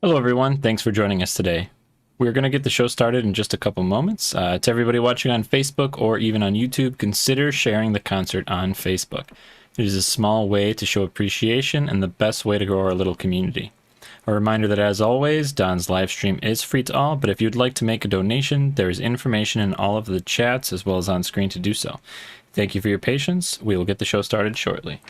Hello, everyone. Thanks for joining us today. We're going to get the show started in just a couple moments. To everybody watching on Facebook or even on YouTube, consider sharing the concert on Facebook. It is a small way to show appreciation and the best way to grow our little community. A reminder that, as always, Don's live stream is free to all, but if you'd like to make a donation, there is information in all of the chats as well as on screen to do so. Thank you for your patience. We will get the show started shortly.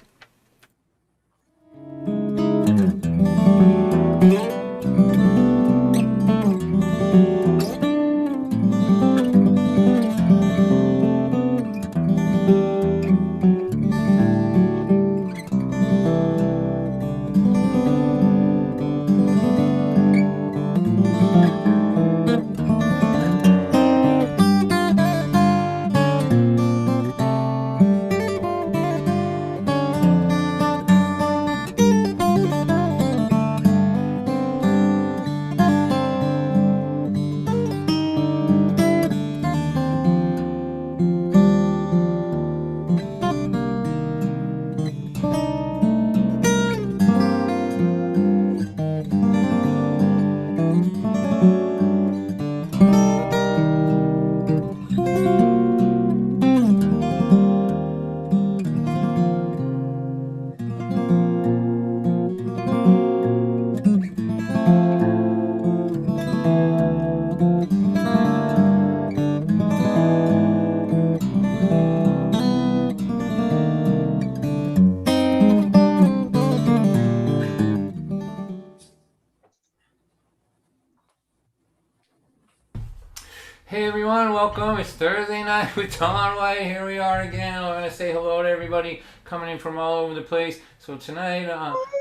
Hey everyone, welcome. It's Thursday night with Don White. Here we are again. I'm going to say hello to everybody coming in from all over the place. So tonight we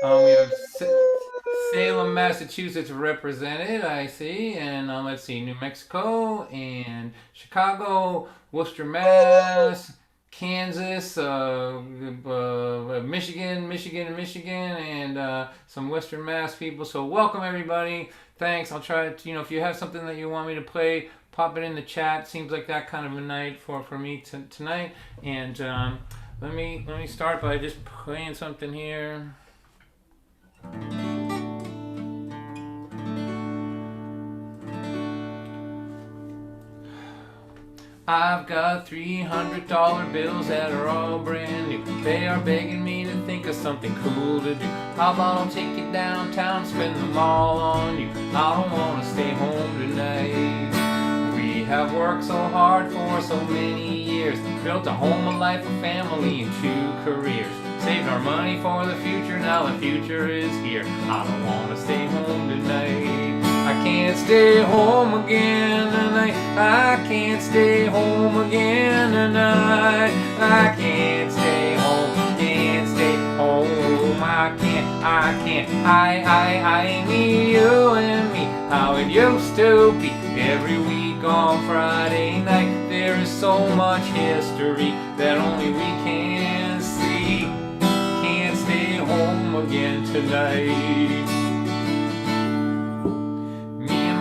have Salem, Massachusetts represented, I see. And let's see, New Mexico and Chicago, Worcester, Mass, Kansas, Michigan, and some Western Mass people. So welcome everybody. Thanks. I'll try to, if you have something that you want me to play, pop it in the chat. Seems like that kind of a night for me tonight. And let me start by just playing something here. I've got $300 bills that are all brand new. They are begging me to think of something cool to do. How about I'll take you downtown, spend them all on you. I don't want to stay home tonight. We have worked so hard for so many years, built a home, a life, a family, and 2 careers. Saved our money for the future, now the future is here. I don't want to stay home tonight. I can't stay home again tonight. I can't stay home again tonight. I can't stay home, can't stay home. I need you and me, how it used to be. Every week on Friday night, there is so much history that only we can see. Can't stay home again tonight.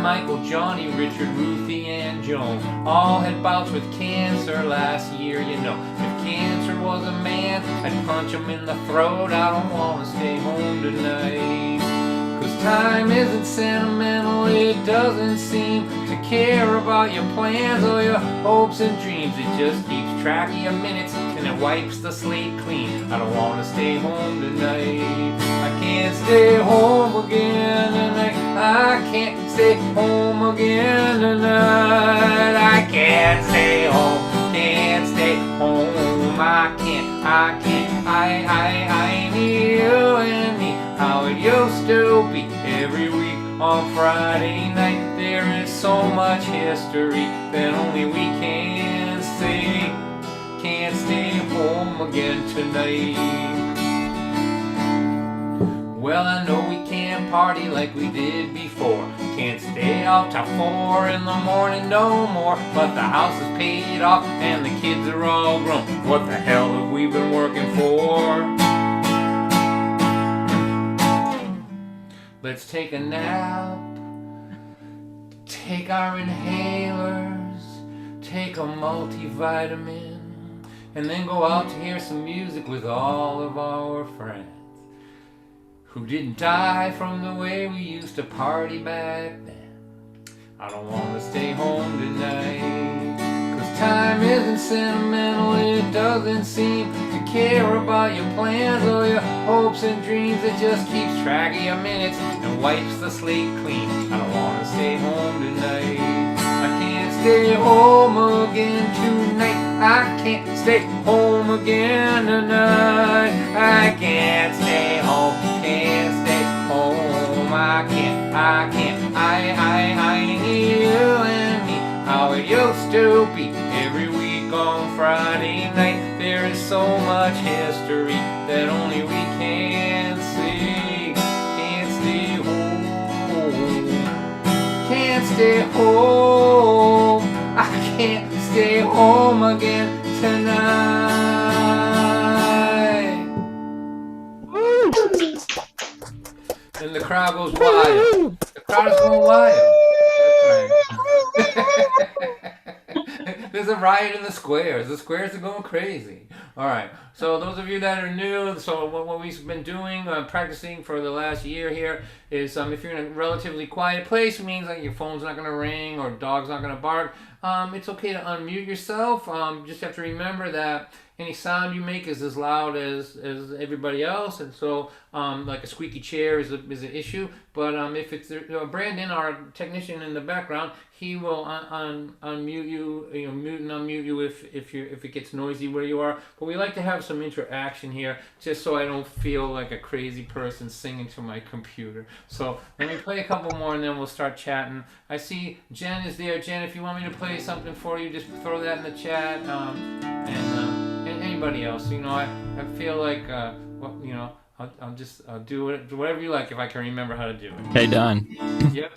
Michael, Johnny, Richard, Ruthie, and Joan all had bouts with cancer last year, If cancer was a man, I'd punch him in the throat. I don't want to stay home tonight. 'Cause time isn't sentimental, it doesn't seem to care about your plans or your hopes and dreams. It just keeps track of your minutes and it wipes the slate clean. I don't want to stay home tonight. I can't stay home again tonight. I can't stay home again tonight. I can't stay home, can't stay home. I need you and me, how it used to be. Every week on Friday night, there is so much history that only we can see. Can't stay home again tonight. Well, I know we can't party like we did before. Can't stay out till 4 in the morning no more. But the house is paid off and the kids are all grown. What the hell have we been working for? Let's take a nap, take our inhalers, take a multivitamin, and then go out to hear some music with all of our friends. who didn't die from the way we used to party back then. I don't wanna stay home tonight, 'cause time isn't sentimental, it doesn't seem to care about your plans or your hopes and dreams. It just keeps track of your minutes and wipes the slate clean. I don't wanna stay home tonight. I can't stay home again tonight. I can't stay home again tonight. I can't stay home, can't stay home. I need you and me, how it used to be every week on Friday night. There is so much history that only we can see. Can't stay home, can't stay home. I can't stay home again tonight. And the crowd goes wild. The crowd is going wild. That's right. There's a riot in the squares. The squares are going crazy. All right. So those of you that are new, so what we've been doing, practicing for the last year here is if you're in a relatively quiet place, it means like your phone's not going to ring or dog's not going to bark. It's okay to unmute yourself. Just have to remember that any sound you make is as loud as everybody else, and so like a squeaky chair is an issue. But if it's Brandon, our technician in the background, he will unmute you, mute and unmute you if it gets noisy where you are. But we like to have some interaction here, just so I don't feel like a crazy person singing to my computer. So let me play a couple more, and then we'll start chatting. I see Jen is there. Jen, if you want me to play something for you, just throw that in the chat. And anybody else, I feel like I'll do it, whatever you like, if I can remember how to do it. Hey, Don. Yep.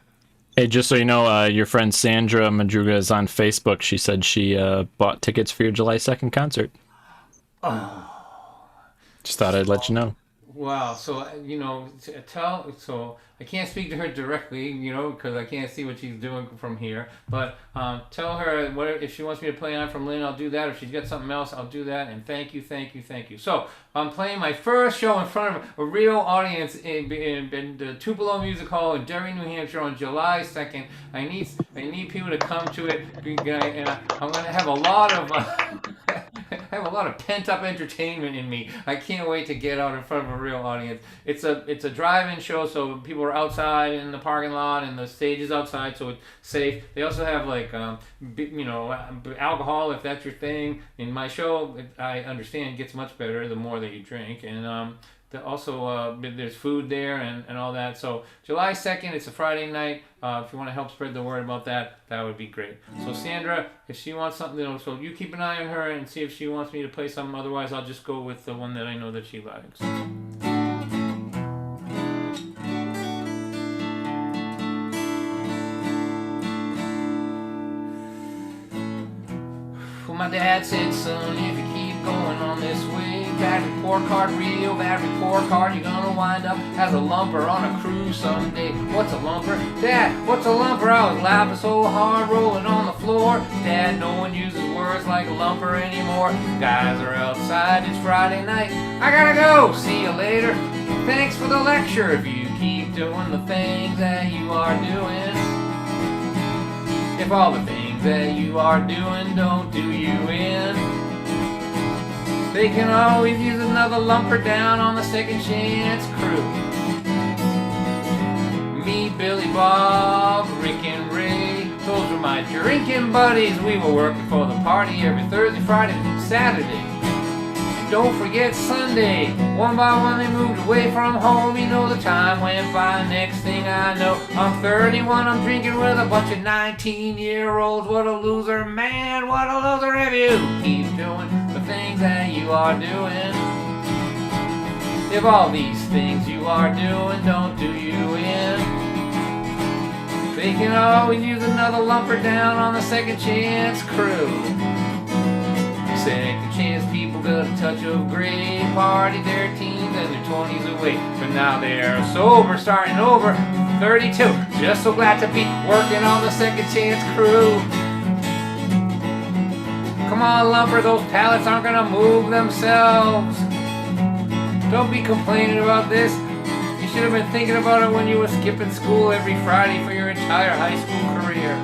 Hey, just so you know, your friend Sandra Madruga is on Facebook. She said she bought tickets for your July 2nd concert. Oh. Just thought I'd let you know. Wow. So, so I can't speak to her directly, because I can't see what she's doing from here. But tell her if she wants me to play on from Lynn, I'll do that. If she's got something else, I'll do that. And thank you. So I'm playing my first show in front of a real audience in the Tupelo Music Hall in Derry, New Hampshire on July 2nd. I need people to come to it, and I'm going to have a lot of pent-up entertainment in me. I can't wait to get out in front of a real audience. It's a drive-in show, so people are outside in the parking lot, and the stage is outside, so it's safe. They also have alcohol if that's your thing. In my show, I understand, gets much better the more that you drink, and there's food there and all that. So July 2nd, it's a Friday night. If you want to help spread the word about that would be great. So Sandra, if she wants something, so you keep an eye on her and see if she wants me to play something. Otherwise, I'll just go with the one that I know that she likes. Well, my dad said, son, if you keep going on this way, bad report card, real bad report card, you're gonna wind up as a lumper on a cruise someday. What's a lumper? Dad, what's a lumper? I was laughing so hard, rolling on the floor. Dad, no one uses words like lumper anymore. Guys are outside, it's Friday night. I gotta go, see you later. Thanks for the lecture. If you keep doing the things that you are doing, if all the things that you are doing don't do you in, they can always use another lumper down on the second chance crew. Me, Billy Bob, Rick and Ray, those were my drinking buddies. We were working for the party every Thursday, Friday, and Saturday. And don't forget Sunday. One by one they moved away from home. The time went by. Next thing I know, I'm 31. I'm drinking with a bunch of 19-year-olds. What a loser, man. What a loser if you keep doing the things that you are doing. If all these things you are doing don't do you in, they can always use another lumper down on the second chance crew. Second chance people got a touch of gray, party their teens and their 20s away, but now they're sober, starting over, 32. Just so glad to be working on the second chance crew. Come on, lumper, those pallets aren't gonna move themselves. Don't be complaining about this. You should have been thinking about it when you were skipping school every Friday for your entire high school career.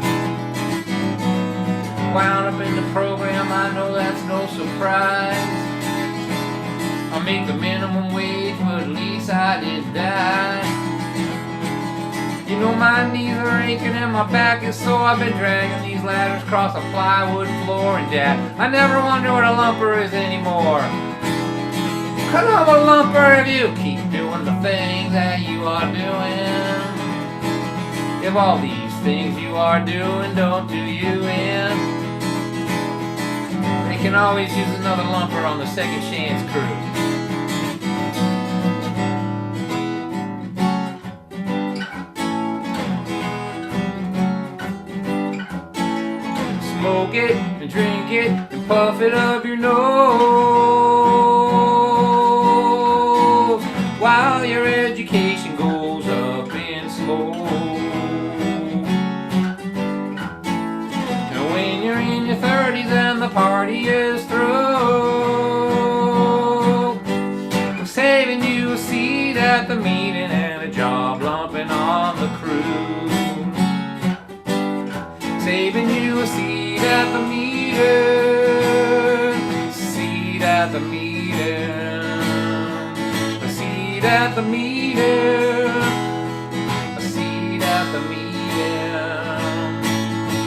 Wound up in the program, I know that's no surprise. I make the minimum wage, but at least I didn't die. You know my knees are aching and my back is sore. I've been dragging these ladders across a plywood floor. And Dad, I never wonder what a lumper is anymore. 'Cause I'm a lumper if you keep doing the things that you are doing. If all these things you are doing don't do you in, they can always use another lumper on the second chance crew. Smoke it and drink it and puff it up your nose while your education goes up in smoke. And when you're in your 30s and the party is through, we're saving you a seat at the meeting and a job lumping on the crew. Saving you a seat at the meeting, seat at the meeting, a seat at the meeting, a seat at the meeting,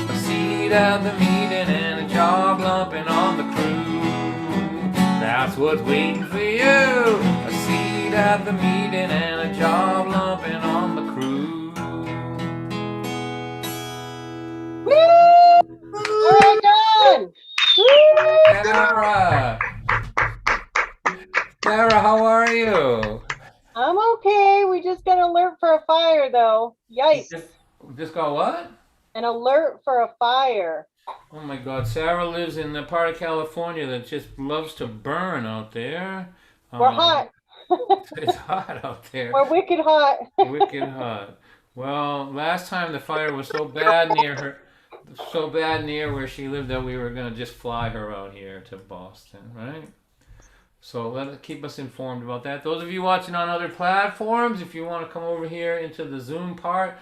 a seat at the meeting, and a job lumping on the crew. That's what's waiting for you, a seat at the meeting and a job lumping on the crew. Alright, done! Sarah, how are you? I'm okay. We just got an alert for a fire, though. Yikes. Just got what? An alert for a fire. Oh my God, Sarah lives in the part of California that just loves to burn out there. We're hot. It's hot out there. We're wicked hot. Wicked hot. Well, last time the fire was so bad near where she lived that we were gonna just fly her out here to Boston, right? So keep us informed about that. Those of you watching on other platforms, if you want to come over here into the Zoom part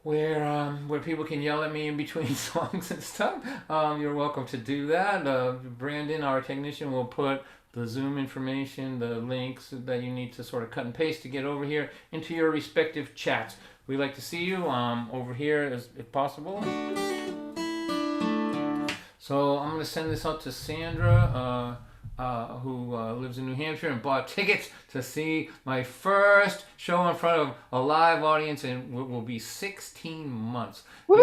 where people can yell at me in between songs and stuff, you're welcome to do that. Brandon, our technician, will put the Zoom information, the links that you need to sort of cut and paste to get over here into your respective chats. We'd like to see you over here if possible. So I'm going to send this out to Sandra, who lives in New Hampshire and bought tickets to see my first show in front of a live audience in what will be 16 months. Woo!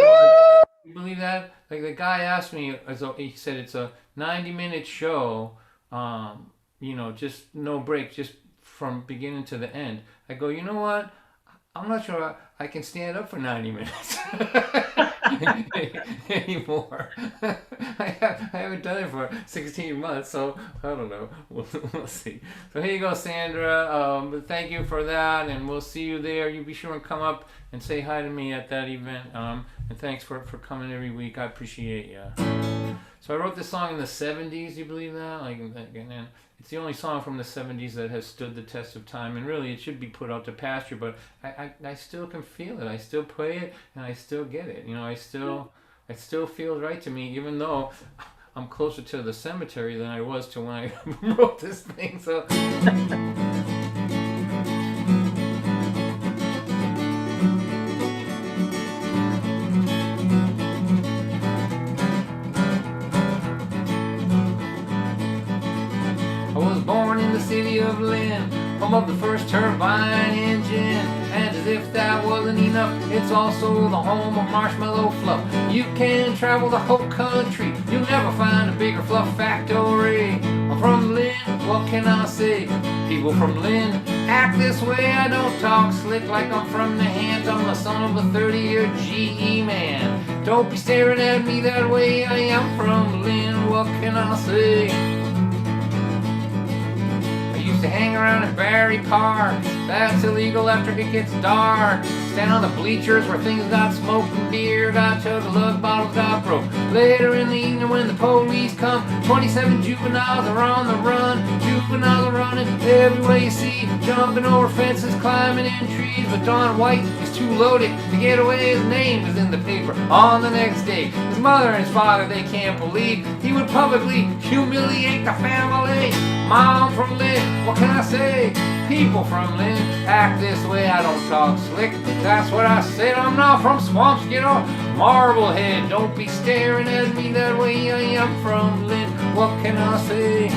You believe that? Like the guy asked me, he said it's a 90-minute show, just no break, just from beginning to the end. I go, you know what? I'm not sure I can stand up for 90 minutes anymore. I haven't done it for 16 months, so I don't know. We'll see. So here you go, Sandra. Thank you for that, and we'll see you there. You be sure and come up and say hi to me at that event. And thanks for coming every week. I appreciate you. So I wrote this song in the 70s. You believe that? And it's the only song from the 70s that has stood the test of time, and really it should be put out to pasture, but I still can feel it. I still play it, and I still get it. It still feels right to me, even though I'm closer to the cemetery than I was to when I wrote this thing. So city of Lynn, home of the first turbine engine. And as if that wasn't enough, it's also the home of marshmallow fluff. You can travel the whole country, you'll never find a bigger fluff factory. I'm from Lynn, what can I say? People from Lynn act this way. I don't talk slick like I'm from the hands. I'm the son of a 30-year GE man. Don't be staring at me that way. I am from Lynn, what can I say? To hang around at Barry Park, that's illegal after it gets dark. Stand on the bleachers where things got smoked and beer got chugga, lug bottles got broke. Later in the evening when the police come, 27 juveniles are on the run. When I was running everywhere you see, jumping over fences, climbing in trees. But Don White is too loaded to get away. His name is in the paper on the next day. His mother and his father, they can't believe he would publicly humiliate the family. Mom from Lynn, what can I say? People from Lynn act this way. I don't talk slick, that's what I said. I'm not from swamps, get off Marblehead. Don't be staring at me that way. I am from Lynn, what can I say?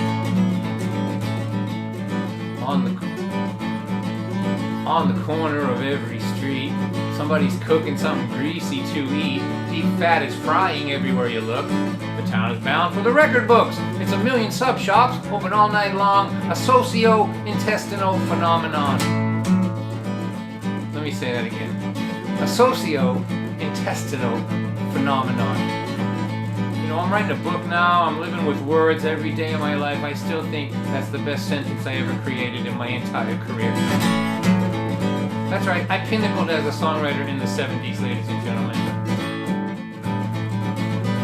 On the corner of every street, somebody's cooking something greasy to eat. Deep fat is frying everywhere you look. The town is bound for the record books. It's a million sub shops, open all night long. A socio-intestinal phenomenon. Let me say that again. A socio-intestinal phenomenon. You know, I'm writing a book now. I'm living with words every day of my life. I still think that's the best sentence I ever created in my entire career. That's right, I pinnacled as a songwriter in the 70s, ladies and gentlemen.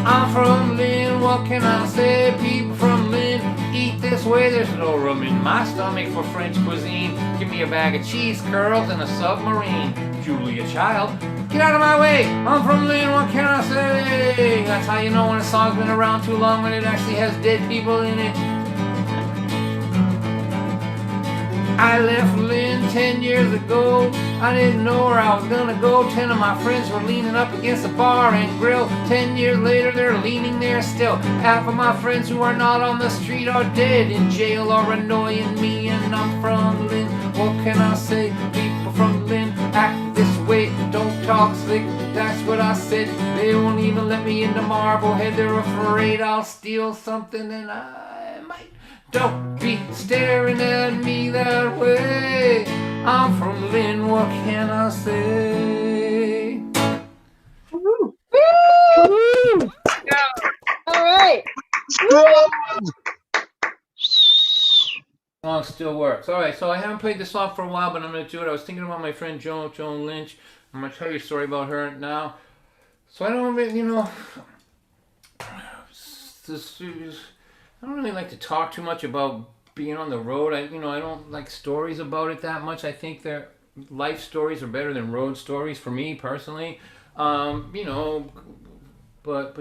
I'm from Lynn, what can I say? People from Lynn eat this way. There's no room in my stomach for French cuisine. Give me a bag of cheese curls and a submarine. Julia Child, get out of my way. I'm from Lynn, what can I say? That's how you know when a song's been around too long, when it actually has dead people in it. I left Lynn 10 years ago. I didn't know where I was gonna go. 10 of my friends were leaning up against a bar and grill. 10 years later, they're leaning there still. Half of my friends who are not on the street are dead in jail or annoying me. And I'm from Lynn, what can I say? People from Lynn act this way. Don't talk slick, that's what I said. They won't even let me into Marblehead. They're afraid I'll steal something and I might. Don't be staring at me that way. I'm from Lynn, what can I say? Woo! All right. Song still works. All right, so I haven't played this song for a while, but I'm going to do it. I was thinking about my friend Joan Lynch. I'm going to tell you a story about her now. So I don't really, I don't really like to talk too much about being on the road. I don't like stories about it that much. I think their life stories are better than road stories for me personally. But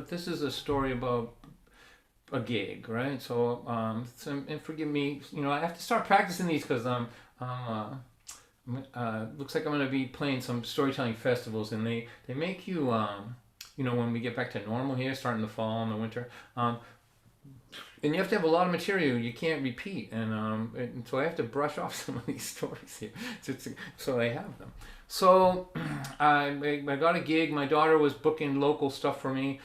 this is a story about a gig, right? So, and forgive me, I have to start practicing these because looks like I'm going to be playing some storytelling festivals, and they make you, when we get back to normal here, starting the fall and the winter, and you have to have a lot of material you can't repeat, and so I have to brush off some of these stories here, so I have them. So I got a gig. My daughter was booking local stuff for me,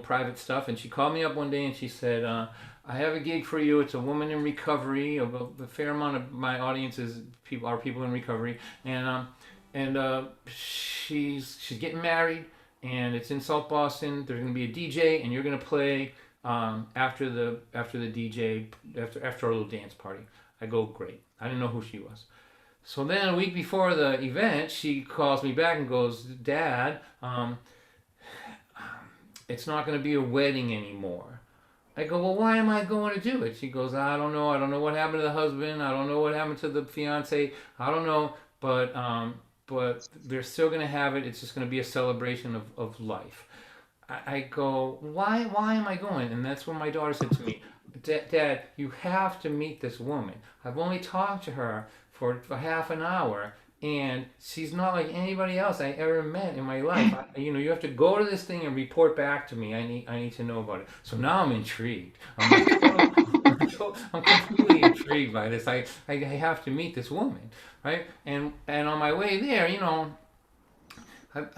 private stuff, and she called me up one day and she said, I have a gig for you. It's a woman in recovery. A fair amount of my audience are people in recovery, and she's getting married, and it's in South Boston. There's going to be a DJ, and you're going to play after the DJ, after our little dance party. I go, great. I didn't know who she was. So then a week before the event, she calls me back and goes, Dad, it's not going to be a wedding anymore. I go, well, why am I going to do it? She goes, I don't know. I don't know what happened to the husband. I don't know what happened to the fiance. I don't know. But they're still going to have it. It's just going to be a celebration of life. I go, why am I going? And that's when my daughter said to me, Dad, you have to meet this woman. I've only talked to her for half an hour, and she's not like anybody else I ever met in my life. You have to go to this thing and report back to me. I need to know about it. So now I'm intrigued. I'm completely intrigued by this. I have to meet this woman, right? And on my way there,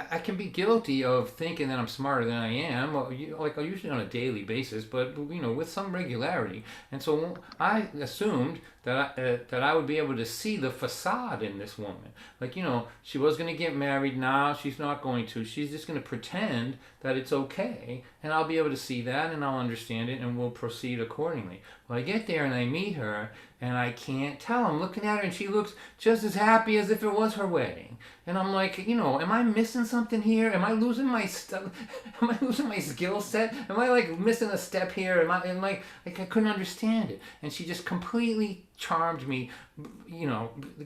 I can be guilty of thinking that I'm smarter than I am, like usually on a daily basis, but with some regularity. And so I assumed that I would be able to see the facade in this woman. Like she was going to get married. Now she's not going to. She's just going to pretend that it's okay, and I'll be able to see that, and I'll understand it, and we'll proceed accordingly. Well, I get there and I meet her, and I can't tell. I'm looking at her, and she looks just as happy as if it was her wedding. And I'm like, am I missing something here? Am I losing my stuff? Am I losing my skill set? Am I like missing a step here? Am I like I couldn't understand it? And she just completely charmed me,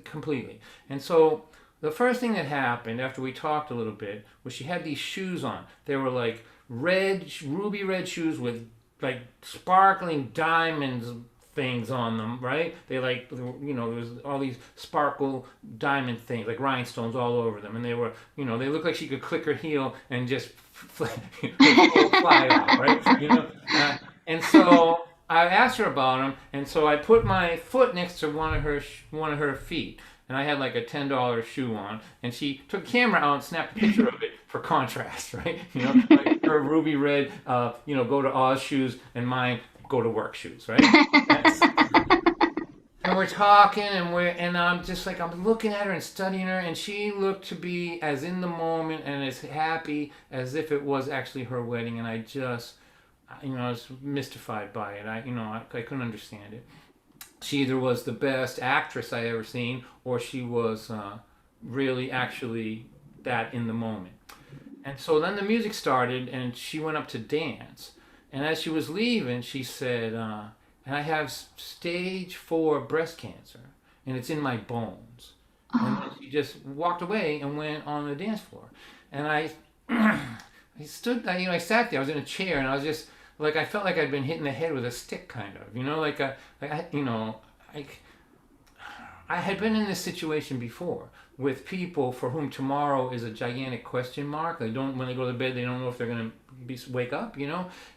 completely. And so the first thing that happened after we talked a little bit was she had these shoes on. They were like ruby red shoes with like sparkling diamonds things on them, right? They like, there was all these sparkle diamond things, like rhinestones all over them. And they were, they looked like she could click her heel and just fly off, right? And so I asked her about them, and so I put my foot next to one of her feet. And I had like a $10 shoe on, and she took a camera out and snapped a picture of it for contrast, right? Like her ruby red, go to Oz shoes, and mine go to work shoes, right? And we're talking, and I'm just like, I'm looking at her and studying her, and she looked to be as in the moment and as happy as if it was actually her wedding, and I just, I was mystified by it. I couldn't understand it. She either was the best actress I ever seen, or she was really actually that in the moment. And so then the music started, and she went up to dance. And as she was leaving, she said, and I have stage 4 breast cancer, and it's in my bones. And then she just walked away and went on the dance floor. And I sat there, I was in a chair, and I was just, like, I felt like I'd been hit in the head with a stick, kind of, I had been in this situation before with people for whom tomorrow is a gigantic question mark. When they go to bed, they don't know if they're going to wake up,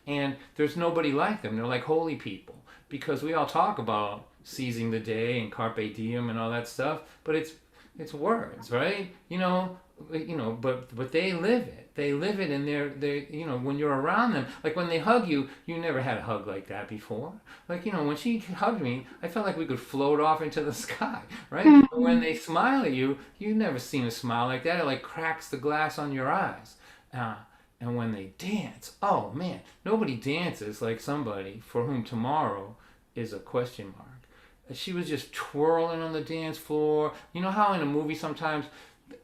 and there's nobody like them. They're like holy people, because we all talk about seizing the day and carpe diem and all that stuff, but it's words, right? But they live it. They live it, and they when you're around them, like when they hug you, you never had a hug like that before. Like, when she hugged me, I felt like we could float off into the sky, right? But when they smile at you, you've never seen a smile like that. It like cracks the glass on your eyes. And when they dance, oh man, nobody dances like somebody for whom tomorrow is a question mark. She was just twirling on the dance floor. You know how in a movie sometimes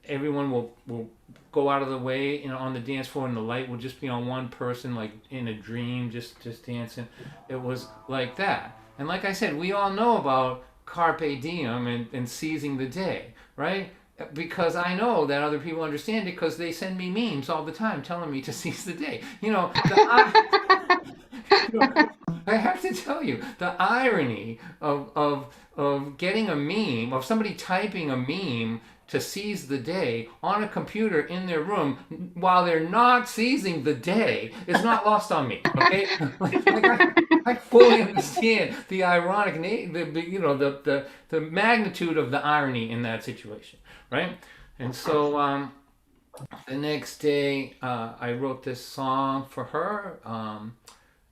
everyone will go out of the way, on the dance floor, and the light will just be on one person, like in a dream, just dancing. It was like that. And like I said, we all know about carpe diem and seizing the day, right? Because I know that other people understand it, because they send me memes all the time telling me to seize the day. I have to tell you, the irony of getting a meme, of somebody typing a meme to seize the day on a computer in their room while they're not seizing the day is not lost on me. Okay, I fully understand the ironic, the magnitude of the irony in that situation, right? And so the next day, I wrote this song for her.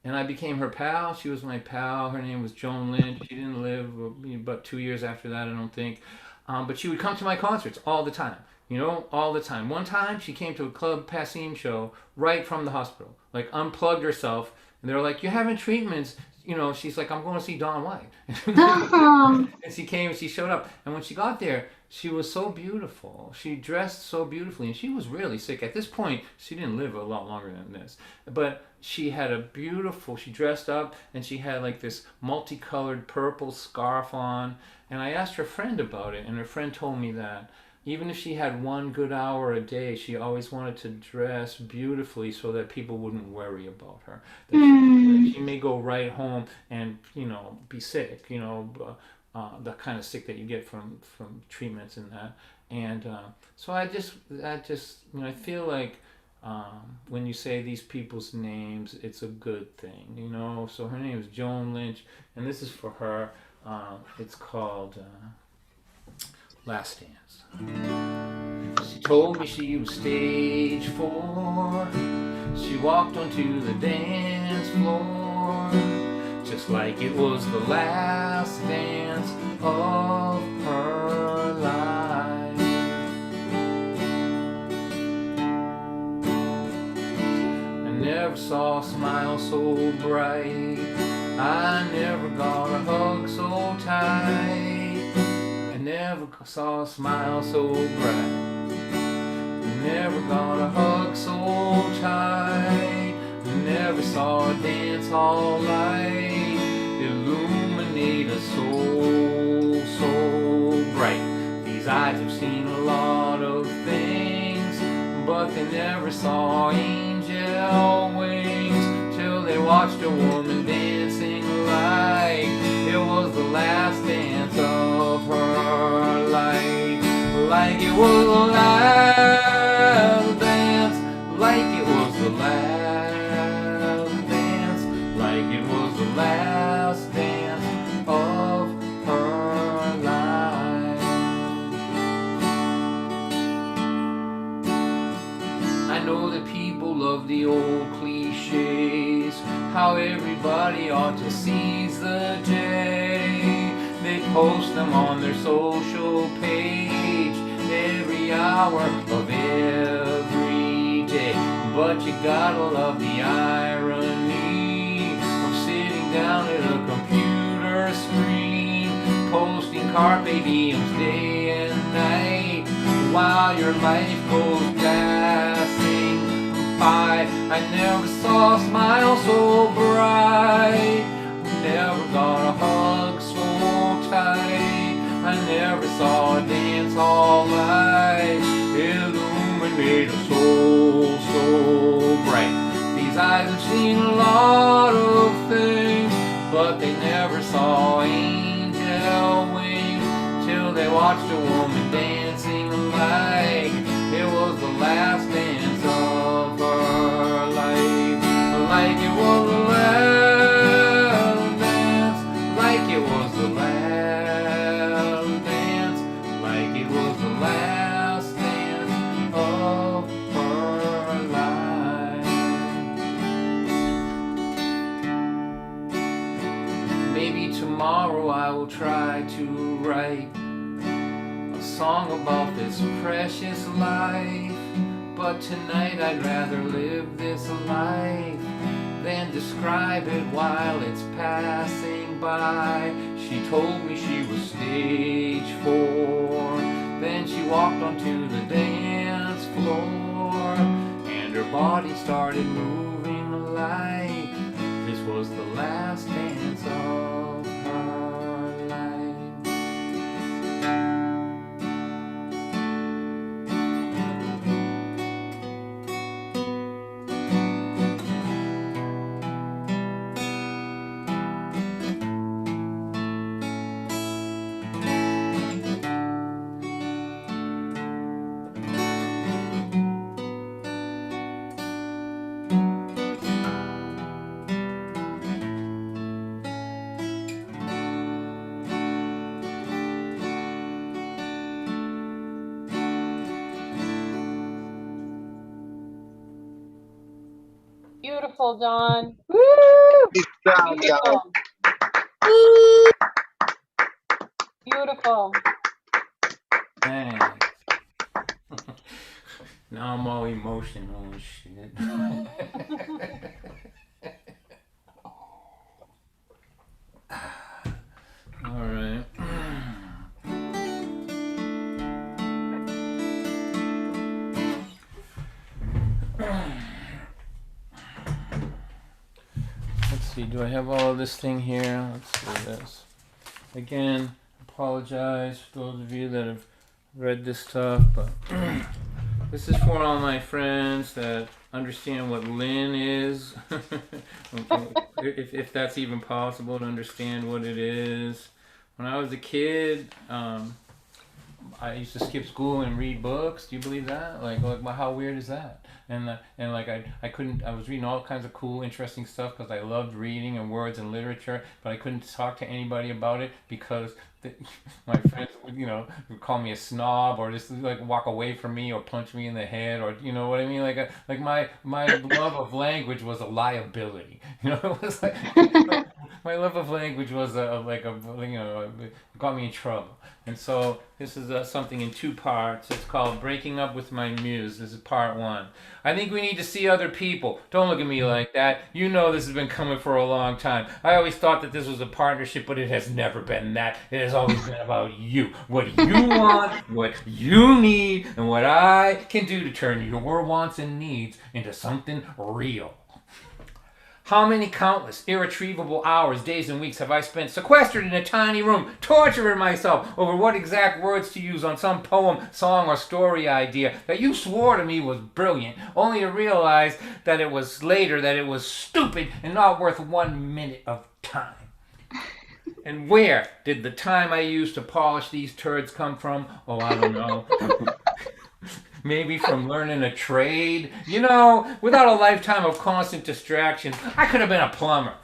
And I became her pal. She was my pal. Her name was Joan Lynn. She didn't live about 2 years after that, I don't think. But she would come to my concerts all the time. All the time. One time, she came to a Club Passim show right from the hospital. Like, unplugged herself. And they were like, you're having treatments. She's like, I'm going to see Dawn White. And she came, she showed up. And when she got there, she was so beautiful. She dressed so beautifully. And she was really sick. At this point, she didn't live a lot longer than this. But she had she dressed up, and she had like this multicolored purple scarf on. And I asked her friend about it, and her friend told me that even if she had 1 good hour a day, she always wanted to dress beautifully so that people wouldn't worry about her. That she may go right home and, be sick, the kind of sick that you get from treatments and that. And so I feel like when you say these people's names, it's a good thing, So her name is Joan Lynch, and this is for her. It's called Last Dance. She told me she was stage 4. She walked onto the dance floor just like it was the last dance of her life. saw a smile so bright. I never got a hug so tight. I never saw a smile so bright. Never got a hug so tight. Never saw a dance hall light illuminate a soul so bright. These eyes have seen a lot of things, but they never saw angel wings till they watched a woman dancing like it was the last dance of her life. Like it was the last dance, like it was the last dance, like it was the last dance of her life. I know that people love the old cliches, how everybody ought to seize the day. They post them on their social page every hour of every day. But you gotta love the irony of sitting down at a computer screen, posting carpe diems day and night, while your life goes passing by. I never saw a smile so bright, never got a hug so tight. I never saw a dance hall light illuminate a soul so bright. These eyes have seen a lot of things, but they never saw angel wings till they watched a woman dancing like it was the last dance of her life. Like it was the last dance, like it was the last dance, like it was the last dance of her life. Maybe tomorrow I will try to write a song about this precious life, but tonight I'd rather live this life than describe it while it's passing by. She told me she was stage 4, then she walked onto the dance floor, and her body started moving like this was the last dance of her life. Beautiful, John. Woo! Good job, Beautiful. guys. Beautiful. Thanks. Now I'm all emotional and shit. All right. Let's see, do I have all of this thing here? Let's do this. Again, apologize for those of you that have read this stuff, but this is for all my friends that understand what Lynn is. if that's even possible to understand what it is. When I was a kid, I used to skip school and read books. Do you believe that? Like how weird is that? And like I couldn't. I was reading all kinds of cool, interesting stuff because I loved reading and words and literature, but I couldn't talk to anybody about it because my friends would call me a snob or just like walk away from me or punch me in the head or you know what I mean. Like my love of language was a liability. It was like My love of language was got me in trouble. And so this is something in 2 parts. It's called Breaking Up with My Muse. This is part 1. I think we need to see other people. Don't look at me like that. You know this has been coming for a long time. I always thought that this was a partnership, but it has never been that. It has always been about you. What you want, what you need, and what I can do to turn your wants and needs into something real. How many countless, irretrievable hours, days, and weeks have I spent sequestered in a tiny room, torturing myself over what exact words to use on some poem, song, or story idea that you swore to me was brilliant, only to realize that it was later that it was stupid and not worth 1 minute of time? And where did the time I used to polish these turds come from? Oh, I don't know. Maybe from learning a trade. You know, without a lifetime of constant distractions, I could have been a plumber.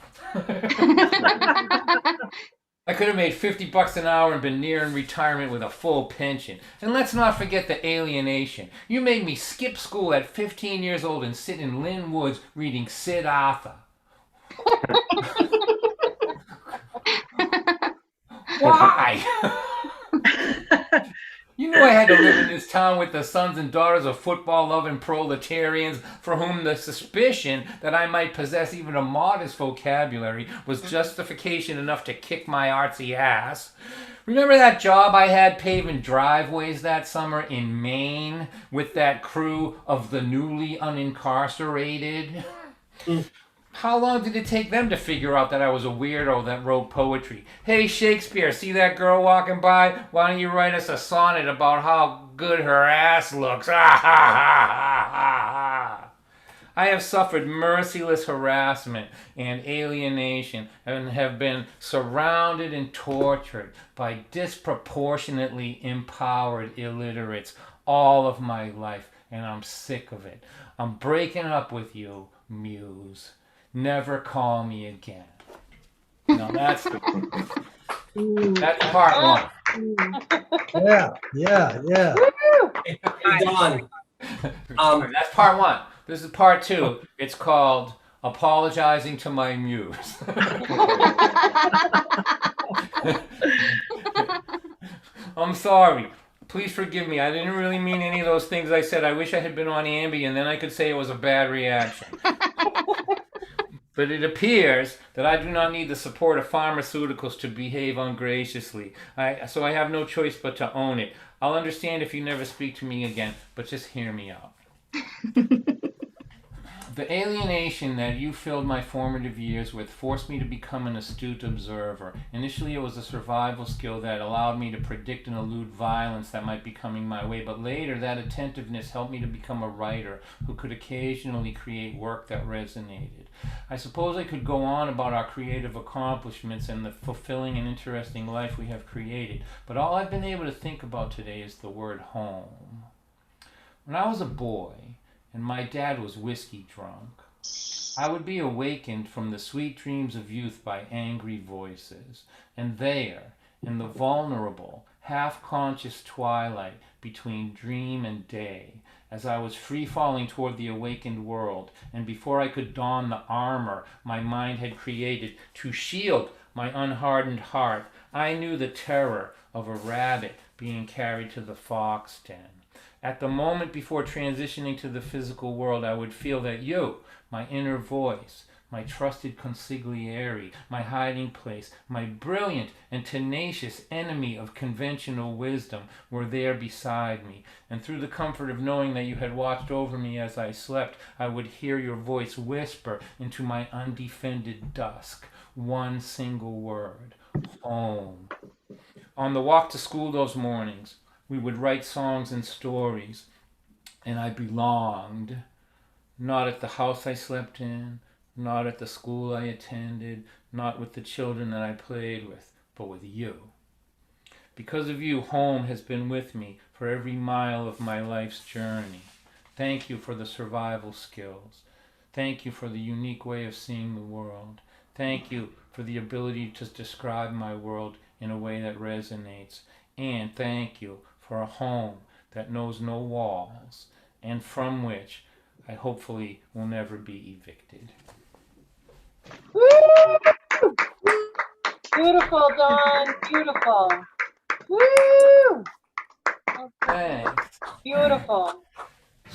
I could have made $50 an hour and been nearing retirement with a full pension. And let's not forget the alienation. You made me skip school at 15 years old and sit in Lynn Woods reading Siddhartha. Why? You knew I had to live in this town with the sons and daughters of football-loving proletarians for whom the suspicion that I might possess even a modest vocabulary was justification enough to kick my artsy ass. Remember that job I had paving driveways that summer in Maine with that crew of the newly unincarcerated? How long did it take them to figure out that I was a weirdo that wrote poetry? Hey, Shakespeare, see that girl walking by? Why don't you write us a sonnet about how good her ass looks? Ah, ha, ha, ha, ha, ha. I have suffered merciless harassment and alienation and have been surrounded and tortured by disproportionately empowered illiterates all of my life, and I'm sick of it. I'm breaking up with you, Muse. Never call me again. Now that's part 1. Yeah. Don. That's part 1. This is part 2. It's called Apologizing to My Muse. I'm sorry. Please forgive me. I didn't really mean any of those things I said. I wish I had been on Ambien, and then I could say it was a bad reaction. But it appears that I do not need the support of pharmaceuticals to behave ungraciously. So I have no choice but to own it. I'll understand if you never speak to me again, but just hear me out. The alienation that you filled my formative years with forced me to become an astute observer. Initially, it was a survival skill that allowed me to predict and elude violence that might be coming my way, but later that attentiveness helped me to become a writer who could occasionally create work that resonated. I suppose I could go on about our creative accomplishments and the fulfilling and interesting life we have created, but all I've been able to think about today is the word home. When I was a boy, and my dad was whiskey drunk, I would be awakened from the sweet dreams of youth by angry voices, and there, in the vulnerable, half-conscious twilight between dream and day, as I was free-falling toward the awakened world, and before I could don the armor my mind had created to shield my unhardened heart, I knew the terror of a rabbit being carried to the fox den. At the moment before transitioning to the physical world, I would feel that you, my inner voice, my trusted consigliere, my hiding place, my brilliant and tenacious enemy of conventional wisdom, were there beside me. And through the comfort of knowing that you had watched over me as I slept, I would hear your voice whisper into my undefended dusk one single word: home. On the walk to school those mornings, we would write songs and stories, and I belonged, not at the house I slept in, not at the school I attended, not with the children that I played with, but with you. Because of you, home has been with me for every mile of my life's journey. Thank you for the survival skills. Thank you for the unique way of seeing the world. Thank you for the ability to describe my world in a way that resonates. And thank you for a home that knows no walls and from which I hopefully will never be evicted. Woo! Beautiful, Dawn. Beautiful. Woo! Thanks. Beautiful.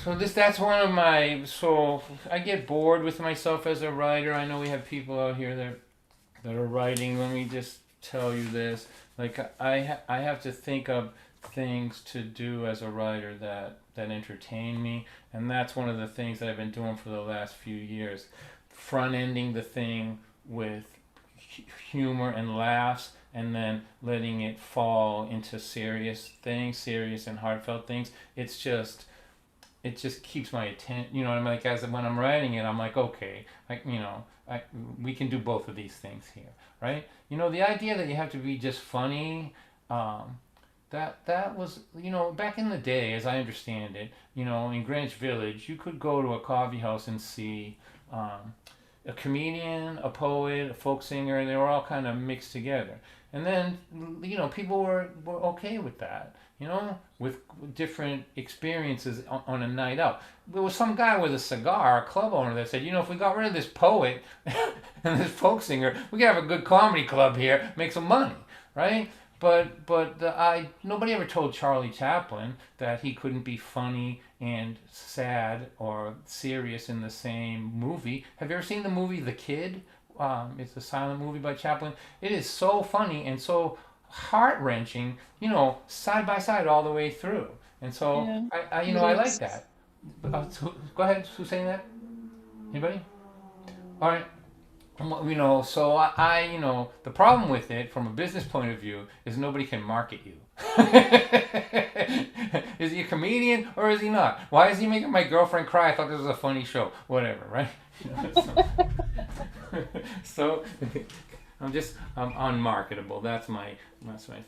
So that's one of my. So I get bored with myself as a writer. I know we have people out here that are writing. Let me just tell you this. Like I have to think of things to do as a writer that entertain me, and that's one of the things that I've been doing for the last few years. Front ending the thing with humor and laughs, and then letting it fall into serious things, serious and heartfelt things. It just keeps my attention. You know what I mean? Like as when I'm writing it, I'm like, okay, we can do both of these things here, right? You know, the idea that you have to be just funny, that was, you know, back in the day, as I understand it, you know, in Greenwich Village, you could go to a coffee house and see a comedian, a poet, a folk singer, and they were all kind of mixed together. And then, you know, people were okay with that, you know, with different experiences on a night out. There was some guy with a cigar, a club owner, that said, you know, if we got rid of this poet and this folk singer, we could have a good comedy club here, make some money, right? But nobody ever told Charlie Chaplin that he couldn't be funny and sad or serious in the same movie. Have you ever seen the movie The Kid? It's a silent movie by Chaplin. It is so funny and so heart-wrenching, you know, side by side all the way through. And so Yeah. I like that. Go ahead. Who's saying that? Anybody? All right. You know, so you know, the problem with it from a business point of view is nobody can market you. Is he a comedian or is he not? Why is he making my girlfriend cry? I thought this was a funny show. Whatever, right? So I'm unmarketable. That's my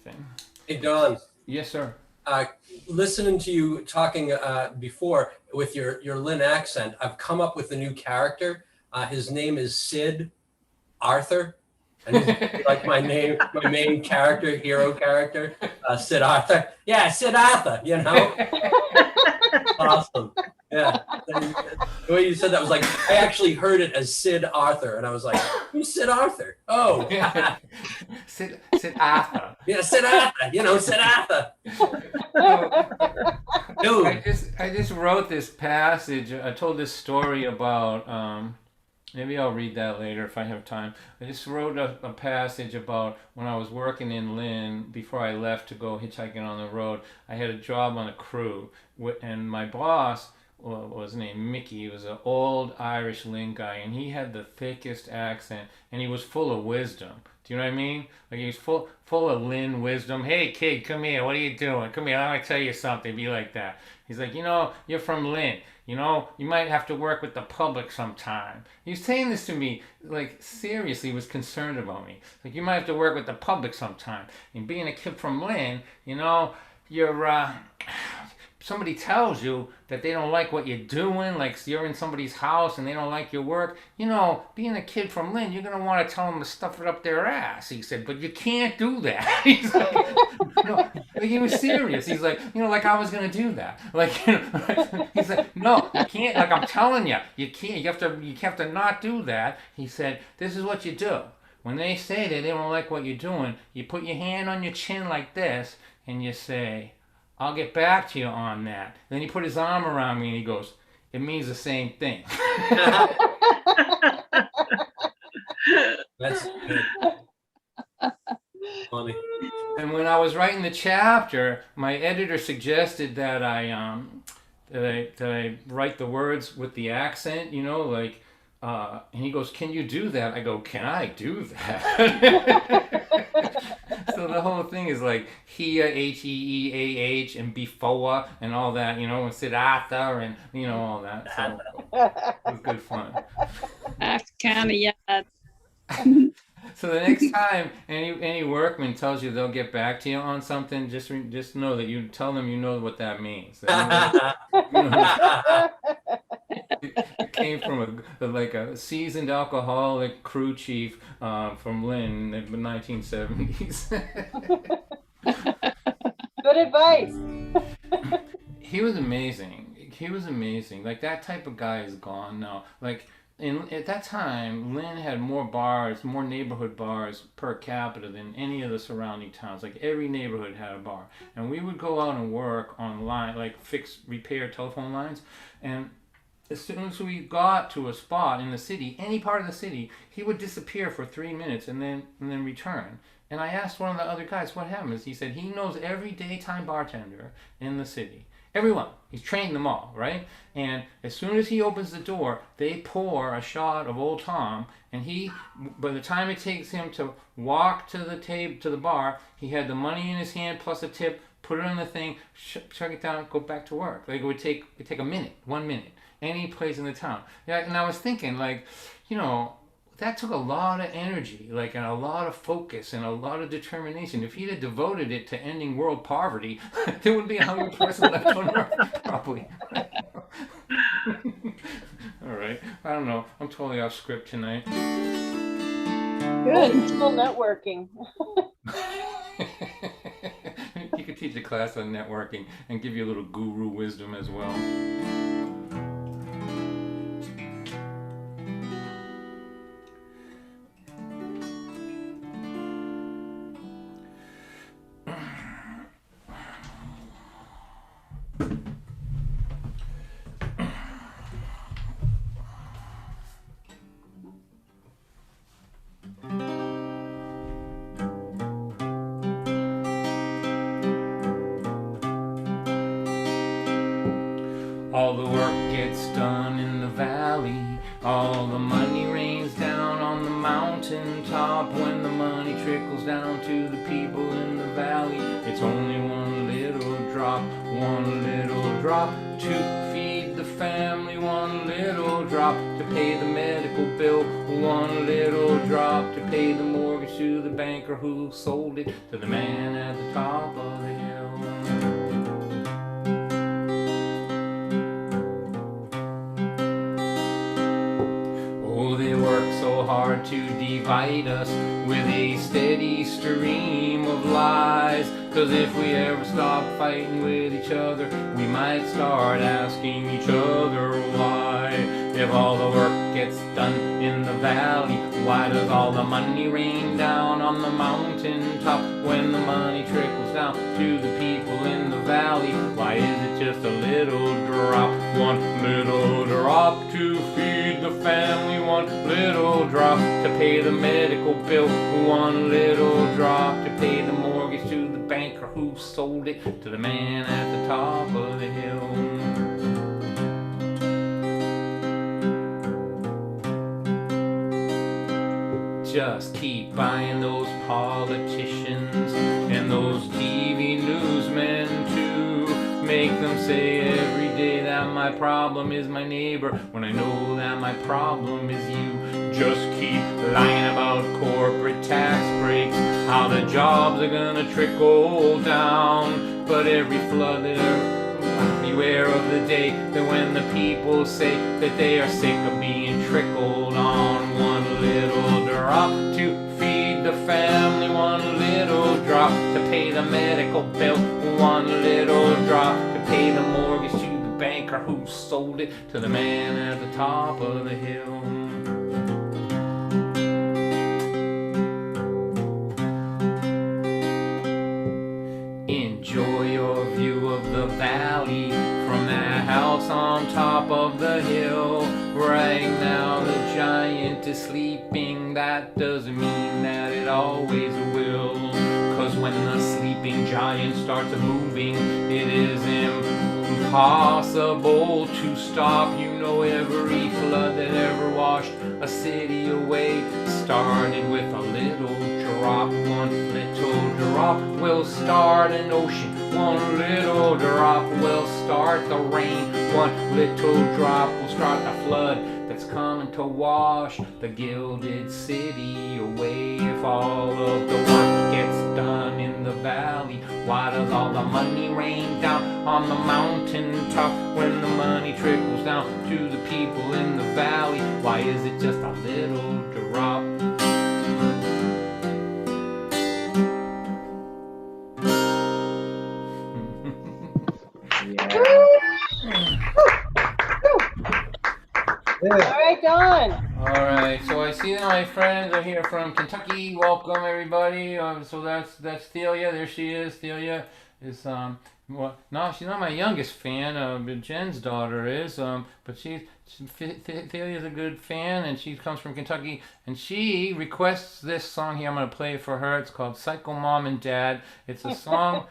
thing. Hey, Don, Yes, sir. listening to you talking before with your Lynn accent, I've come up with a new character. His name is Sid Arthur. And he's like my main character, hero character, Sid Arthur. Yeah, Sid Arthur, you know? Awesome. Yeah. The way you said that was like, I actually heard it as Sid Arthur, and I was like, who's Sid Arthur? Oh. Sid Arthur. Yeah, Sid Arthur, you know, Sid Arthur. Dude. I just wrote this passage. I told this story about maybe I'll read that later if I have time. I just wrote a passage about when I was working in Lynn before I left to go hitchhiking on the road. I had a job on a crew, and my boss was named Mickey. He was an old Irish Lynn guy, and he had the thickest accent, and he was full of wisdom. Do you know what I mean? Like he was full of Lynn wisdom. Hey kid, come here. What are you doing? Come here. I want to tell you something. Be like that. He's like, you know, you're from Lynn. You know, you might have to work with the public sometime. He was saying this to me, like, seriously, he was concerned about me. Like, you might have to work with the public sometime. And being a kid from Lynn, you know, you're, somebody tells you that they don't like what you're doing, like you're in somebody's house and they don't like your work, you know, being a kid from Lynn, you're going to want to tell them to stuff it up their ass. He said, but you can't do that. He's like, no, he was serious. He's like, you know, like I was going to do that. Like, you know, he's like, no, you can't. Like I'm telling you, you can't. You have to not do that. He said, this is what you do. When they say that they don't like what you're doing, you put your hand on your chin like this and you say, I'll get back to you on that. Then he put his arm around me and he goes, it means the same thing. That's good. Funny. And when I was writing the chapter, my editor suggested that I write the words with the accent, you know, like, and he goes, can you do that? I go, can I do that? So the whole thing is like Hea, Heeah, and before and all that, you know, and Sid Arthur and, you know, all that. So it was good fun. That's kind of, yeah. So the next time any workman tells you they'll get back to you on something, just know that you tell them you know what that means. That you know, it came from a seasoned alcoholic crew chief from Lynn in the 1970s. Good advice. He was amazing. Like that type of guy is gone now. Like at that time, Lynn had more bars, more neighborhood bars per capita than any of the surrounding towns. Like every neighborhood had a bar, and we would go out and work on line, like repair telephone lines, and as soon as we got to a spot in the city, any part of the city, he would disappear for 3 minutes and then return. And I asked one of the other guys what happened. He said he knows every daytime bartender in the city. Everyone. He's trained them all, right? And as soon as he opens the door, they pour a shot of Old Tom, and by the time it takes him to walk to the table, to the bar, he had the money in his hand plus a tip, put it on the thing, chuck it down, go back to work. Like it'd take a minute, 1 minute, any place in the town. Yeah, and I was thinking, like, you know, that took a lot of energy, like, and a lot of focus and a lot of determination. If he'd have devoted it to ending world poverty, there wouldn't be a hungry person left on Earth, probably. All right. I don't know. I'm totally off script tonight. Good. Still networking. You could teach a class on networking and give you a little guru wisdom as well. All the work gets done in the valley. All the money rains down on the mountain top. When the money trickles down to the people in the valley, it's only one little drop to feed the family, one little drop to pay the medical bill, one little drop to pay the mortgage to the banker who sold it to the man at the top of the hill. Hard to divide us with a steady stream of lies. Cause if we ever stop fighting with each other, we might start asking each other why. If all the work gets done in the valley, why does all the money rain down on the mountain top? When the money trickles down to the people in the valley, why is it just a little drop? One little drop to feed the family, one little drop to pay the medical bill, one little drop to pay the mortgage to the banker who sold it to the man at the top of the hill. Just keep buying those politicians and those TV newsmen too. Make them say every day that my problem is my neighbor, when I know that my problem is you. Just keep lying about corporate tax breaks, how the jobs are gonna trickle down. But every flood beware of the day that when the people say that they are sick of being trickled on. One little drop to feed the family, one little drop to pay the medical bill, one little drop to pay the mortgage to the banker who sold it to the man at the top of the hill. Enjoy your view of the valley from that house on top of the hill. Right now the giant is sleeping, that doesn't mean that it always will. Cause when the sleeping giant starts moving, it is impossible to stop. You know every flood that ever washed a city away started with a little drop. One little drop will start an ocean, one little drop will start the rain, one little drop will start the flood that's coming to wash the gilded city away. If all of the work gets done in the valley, why does all the money rain down on the mountain top? When the money trickles down to the people in the valley, why is it just a little drop? All right, Right on. All right, so I see that my friends are here from Kentucky. Welcome everybody. So that's Thelia. There she is. Thelia is well, no, she's not my youngest fan. But Jen's daughter is. But Thelia's a good fan, and she comes from Kentucky, and she requests this song here. I'm gonna play it for her. It's called "Psycho Mom and Dad." It's a song.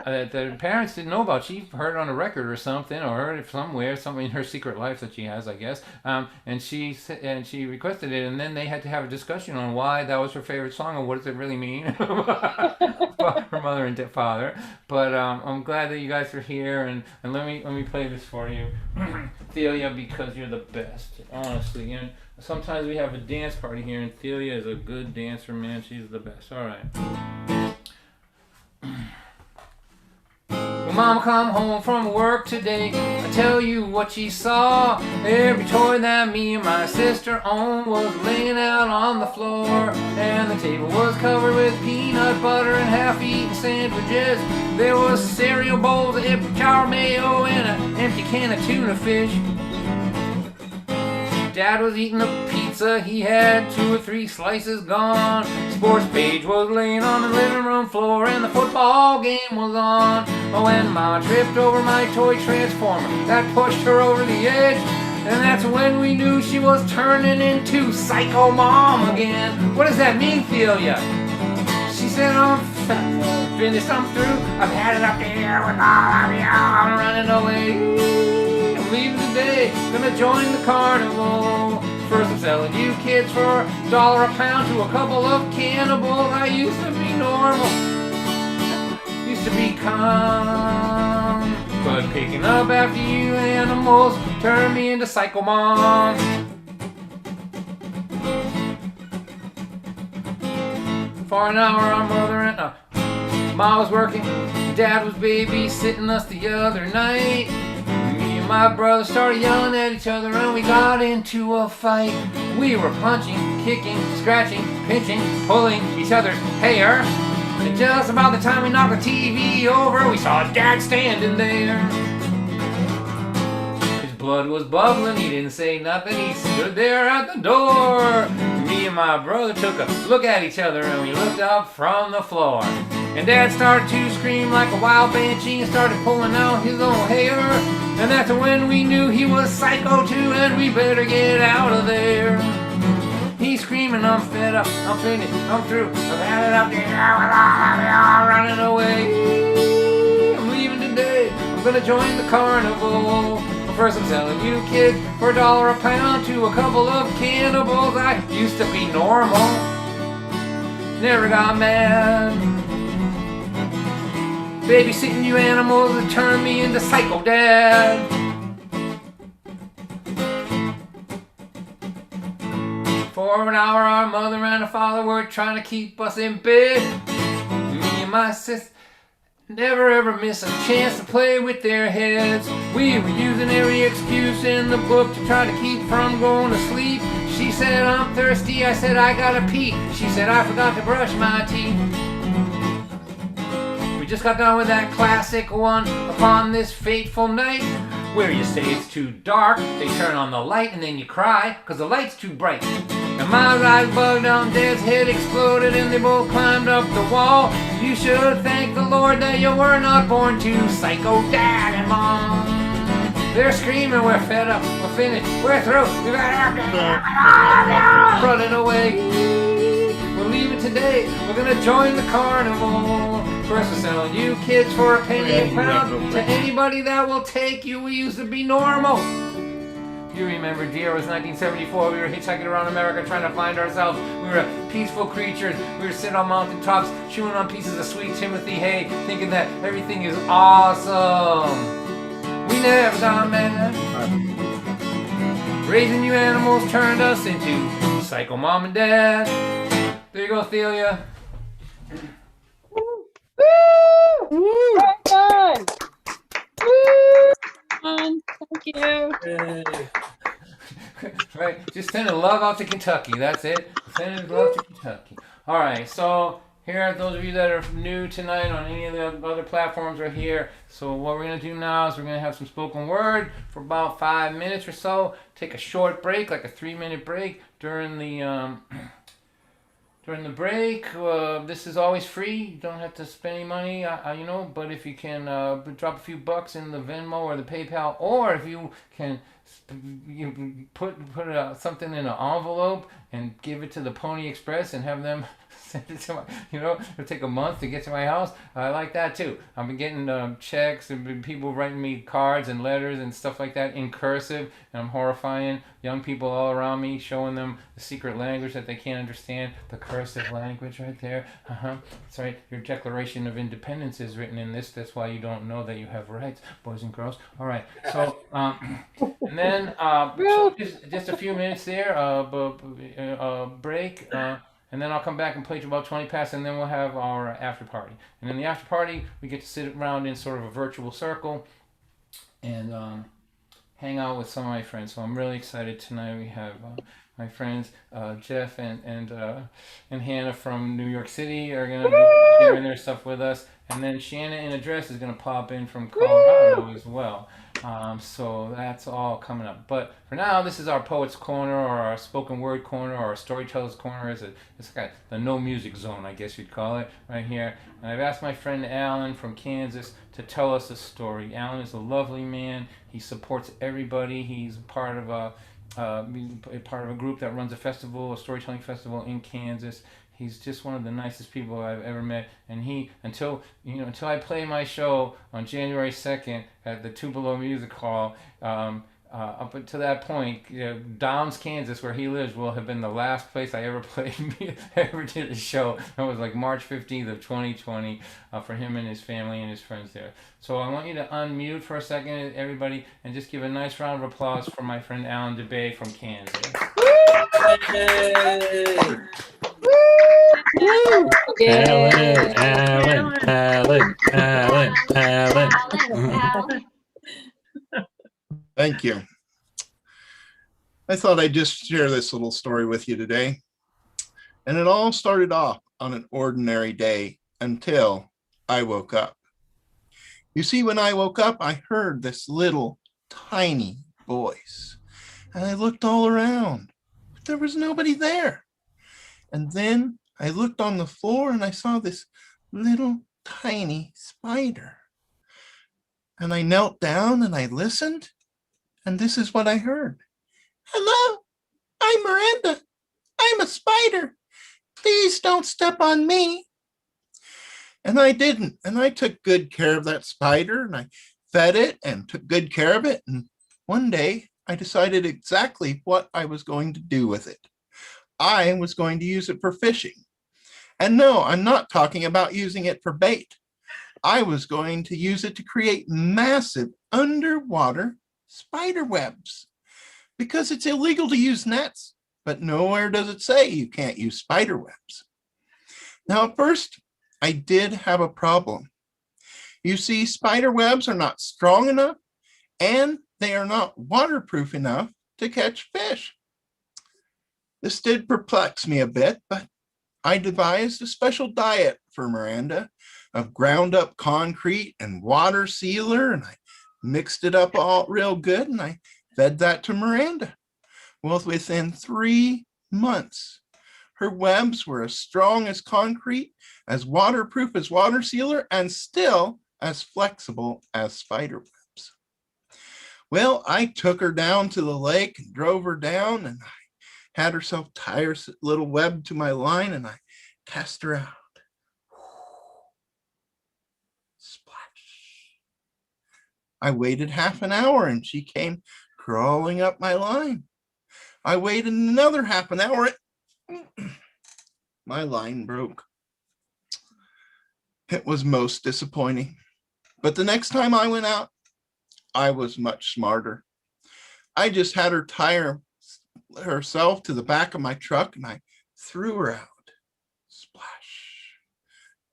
That the parents didn't know about. She heard it on a record or something, or heard it somewhere, something in her secret life that she has, I guess. And she requested it, and then they had to have a discussion on why that was her favorite song and what does it really mean about her mother and father. But I'm glad that you guys are here, and let me play this for you, Thelia, because you're the best, honestly. And sometimes we have a dance party here, and Thelia is a good dancer, man. She's the best. All right. When Mama come home from work today, I tell you what she saw. Every toy that me and my sister owned was laying out on the floor, and the table was covered with peanut butter and half-eaten sandwiches. There was cereal bowls of Epicure mayo and an empty can of tuna fish. Dad was eating a pizza, he had 2 or 3 slices gone. Sports page was laying on the living room floor, and the football game was on. Oh, and Mama tripped over my toy transformer that pushed her over the edge, and that's when we knew she was turning into Psycho Mom again. What does that mean, Thelia? She said, I'm finished, I'm through, I've had it up here with all of you, I'm running away. Leaving today, gonna join the carnival. First I'm selling you kids for $1 a pound to a couple of cannibals. I used to be normal, used to be calm, but picking up after you animals turned me into Psycho Mom. For an hour our mother and Ma was working, Dad was babysitting us the other night. My brother started yelling at each other and we got into a fight. We were punching, kicking, scratching, pinching, pulling each other's hair. And just about the time we knocked the TV over, we saw Dad standing there. His blood was bubbling, he didn't say nothing, he stood there at the door. Me and my brother took a look at each other and we looked up from the floor. And Dad started to scream like a wild banshee and started pulling out his own hair. And that's when we knew he was psycho too, and we better get out of there. He's screaming, I'm fed up, I'm finished, I'm through, I've had it up here with all of y'all running away. I'm leaving today, I'm gonna join the carnival. But first I'm selling you kids for $1 a pound to a couple of cannibals. I used to be normal, never got mad. Babysitting you animals that turned me into Psycho Dad. For an hour our mother and our father were trying to keep us in bed. Me and my sister never ever miss a chance to play with their heads. We were using every excuse in the book to try to keep from going to sleep. She said, I'm thirsty, I said, I gotta pee. She said, I forgot to brush my teeth. Just got done with that classic one, upon this fateful night, where you say it's too dark, they turn on the light, and then you cry, cause the light's too bright. And my right bug down Dad's head exploded, and they both climbed up the wall. You should thank the Lord that you were not born to Psycho Dad and Mom. They're screaming, we're fed up, we're finished, we're through, we've had enough, running away. We're leaving today, we're gonna join the carnival. First we're selling you kids for a penny a pound to anybody that will take you. We used to be normal. You remember, dear, it was 1974. We were hitchhiking around America trying to find ourselves. We were peaceful creatures. We were sitting on mountaintops, chewing on pieces of sweet Timothy hay, thinking that everything is awesome. We never got mad. Raising you animals turned us into Psycho Mom and Dad. There you go, Thelia. Woo! Right on. Woo! Thank you. Yay. Right, just sending love out to Kentucky. That's it. Sending love to Kentucky. All right, so here, those of you that are new tonight on any of the other platforms are here. So what we're going to do now is we're going to have some spoken word for about 5 minutes or so. Take a short break, like a 3-minute break during the break. This is always free. You don't have to spend any money, but if you can drop a few bucks in the Venmo or the PayPal, or if you can put something in an envelope and give it to the Pony Express and have them send it to my, it'll take a month to get to my house. I like that too. I've been getting checks and been people writing me cards and letters and stuff like that in cursive, and I'm horrifying young people all around me, showing them the secret language that they can't understand, the cursive language right there. That's right. Your Declaration of Independence is written in this. That's why you don't know that you have rights, boys and girls. All right. So, and then so just a few minutes there, break. And then I'll come back and play to about 20 past, and then we'll have our after party. And in the after party, we get to sit around in sort of a virtual circle and hang out with some of my friends. So I'm really excited tonight. We have my friends Jeff and Hannah from New York City are going to be sharing their stuff with us. And then Shannon in a dress is going to pop in from Colorado as well. So that's all coming up. But for now, this is our Poets Corner or our Spoken Word Corner or our Storytellers Corner. It's like the no music zone, I guess you'd call it, right here. And I've asked my friend Alan from Kansas to tell us a story. Alan is a lovely man. He supports everybody. He's part of a group that runs a festival, a storytelling festival in Kansas. He's just one of the nicest people I've ever met, and until I play my show on January 2nd at the Tupelo Music Hall, up until that point, Downs, Kansas, where he lives, will have been the last place I ever ever did a show. That was like March 15th of 2020 for him and his family and his friends there. So I want you to unmute for a second, everybody, and just give a nice round of applause for my friend Alan DeBay from Kansas. Alan. Thank you. I thought I'd just share this little story with you today. And it all started off on an ordinary day until I woke up. You see, when I woke up, I heard this little tiny voice. And I looked all around, but there was nobody there. And then I looked on the floor and I saw this little tiny spider. And I knelt down and I listened, and this is what I heard. Hello, I'm Miranda. I'm a spider. Please don't step on me. And I didn't. And I took good care of that spider, and I fed it and took good care of it. And one day I decided exactly what I was going to do with it. I was going to use it for fishing. And no, I'm not talking about using it for bait. I was going to use it to create massive underwater spider webs, because it's illegal to use nets, but nowhere does it say you can't use spider webs. Now, at first, I did have a problem. You see, spider webs are not strong enough, and they are not waterproof enough to catch fish. This did perplex me a bit, but I devised a special diet for Miranda of ground up concrete and water sealer, and I mixed it up all real good, and I fed that to Miranda. Well, within 3 months, her webs were as strong as concrete, as waterproof as water sealer, and still as flexible as spider webs. Well, I took her down to the lake and drove her down, and I had herself tie her little web to my line, and I cast her out. Splash. I waited half an hour and she came crawling up my line. I waited another half an hour. My line broke. It was most disappointing. But the next time I went out, I was much smarter. I just had her tie herself to the back of my truck, and I threw her out. Splash.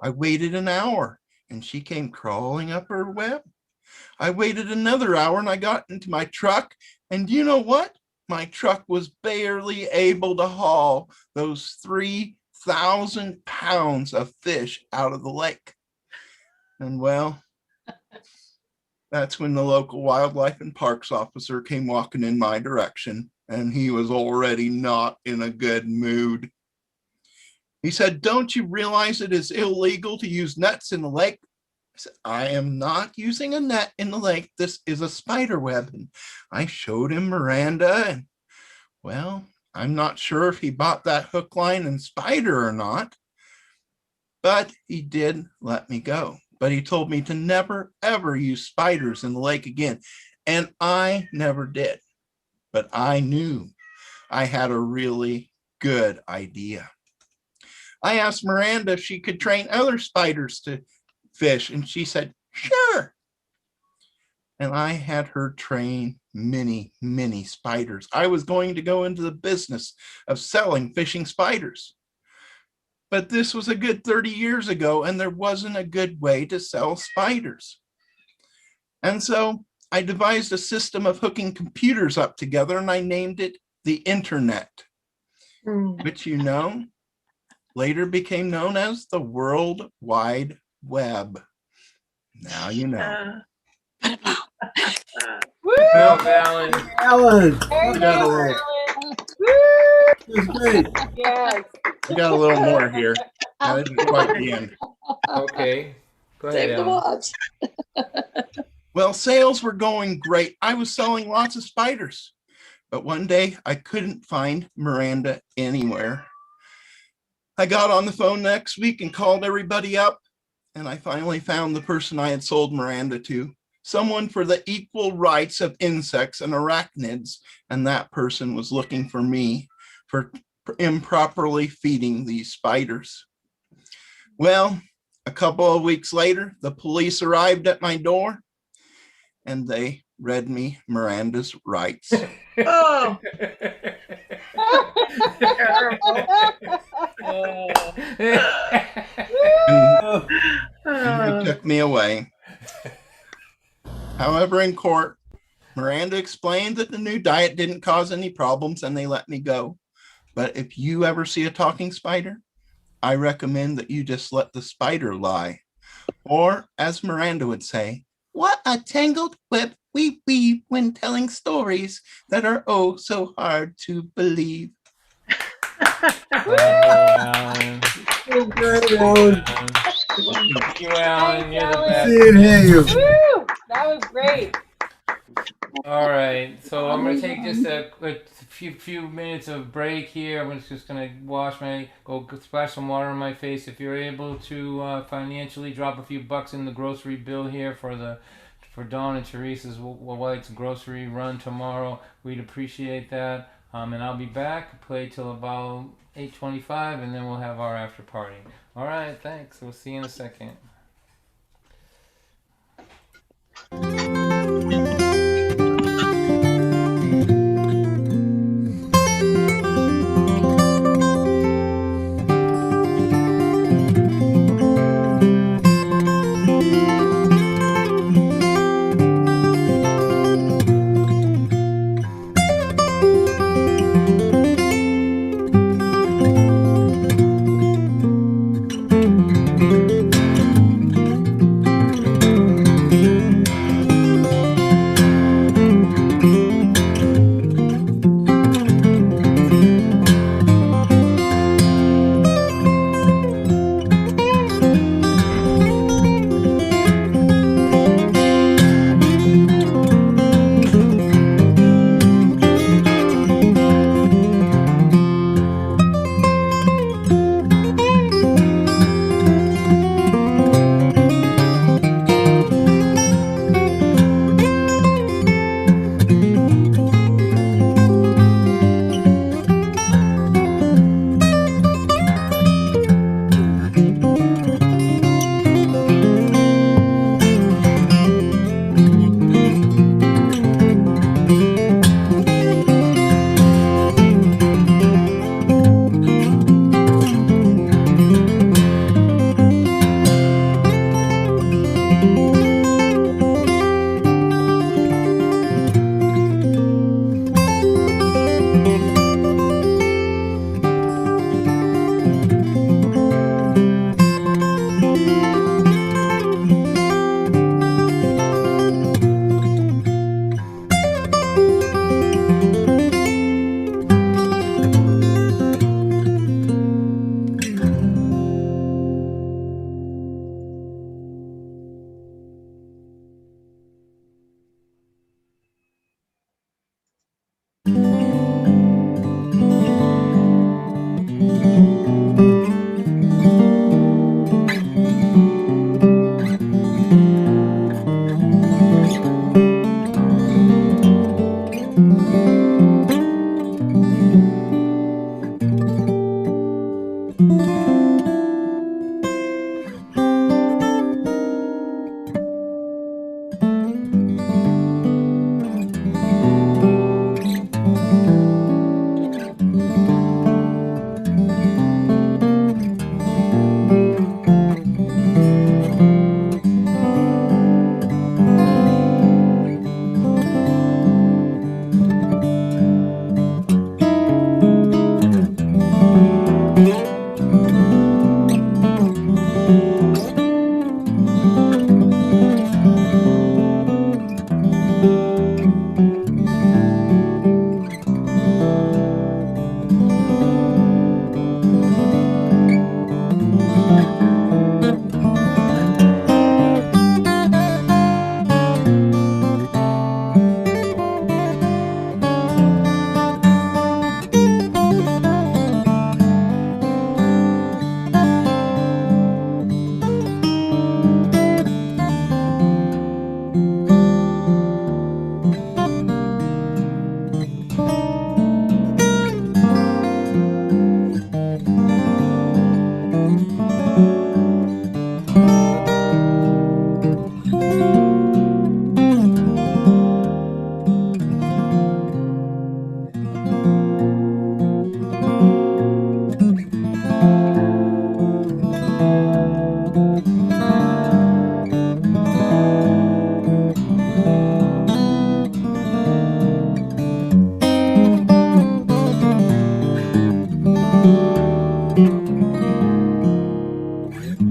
I waited an hour and she came crawling up her web. I waited another hour and I got into my truck, and you know what? My truck was barely able to haul those 3 1,000 pounds of fish out of the lake. And well, that's when the local wildlife and parks officer came walking in my direction, and he was already not in a good mood. He said, "Don't you realize it is illegal to use nets in the lake?" I said, "I am not using a net in the lake. This is a spider web." And I showed him Miranda, and well, I'm not sure if he bought that hook, line, and spider or not, but he did let me go. But he told me to never, ever use spiders in the lake again. And I never did. But I knew I had a really good idea. I asked Miranda if she could train other spiders to fish, and she said, "Sure." And I had her train many, many spiders. I was going to go into the business of selling fishing spiders. But this was a good 30 years ago, and there wasn't a good way to sell spiders. And so I devised a system of hooking computers up together, and I named it the Internet, which later became known as the World Wide Web. Now you know. Well, Alan. Alan, There you got go, a Alan. Woo! that's great. Yes. We got a little more here. That isn't quite the end. Okay. Go ahead, Save the Alan. watch. Well, sales were going great. I was selling lots of spiders. But one day I couldn't find Miranda anywhere. I got on the phone next week and called everybody up, and I finally found the person I had sold Miranda to, someone for the equal rights of insects and arachnids, and that person was looking for me for improperly feeding these spiders. Well, a couple of weeks later, the police arrived at my door, and they read me Miranda's rights. Oh, And they took me away. However, in court, Miranda explained that the new diet didn't cause any problems and they let me go. But if you ever see a talking spider, I recommend that you just let the spider lie. Or, as Miranda would say, "What a tangled web we weave when telling stories that are oh so hard to believe." Alan. that's great, Alan. Thank you, Alan. You're the Alan. best. See and hear you. Woo! That was great. All right, so I'm gonna take just a few minutes of break here. I'm just gonna go splash some water on my face. If you're able to financially drop a few bucks in the grocery bill here for Dawn and Teresa's White's grocery run tomorrow, we'd appreciate that. And I'll be back, play till about 8:25, and then we'll have our after party. All right, thanks. We'll see you in a second.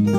Hey!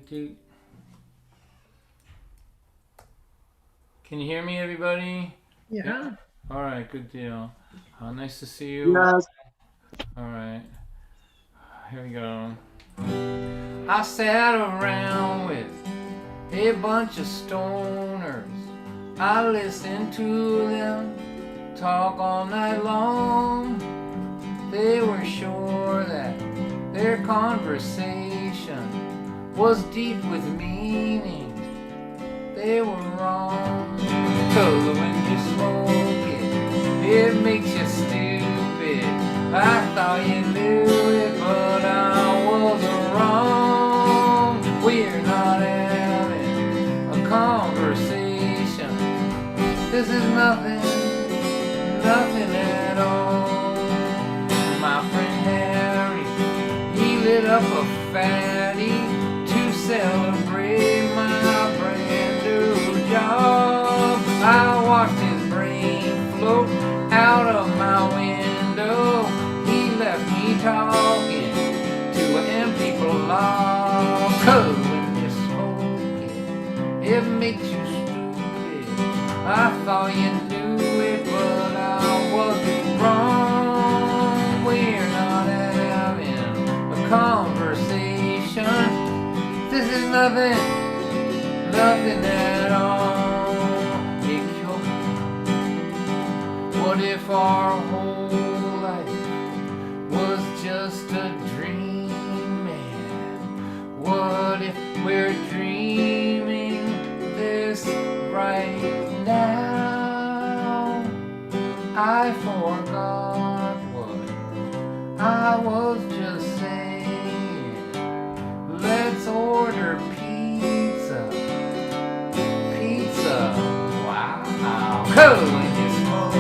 Do. Can you hear me, everybody? Yeah. All right, good deal. Nice to see you. Yes. All right, here we go. I sat around with a bunch of stoners. I listened to them talk all night long. They were sure that their conversation was deep with meaning. They were wrong. 'Cause when you smoke it, it makes you stupid. I thought you knew it, but I was wrong. We're not having a conversation. This is nothing at all. My friend Harry, he lit up a fatty to celebrate my brand new job. I watched his brain float out of my window. He left me talking to an empty block. 'Cause when you smoke it makes you stupid. I thought you knew it, but I was wrong. We're not having a conversation. This is nothing at all. What if our whole life was just a dream, man? What if we're dreaming this right now? I forgot what I was just saying. Let's order pizza. Wow. 'Cause when you smoke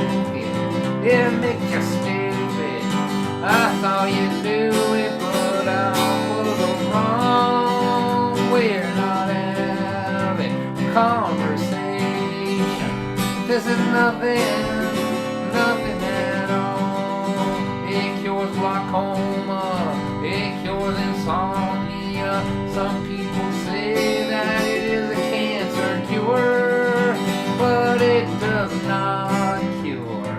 it makes you stupid. I thought you knew it, but I was wrong. We're not having a conversation. This is nothing at all. It cures glaucoma, it cures insomnia. Some people say that it is a cancer cure, but it does not cure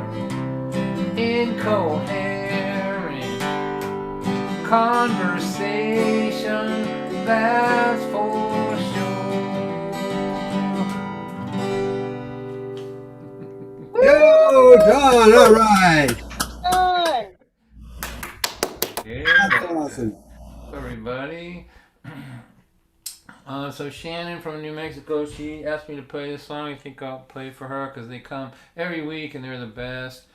incoherent conversation, that's for sure. Yo, John, all right. Done. Yeah, That's awesome. everybody. So Shannon from New Mexico, she asked me to play this song. I think I'll play it for her because they come every week and they're the best.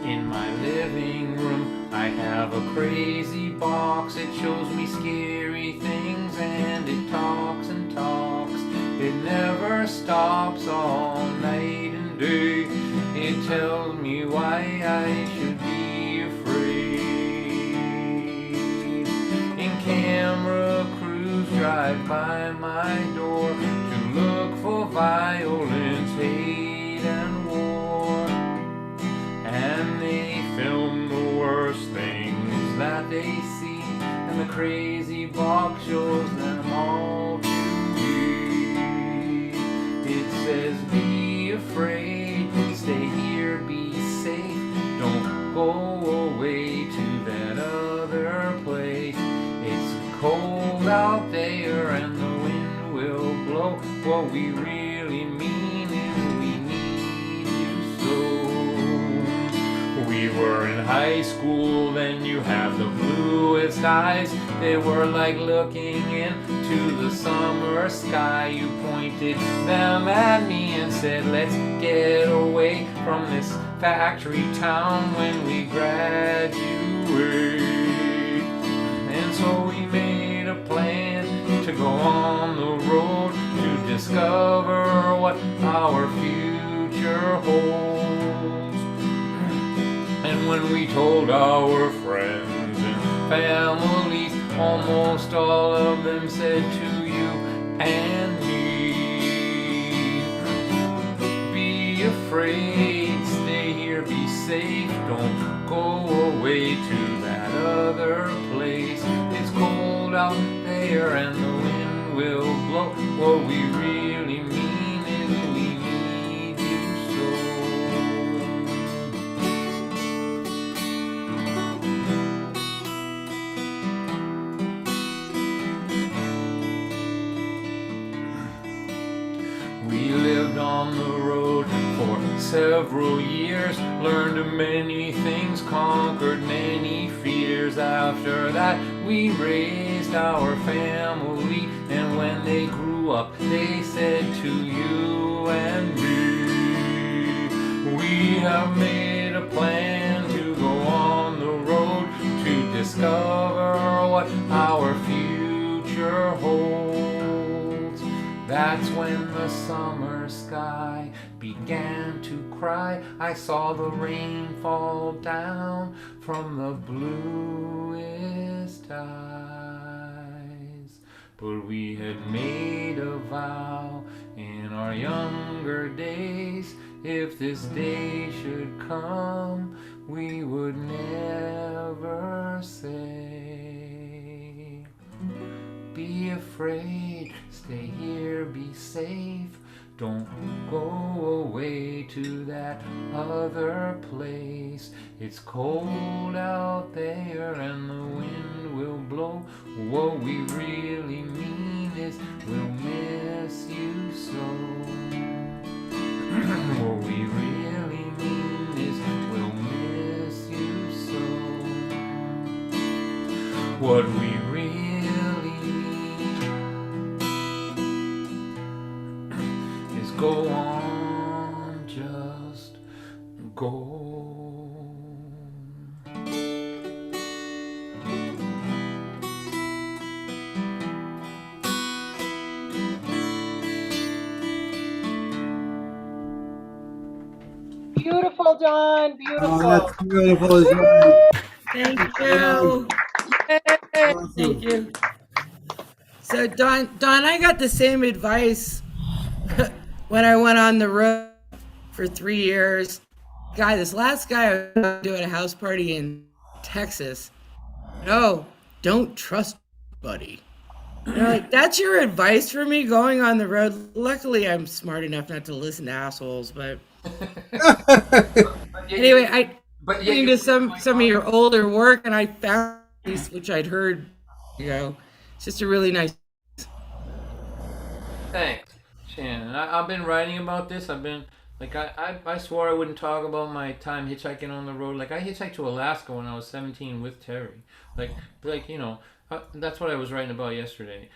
In my living room, I have a crazy box. It shows me scary things and it talks and talks. It never stops all night and day. It tells me why I should be afraid. And camera crews drive by my door to crazy box shows them all to me. It says, be afraid, stay here, be safe, don't go away to that other place. It's cold out there and the wind will blow. What we really mean is we need you so. We were in high school, then you have the bluest eyes. They were like looking into the summer sky. You pointed them at me and said, let's get away from this factory town when we graduate. And so we made a plan to go on the road to discover what our future holds. And when we told our friends and families, almost all of them said to you and me, be afraid, stay here, be safe, don't go away to that other place. It's cold out there and the wind will blow. What we really mean is we need you so. We lived on the road for several years, learned many things, conquered many fears. After that we raised our family, and when they grew up they said to you and me, we have made a plan to go on the road to discover what our future holds. That's when the summer sky began to cry. I saw the rain fall down from the bluest eyes. But we had made a vow in our younger days, if this day should come, we would never say, be afraid, stay here, be safe, don't go away to that other place. It's cold out there and the wind will blow. What we really mean is we'll miss you so. What we really mean is we'll miss you so. What we really mean is go on, just go. Beautiful, John. Beautiful. Oh, that's beautiful. John. Thank you. Thank you. So Don, I got the same advice when I went on the road for 3 years. Guy, this last guy I was doing a house party in Texas. No, don't trust anybody. And I'm like, that's your advice for me going on the road? Luckily, I'm smart enough not to listen to assholes, but anyway, I listening to some of your older work, and I found these, which I'd heard, it's just a really nice. Thanks, Shannon. I've been writing about this. I've been like I swore I wouldn't talk about my time hitchhiking on the road. Like I hitchhiked to Alaska when I was 17 with Terry. Like that's what I was writing about yesterday.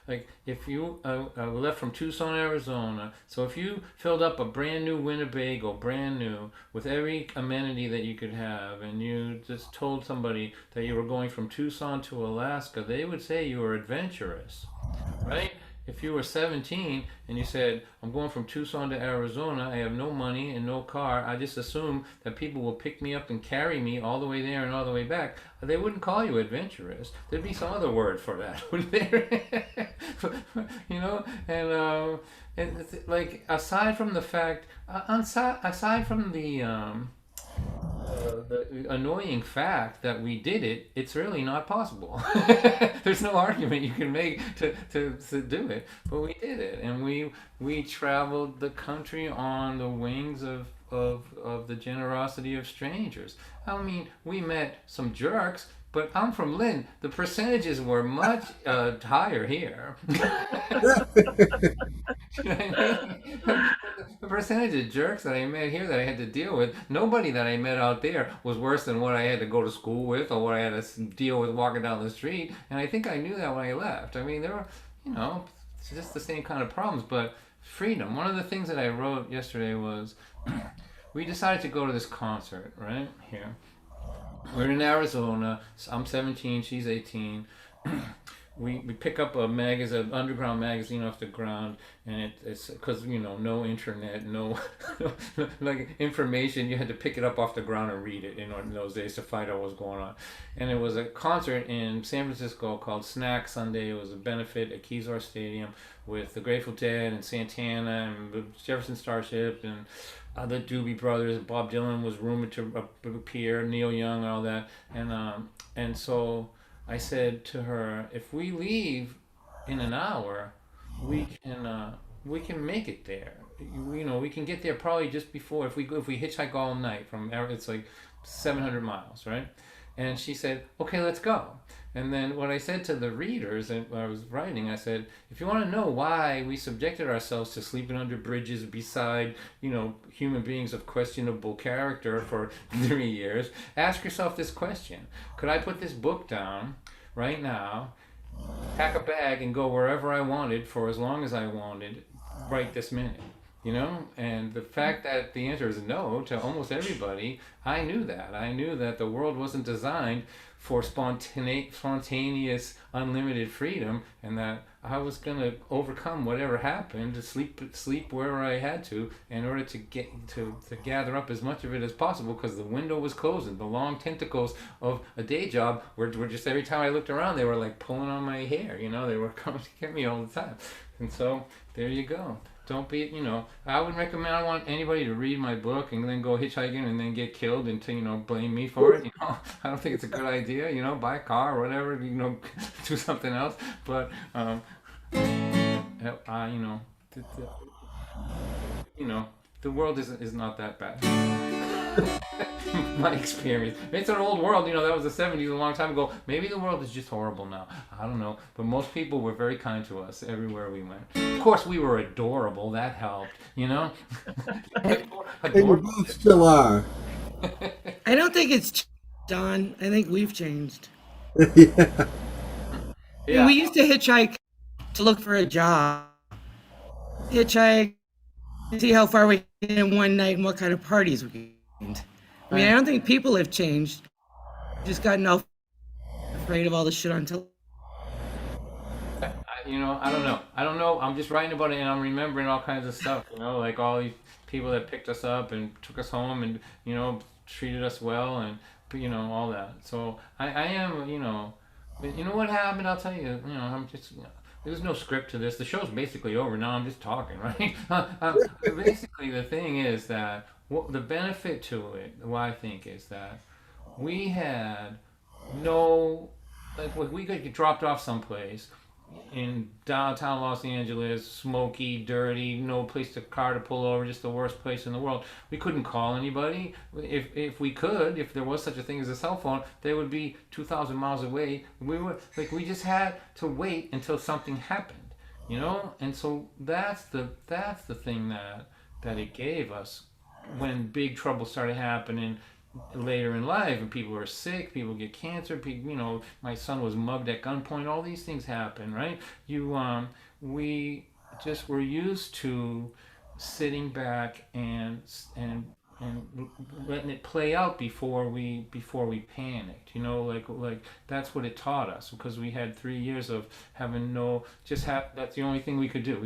Like if you left from Tucson, Arizona. So if you filled up a brand new Winnebago, brand new, with every amenity that you could have, and you just told somebody that you were going from Tucson to Alaska, they would say you were adventurous, right? If you were 17 and you said, I'm going from Tucson to Arizona, I have no money and no car, I just assume that people will pick me up and carry me all the way there and all the way back, they wouldn't call you adventurous. There'd be some other word for that, wouldn't there? And like, aside from the fact, aside from the the annoying fact that we did it, it's really not possible. There's no argument you can make to do it, but we did it, and we traveled the country on the wings of the generosity of strangers. I mean, we met some jerks, but I'm from Lynn. The percentages were much higher here. The percentage of jerks that I met here that I had to deal with, nobody that I met out there was worse than what I had to go to school with or what I had to deal with walking down the street. And I think I knew that when I left. I mean, there were, it's just the same kind of problems, but freedom. One of the things that I wrote yesterday was we decided to go to this concert, right? Here. We're in Arizona. I'm 17, she's 18. We pick up a magazine, an underground magazine off the ground, and it's because no internet, no like information. You had to pick it up off the ground and read it in those days to find out what was going on. And it was a concert in San Francisco called Snack Sunday. It was a benefit at Kezar Stadium with the Grateful Dead and Santana and Jefferson Starship and the Doobie Brothers. Bob Dylan was rumored to appear, Neil Young, all that, and so I said to her, if we leave in an hour, we can make it there. We can get there probably just before if we hitchhike all night from it's like 700 miles, right? And she said, okay, let's go. And then what I said to the readers and when I was writing, I said, if you want to know why we subjected ourselves to sleeping under bridges beside, human beings of questionable character for 3 years, ask yourself this question. Could I put this book down right now, pack a bag and go wherever I wanted for as long as I wanted right this minute? And the fact that the answer is no to almost everybody, I knew that. I knew that the world wasn't designed for spontaneous, unlimited freedom, and that I was going to overcome whatever happened to sleep wherever I had to in order to get to gather up as much of it as possible, because the window was closing. The long tentacles of a day job were just every time I looked around, they were like pulling on my hair. They were coming to get me all the time. And so there you go. Don't be, I would recommend, I don't want anybody to read my book and then go hitchhiking and then get killed and to, blame me for it. I don't think it's a good idea, buy a car or whatever, do something else. But, the world is not that bad. My experience. It's an old world, that was the 70s, a long time ago. Maybe the world is just horrible now. I don't know. But most people were very kind to us everywhere we went. Of course, we were adorable. That helped, And you both still are. I don't think it's John. I think we've changed. Yeah. Yeah. We used to hitchhike to look for a job. Hitchhike, see how far we get in one night and what kind of parties we get. I mean, I don't think people have changed. Just gotten all afraid of all the shit on television. I don't know. I'm just writing about it and I'm remembering all kinds of stuff, like all these people that picked us up and took us home and, treated us well and, all that. So I am, but what happened? I'll tell you, I'm just, there's no script to this. The show's basically over. Now I'm just talking, right? Basically, the thing is that the benefit to it, what I think, is that we had no, we could get dropped off someplace in downtown Los Angeles, smoky, dirty, no place to car to pull over, just the worst place in the world. We couldn't call anybody. If we could, if there was such a thing as a cell phone, they would be 2,000 miles away. We just had to wait until something happened, And so that's the thing that it gave us when big trouble started happening later in life, and people are sick, people get cancer, people, my son was mugged at gunpoint, all these things happen, right? We just were used to sitting back and letting it play out before we panicked, like that's what it taught us, because we had 3 years of having that's the only thing we could do.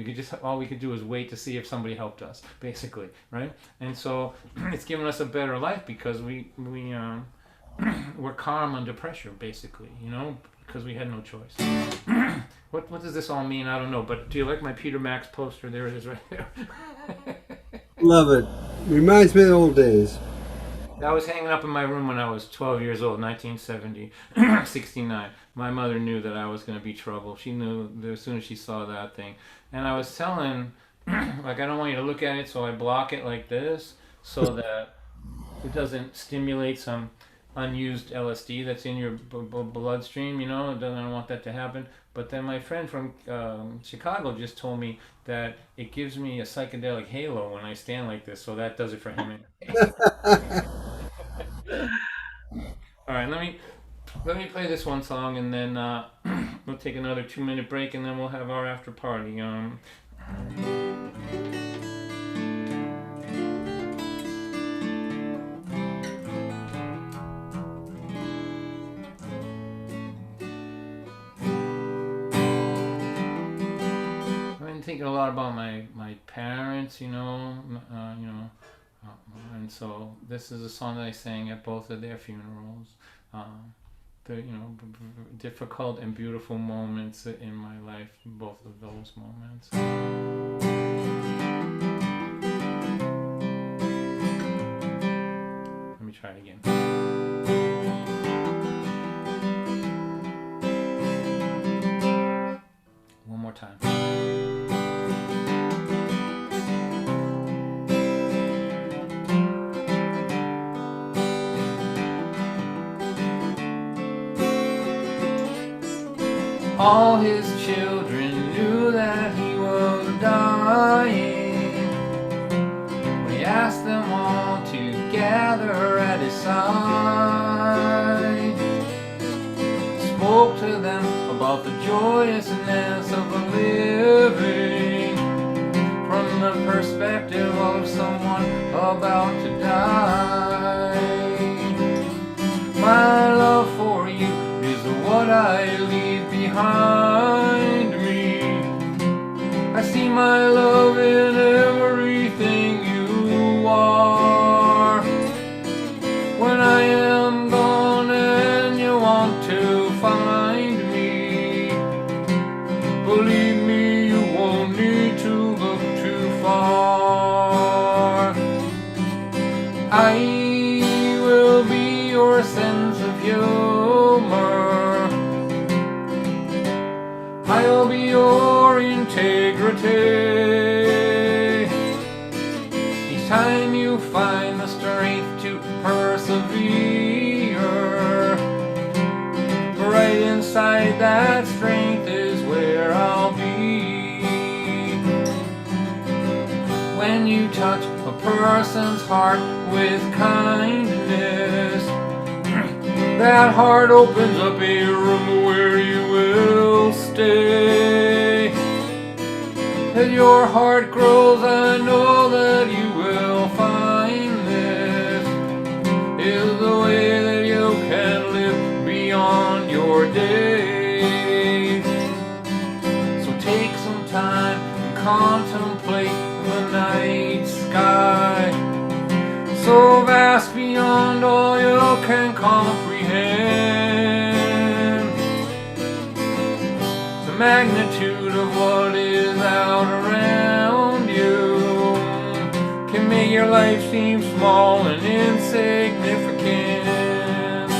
All we could do is wait to see if somebody helped us, basically, right? And so it's given us a better life because we're calm under pressure, basically, because we had no choice. What does this all mean? I don't know, but do you like my Peter Max poster? There it is right there. Love it. Reminds me of the old days. That was hanging up in my room when I was 12 years old, 1970, 69. My mother knew that I was going to be trouble. She knew as soon as she saw that thing. And I was telling, like, I don't want you to look at it, so I block it like this so that it doesn't stimulate some unused LSD that's in your bloodstream, you know. I don't want that to happen. But then my friend from Chicago just told me that it gives me a psychedelic halo when I stand like this, so that does it for him. All right, let me play this one song, and then we'll take another 2-minute break, and then we'll have our after party. I've been thinking a lot about my parents, you know, and so this is a song that I sang at both of their funerals. The difficult and beautiful moments in my life, both of those moments. Let me try it again. One more time. All his children knew that he was dying. We asked them all to gather at his side. Spoke to them about the joyousness of living from the perspective of someone about to die. My love for you is what I leave behind me. I see my love in everything you are. When I am gone and you want to find me, believe me, you won't need to look too far. I will be your sense of humor. I'll be your integrity. Each time you find the strength to persevere, right inside that strength is where I'll be. When you touch a person's heart with kindness, that heart opens up a room where you will stay. As your heart grows, I know that you will find this is the way that you can live beyond your days. So take some time and contemplate the night sky, so vast beyond all you can comprehend. The magnitude of what is out around you can make your life seem small and insignificant.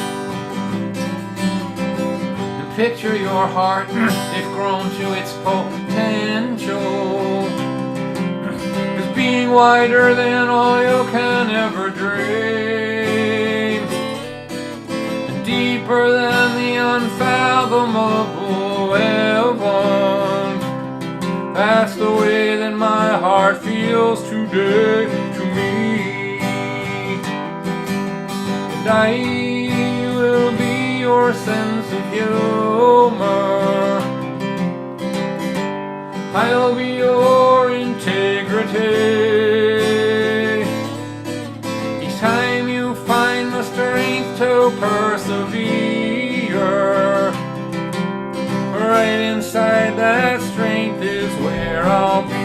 And picture your heart if grown to its potential, as being wider than all you can ever dream, and deeper than the unfathomable heavens. That's the way that my heart feels today to me. And I will be your sense of humor. I'll be your integrity. Each time you find the strength to persevere, right inside that strength is where I'll be.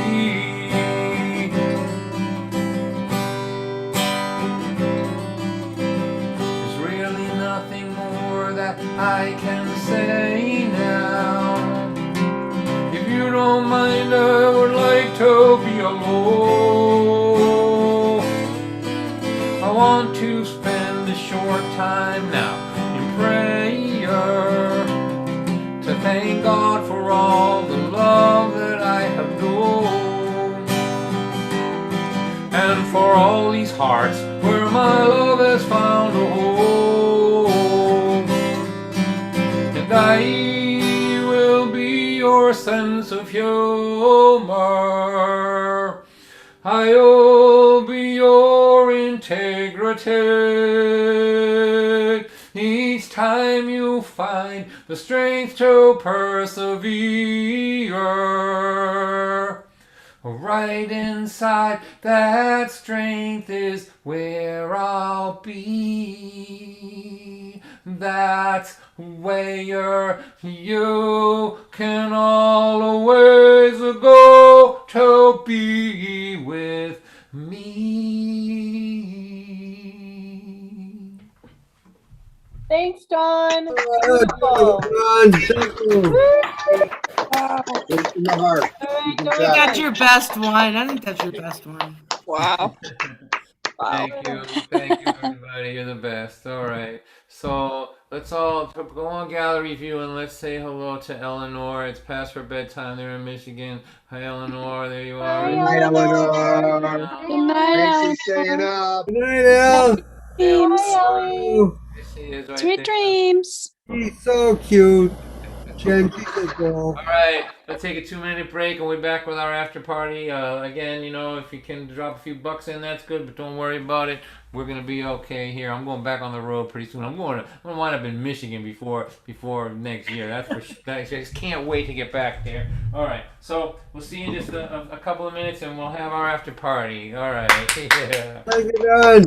There's really nothing more that I can say now. If you don't mind, I would like to be alone. I want to spend time now in prayer to thank God for all the love that I have known, and for all these hearts where my love has found a home. And I will be your sense of humor, I'll be your integrity. Each time you find the strength to persevere, right inside that strength is where I'll be. That's where you can always go to be with me. Thanks, Dawn. Good, Beautiful. John. Thank you. Wow. It's in the heart. All right, Good Dawn. job. That's your best one. I think that's your best one. Wow. Wow. Thank you, everybody. You're the best. All right, so let's all go on gallery view and let's say hello to Eleanor. It's past her bedtime. They're in Michigan. Hi, Eleanor. There you are. Hi, Good night, Eleanor. Good night, Thanks for Al. staying up. Good night, El. Dreams. Hi, Ellie. She is right Sweet there. dreams. He's so cute. Gentle. All right, let's take a 2-minute break and we're back with our after party. Again, you know, if you can drop a few bucks in, that's good, but don't worry about it. We're gonna be okay here. I'm going back on the road pretty soon. I'm gonna wind up in Michigan before next year. That's for sure. I just can't wait to get back there. All right, so we'll see you in just a couple of minutes and we'll have our after party. All right, yeah. Thank you, John.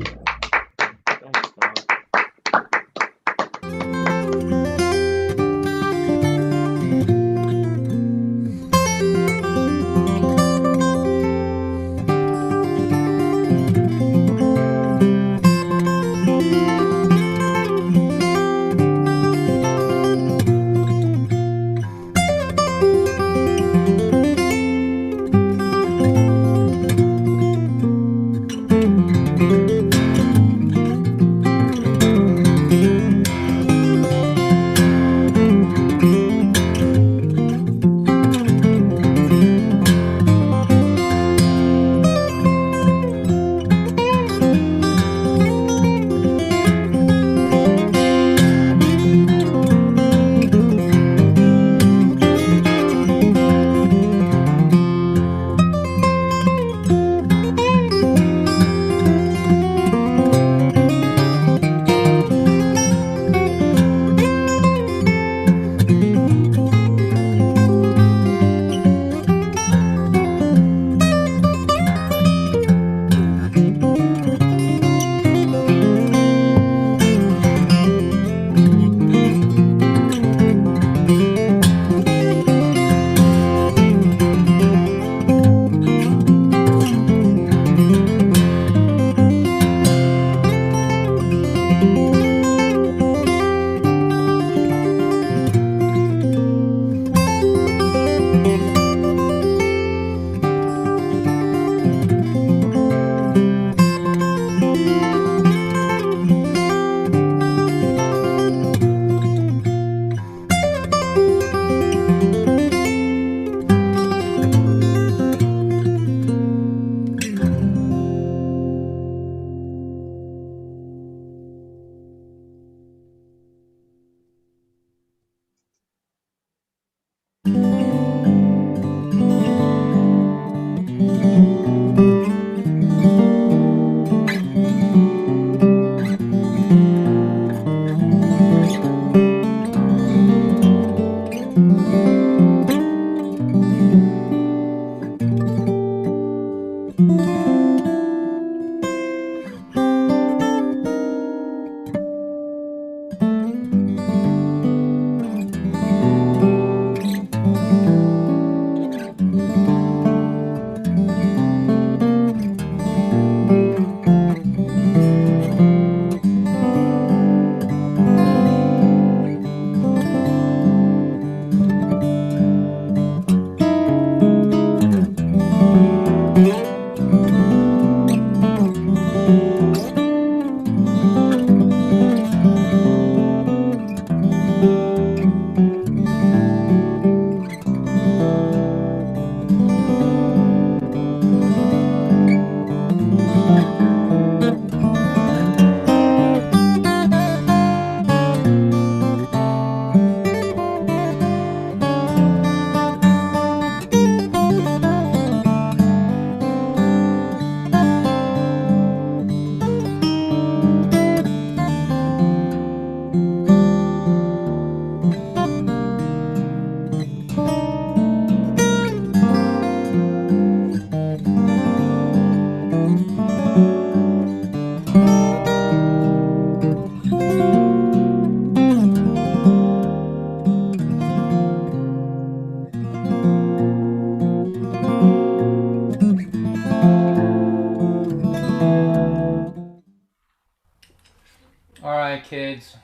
kids.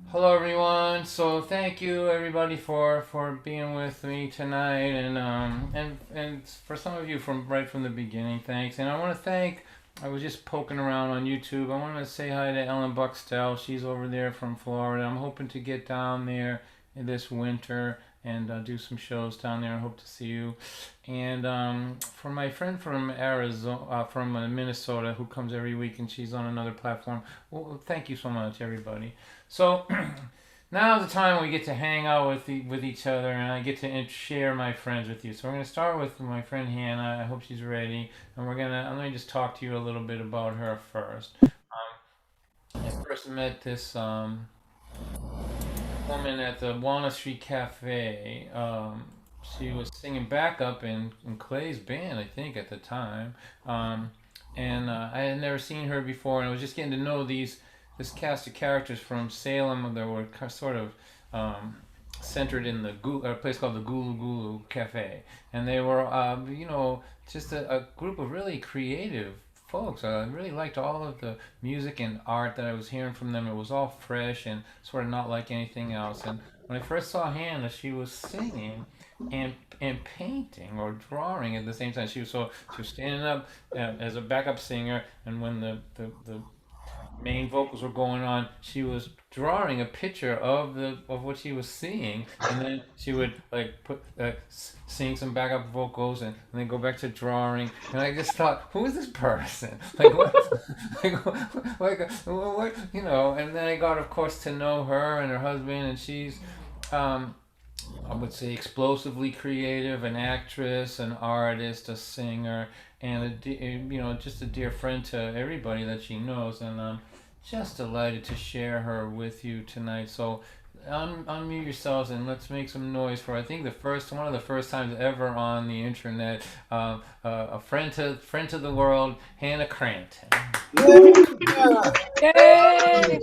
Hello everyone. So thank you everybody for being with me tonight, and for some of you from right from the beginning, thanks. And I want to thank. I was just poking around on YouTube. I want to say hi to Ellen Buxtell. She's over there from Florida. I'm hoping to get down there this winter and do some shows down there. I hope to see you. And for my friend from Arizona, from Minnesota, who comes every week, and she's on another platform. Well, thank you so much, everybody. So now's the time we get to hang out with each other, and I get to share my friends with you. So we're gonna start with my friend Hannah. I hope she's ready, and I'm gonna just talk to you a little bit about her first. I first met this woman at the Walnut Street Cafe. She was singing backup in Clay's band, I think, at the time. And I had never seen her before, and I was just getting to know this cast of characters from Salem that were sort of centered in a place called the Gulu Gulu Cafe. And they were, just a group of really creative folks. I really liked all of the music and art that I was hearing from them. It was all fresh and sort of not like anything else. And when I first saw Hannah, she was singing and painting or drawing at the same time. She was standing up as a backup singer, and when the main vocals were going on, she was drawing a picture of what she was seeing, and then she would sing some backup vocals and then go back to drawing. And I just thought, who is this person? Like what? What? And then I got, of course, to know her and her husband, and she's I would say explosively creative, an actress, an artist, a singer, and just a dear friend to everybody that she knows. And I'm just delighted to share her with you tonight. So unmute yourselves and let's make some noise for, I think, one of the first times ever on the internet, a friend to the world, Hannah Cranton. Yay!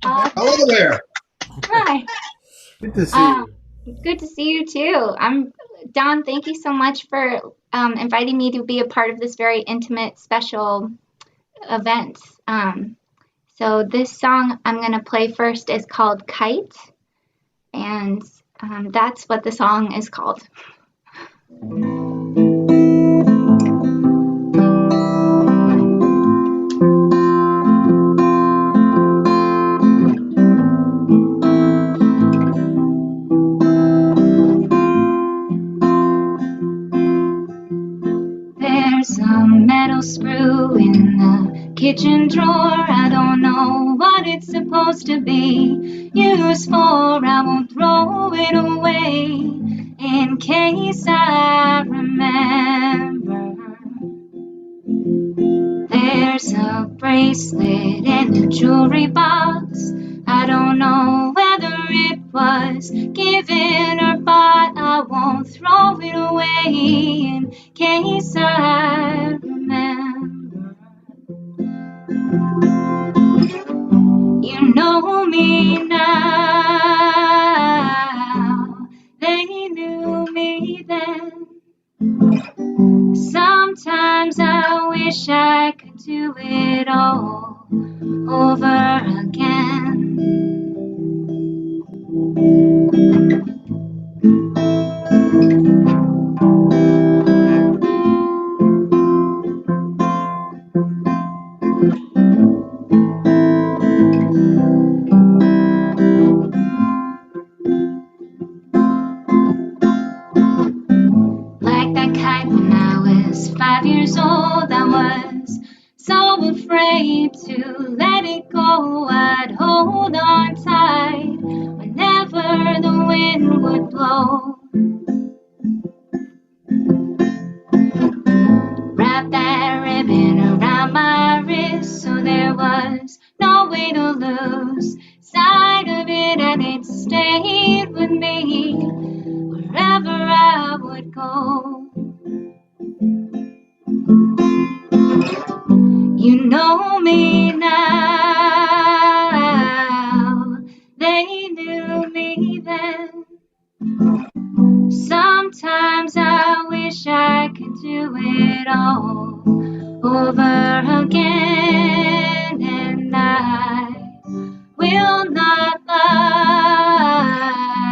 Hello there. Hi. Good to see you. Good to see you too. I'm Don. Thank you so much for inviting me to be a part of this very intimate, special event. So this song I'm going to play first is called Kite, and that's what the song is called. There's a metal screw in the kitchen drawer. I don't know what it's supposed to be used for. I won't throw it away in case I remember. There's a bracelet in the jewelry box. I don't know whether it was given or bought. I won't throw it away in case I remember. You know me now, they knew me then. Sometimes I wish I could do it all over again. Like that kite when I was 5 years old, I was so afraid to let it go. I'd hold on tight whenever the wind would blow. Wrap that ribbon around my wrist so there was no way to lose sight of it, and it stayed with me wherever I would go. You know me now, they knew me then. Sometimes I wish I could do it all over again, and I will not lie,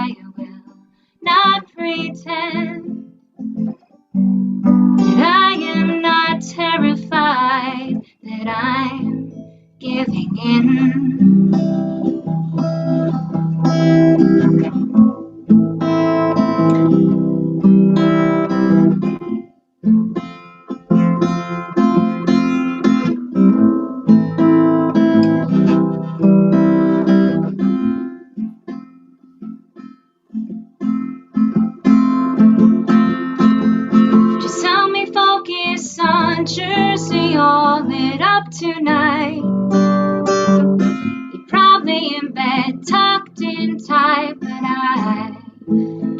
I will not pretend that I am not terrified, that I'm giving in. Just help me focus on Jersey, all lit up tonight. You're probably in bed, tucked in tight, but I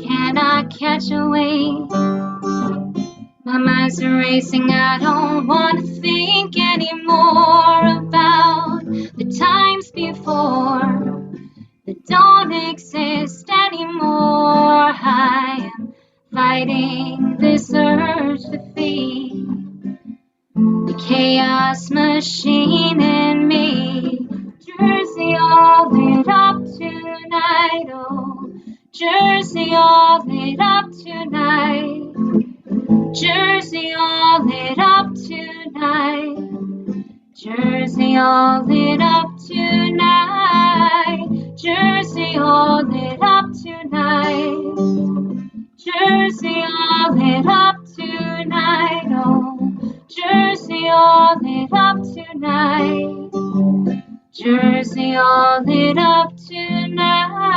cannot catch a wave. My mind's racing, I don't want to think anymore about the times before that don't exist anymore. I am fighting this urge to feed the chaos machine in me. Jersey all lit up tonight, oh, Jersey all lit up tonight. Jersey all lit up tonight. Jersey all lit up tonight. Jersey all lit up tonight. Jersey all lit up tonight. Oh, Jersey all lit up tonight. Jersey all lit up tonight.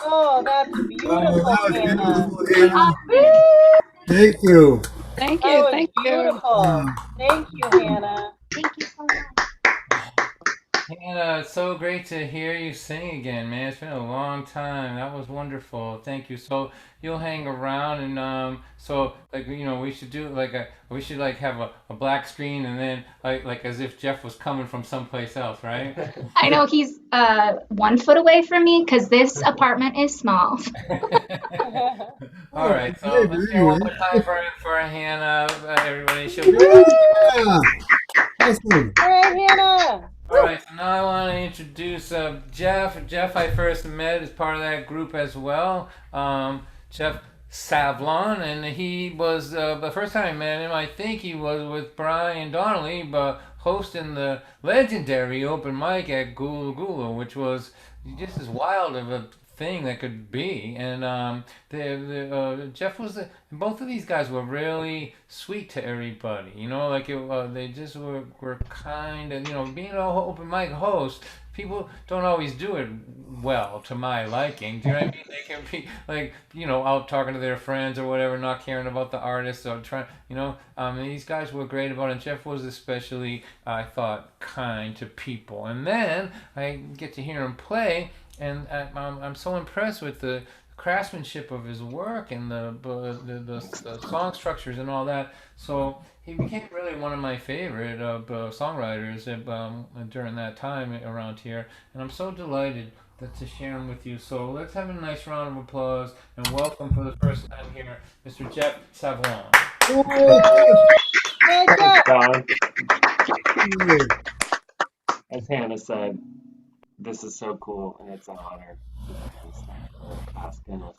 Oh, that's Wow, beautiful, that was Hannah. beautiful, Hannah. Thank you. Thank That you. was Thank you. beautiful. Thank you, Hannah. Thank you so much. Hannah, it's so great to hear you sing again, man. It's been a long time. That was wonderful. Thank you. So you'll hang around, and so like we should do we should like have a black screen, and then like as if Jeff was coming from someplace else, right? I know he's 1 foot away from me because this apartment is small. All right. So Okay, let's but hear one anyway. more time for Hannah. Everybody, she'll. Yeah. Awesome. All right, Hannah. All right, so now I want to introduce Jeff. Jeff, I first met as part of that group as well. Jeff Savlon, and he was the first time I met him. I think he was with Brian Donnelly, but hosting the legendary open mic at Gula Gula, which was just as wild of a thing that could be. And Jeff was both of these guys were really sweet to everybody. Like they just were kind, and being an open mic host, people don't always do it well to my liking. Do you know what I mean? They can be like, out talking to their friends or whatever, not caring about the artist or trying, and these guys were great about it. And Jeff was especially, I thought, kind to people. And then I get to hear him play, and I'm so impressed with the craftsmanship of his work and the song structures and all that. So he became really one of my favorite songwriters during that time around here, and I'm so delighted to share him with you. So let's have a nice round of applause and welcome for the first time here, Mr. Jeff Savlon. Hey, Jeff. Don, as Hannah said, this is so cool, and it's an honor to be asking us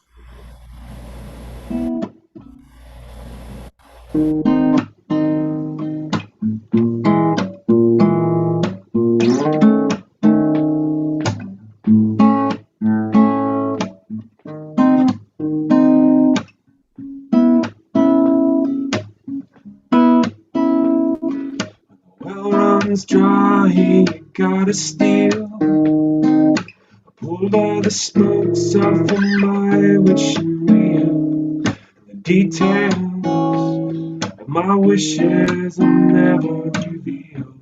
well runs dry, you gotta steal. Pulled all the spokes off of my wishing wheel. The details of my wishes I'll never reveal.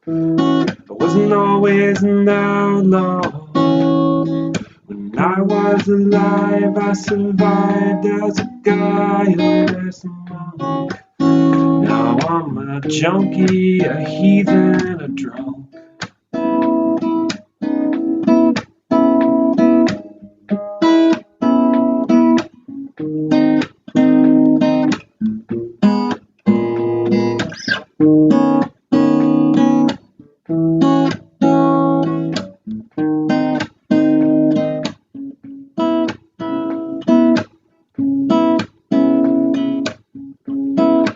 I wasn't always always an outlaw. When I was alive, I survived as a guileless monk. Now I'm a junkie, a heathen, a drunk.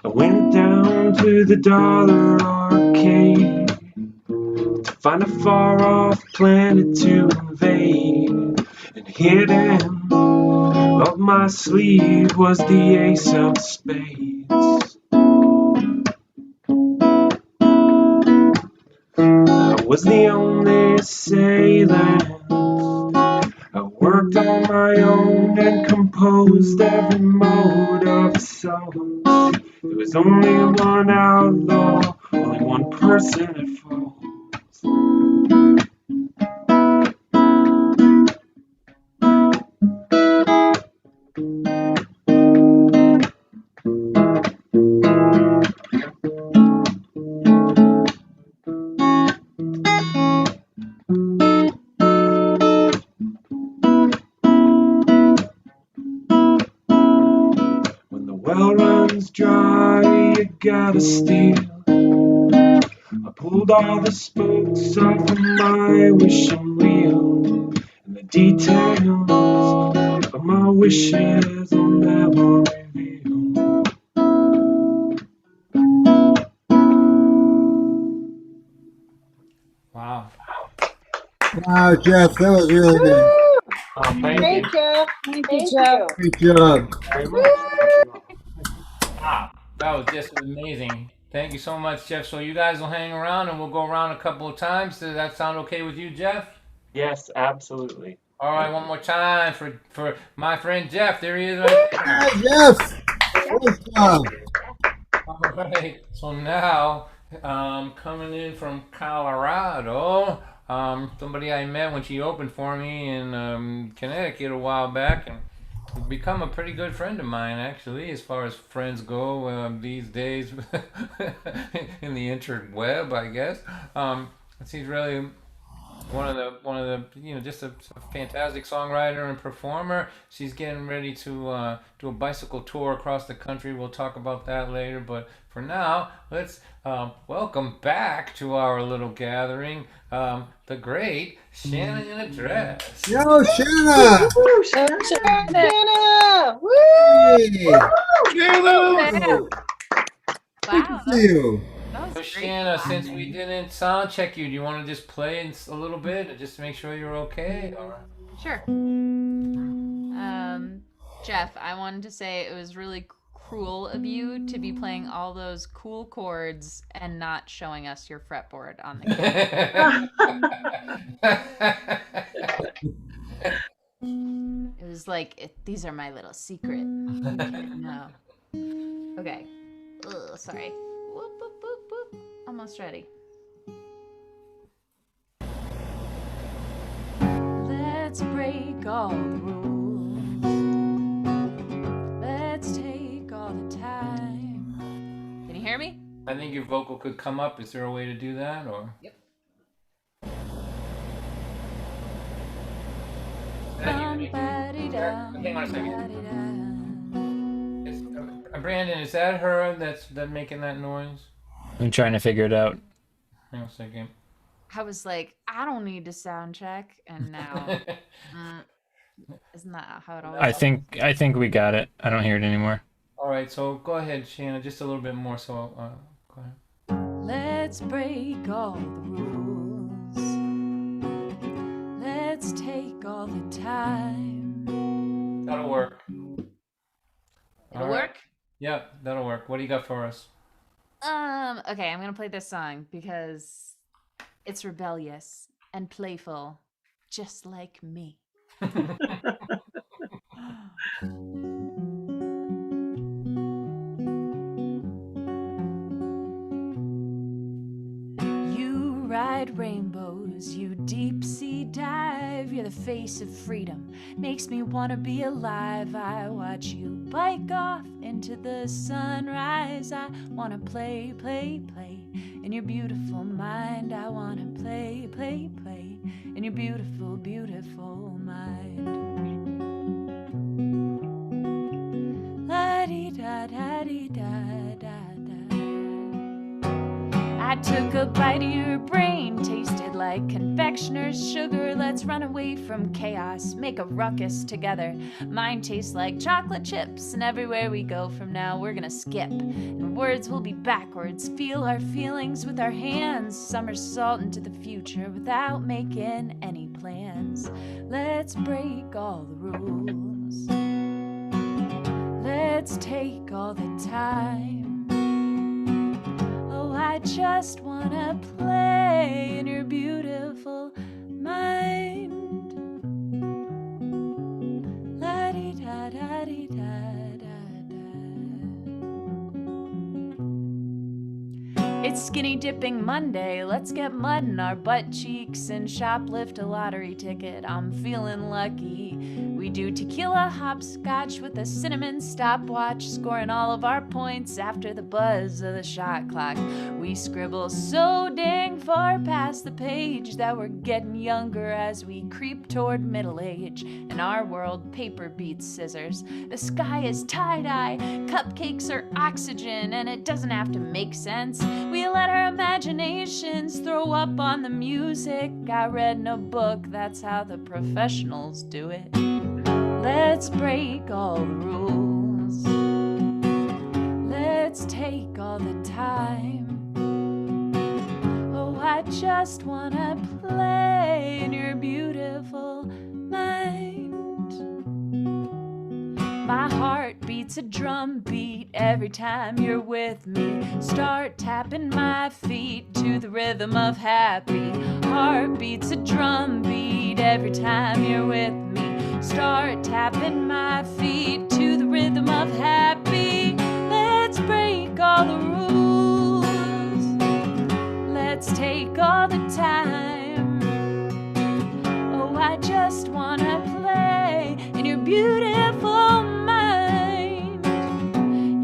I went down to the Dollar Arcade to find a far-off planet to invade. And hidden up my sleeve was the ace of spades. I was the only assailant. I worked on my own and composed every mode of assault. There was only one outlaw, only one person at fault. When the well runs dry, you gotta steal. I pulled all the spokes off of my wishing wheel, and the details of my wishes I'll never reveal. Wow. Wow, Jeff, that was really good. Oh, thank Great, you Jeff. Thank Thank you, Jeff. you. Great job. very much. Wow, that was just amazing. Thank you so much, Jeff. So you guys will hang around and we'll go around a couple of times. Does that sound okay with you, Jeff? Yes, absolutely. All right, one more time for my friend Jeff. There he is right there. Hi, Jeff. Great job. All right. So now, coming in from Colorado, somebody I met when she opened for me in Connecticut a while back, and become a pretty good friend of mine, actually, as far as friends go these days in the interweb, I guess. She's really one of the just a fantastic songwriter and performer. She's getting ready to do a bicycle tour across the country. We'll talk about that later, but for now, let's welcome back to our little gathering the great Shanna in a Dress. Yo, Shanna. Shanna! Woo! Hey. Shanna! Good to see you. So Shanna, since we didn't sound check you, do you want to just play a little bit just to make sure you're okay? Or... Sure. Jeff, I wanted to say it was really cruel of you to be playing all those cool chords and not showing us your fretboard on the camera. It was like, these are my little secret. No. Okay. Ugh, sorry. Whoop, whoop, whoop, whoop. Almost ready. Let's break all the rules. Let's take all the time. Can you hear me? I think your vocal could come up. Is there a way to do that? Or Yep. hang on a second. Brandon, is that her that's making that noise? I'm trying to figure it out. Hang on a second. I was like, I don't need to sound check, and now, isn't that how it always? I think we got it. I don't hear it anymore. All right, so go ahead, Shanna, just a little bit more. So go ahead. Let's break all the rules. Let's take all the time. That'll work. It'll work? Yep, that'll work. What do you got for us? Okay, I'm gonna play this song because it's rebellious and playful, just like me. You ride rainbows, you deep sea dive. You're the face of freedom, makes me wanna be alive. I watch you bike off into the sunrise. I wanna play, play, play in your beautiful mind. I wanna play, play, play in your beautiful, beautiful mind. La-dee-da-da-dee-da-da-da. I took a bite of your brain, tasted like confectioner's sugar. Let's run away from chaos, make a ruckus together. Mine tastes like chocolate chips, and everywhere we go from now we're gonna skip. And words will be backwards, feel our feelings with our hands. Somersault into the future without making any plans. Let's break all the rules. Let's take all the time. Oh, I just wanna play in your beautiful mind. It's Skinny Dipping Monday. Let's get mud in our butt cheeks and shoplift a lottery ticket. I'm feeling lucky. We do tequila hopscotch with a cinnamon stopwatch, scoring all of our points after the buzz of the shot clock. We scribble so dang far past the page that we're getting younger as we creep toward middle age. In our world, paper beats scissors. The sky is tie-dye, cupcakes are oxygen, and it doesn't have to make sense. We let our imaginations throw up on the music. I read in a book, that's how the professionals do it. Let's break all the rules. Let's take all the time. Oh, I just wanna play in your beautiful mind. My heart beats a drum beat every time you're with me. Start tapping my feet to the rhythm of happy. Heart beats a drum beat every time you're with me. Start tapping my feet to the rhythm of happy. Let's break all the rules. Let's take all the time. Oh, I just wanna play in your beautiful mind.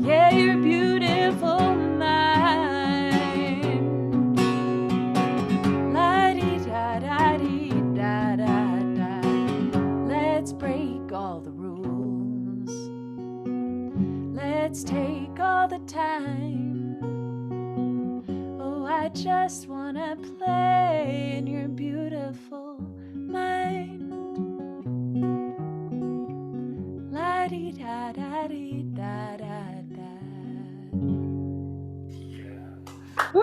Yeah, your beautiful mind. La-dee-da-da-dee-da-da-da. Let's break all the rules. Let's take all the time. Oh, I just wanna play in your beautiful mind. La-dee-da-da-dee-da-da-da. Woo!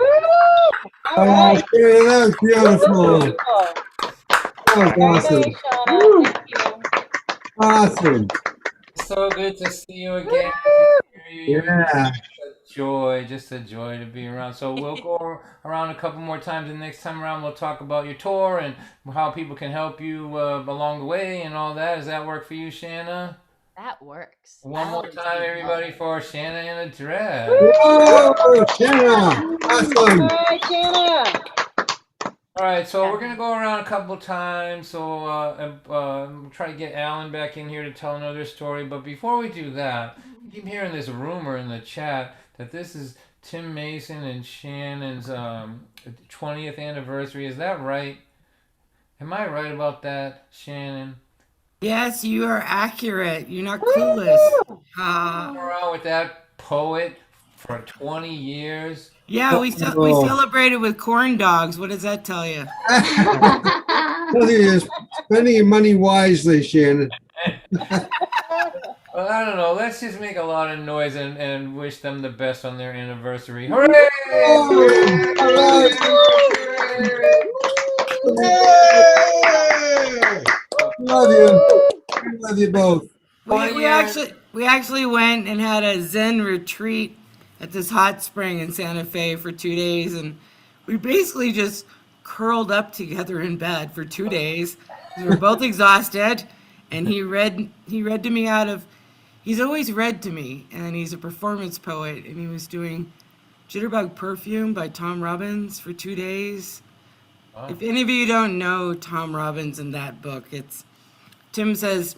All Oh, right. Shauna, that was beautiful. Beautiful. That was Very awesome. nice, Shauna. Thank you. Awesome. So good to see you again. Yeah. Just a joy to be around. So we'll go around a couple more times, and next time around we'll talk about your tour and how people can help you along the way and all that. Does that work for you, Shanna? That works. One more time, everybody, for Shanna in a dress. Whoa, Shauna. Awesome. All right, Shanna. All right, so we're gonna go around a couple times. So we'll try to get Alan back in here to tell another story. But before we do that, I keep hearing this rumor in the chat that this is Tim Mason and Shannon's 20th anniversary. Is that right? Am I right about that, Shannon? Yes, you are accurate. You're not clueless. Been around with that poet for 20 years. Yeah, we celebrated with corn dogs. What does that tell you? You're spending your money wisely, Shannon. Well, I don't know. Let's just make a lot of noise and wish them the best on their anniversary. Hooray! Love you. Love you both. We actually went and had a Zen retreat at this hot spring in Santa Fe for 2 days, and we basically just curled up together in bed for 2 days. We were both exhausted, and he read to me he's always read to me, and he's a performance poet, and he was doing Jitterbug Perfume by Tom Robbins for 2 days. If any of you don't know Tom Robbins in that book, Tim says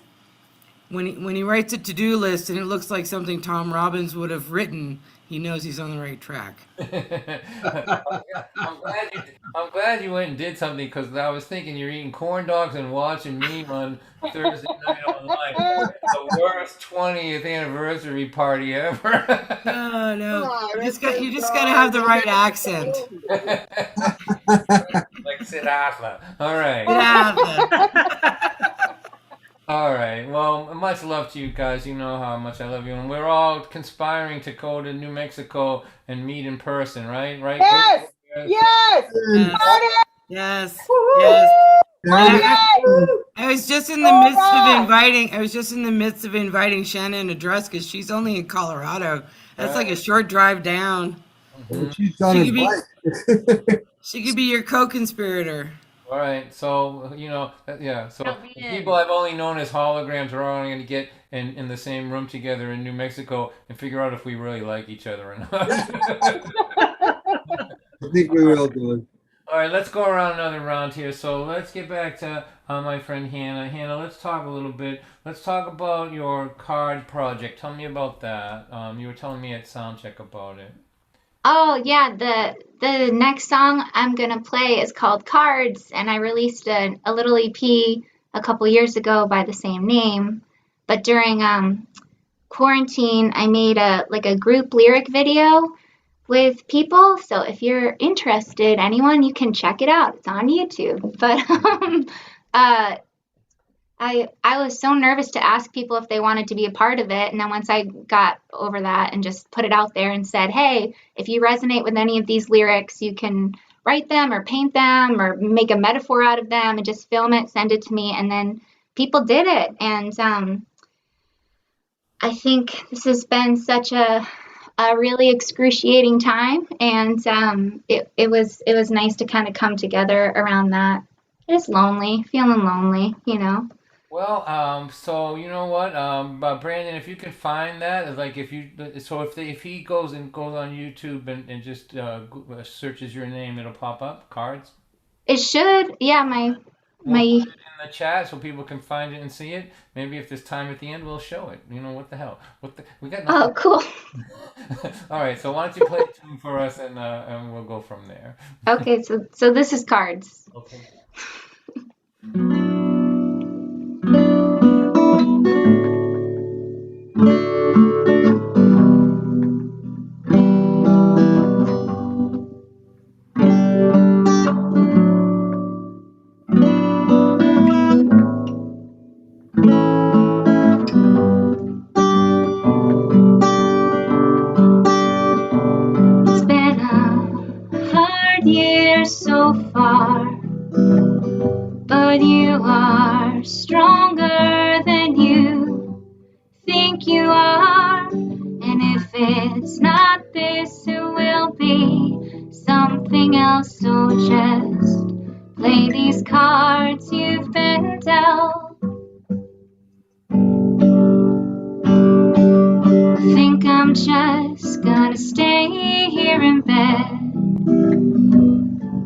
when he writes a to-do list and it looks like something Tom Robbins would have written, he knows he's on the right track. I'm glad you went and did something, because I was thinking you're eating corn dogs and watching me on Thursday night online. The worst 20th anniversary party ever. No. You just gotta have the right accent. Like Sid Asla. All right. Yeah. All right. Well, much love to you guys. You know how much I love you, and we're all conspiring to go to New Mexico and meet in person, right? Right? Yes. Yes. Yes. Woo-hoo. I was just in the midst of inviting Shannon to dress because she's only in Colorado. That's like a short drive down. She's on his bike. She could be your co-conspirator. All right, so So the people I've only known as holograms are all going to get in the same room together in New Mexico and figure out if we really like each other or not. I think we will do it. All right, let's go around another round here. So let's get back to my friend Hannah. Hannah, let's talk a little bit. Let's talk about your card project. Tell me about that. You were telling me at soundcheck about it. Oh yeah, the next song I'm gonna play is called Cards, and I released a little EP a couple years ago by the same name. But during quarantine, I made a group lyric video with people. So if you're interested, anyone, you can check it out. It's on YouTube. But I was so nervous to ask people if they wanted to be a part of it. And then once I got over that and just put it out there and said, hey, if you resonate with any of these lyrics, you can write them or paint them or make a metaphor out of them and just film it, send it to me. And then people did it. And I think this has been such a really excruciating time. And it was nice to kind of come together around that. It's lonely, feeling lonely, you know. Well, so you know what, Brandon, if you can find that, like if he goes on YouTube and just searches your name, it'll pop up Cards. It should, yeah. We'll put it in the chat so people can find it and see it. Maybe if there's time at the end, we'll show it. You know, what the hell? We got nothing. Oh, cool. All right, so why don't you play a tune for us and we'll go from there. Okay, so this is Cards. Okay. It's been a hard year so far, but you are stronger than you think you are. And if it's not this, it will be something else. So just play these cards you've been dealt. I think I'm just gonna stay here in bed,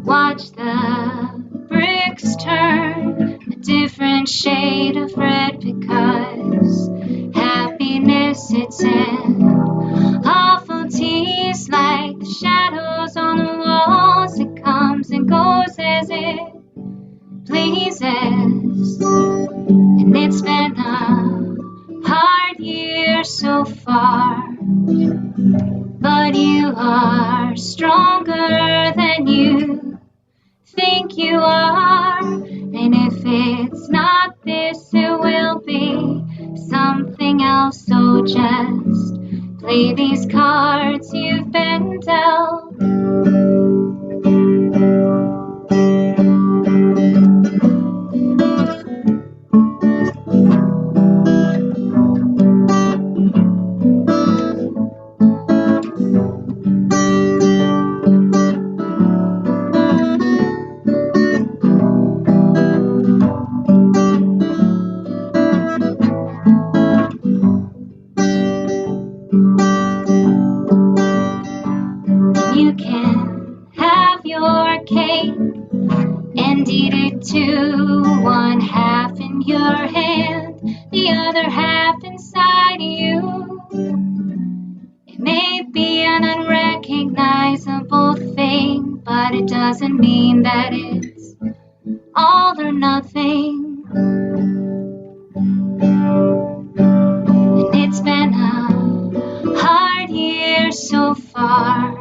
watch the bricks turn a different shade of red, because happiness, it's in awful tease, like the shadows on the walls. It comes and goes as it pleases, and it's been a hard year so far, but you are stronger than you think you are. And if it's not this, it will be something else. So just play these cards you've been dealt. You can have your cake and eat it too. One half in your hand, the other half inside you. It may be an unrecognizable thing, but it doesn't mean that it's all or nothing. And it's been a hard year so far,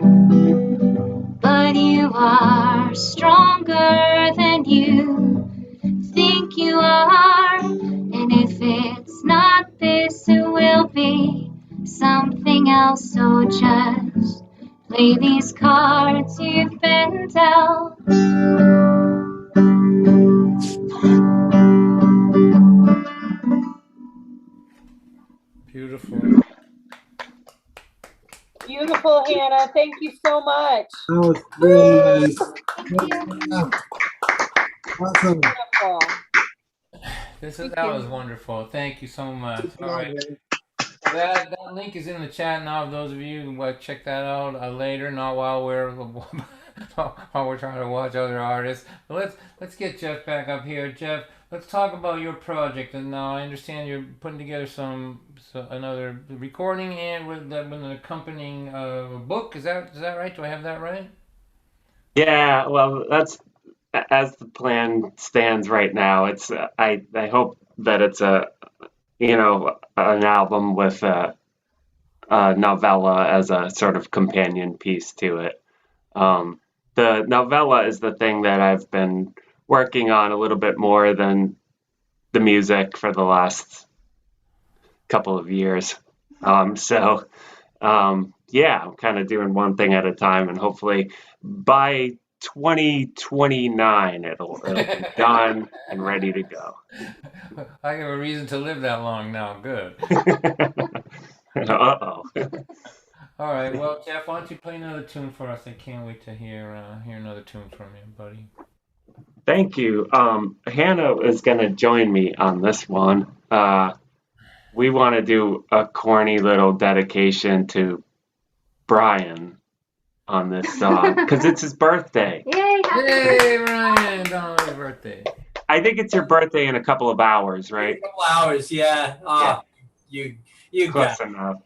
but you are stronger than you think you are. And if it's not this, it will be something else. So just play these cards you've been dealt. Beautiful. Beautiful, Hannah. Thank you so much. That was really nice. Awesome. Beautiful. That was wonderful. Thank you so much. All right. That link is in the chat now. Those of you who check that out later, not while we're trying to watch other artists. But let's get Jeff back up here. Jeff, let's talk about your project. And now I understand you're putting together another recording and with an accompanying book. Is that right? Do I have that right? Yeah, well, that's as the plan stands right now. It's I hope that it's an album with a novella as a sort of companion piece to it. The novella is the thing that I've been working on a little bit more than the music for the last couple of years. Yeah, I'm kind of doing one thing at a time, and hopefully by 2029 it'll be done and ready to go. I have a reason to live that long now. Good. Uh-oh. All right. Well, Jeff, why don't you play another tune for us? I can't wait to hear another tune from you, buddy. Thank you. Hannah is going to join me on this one. We want to do a corny little dedication to Brian on this song because it's his birthday. Yay! Yay, Brian! Donald's birthday. I think it's your birthday in a couple of hours, right? A couple hours, yeah. You Close got enough.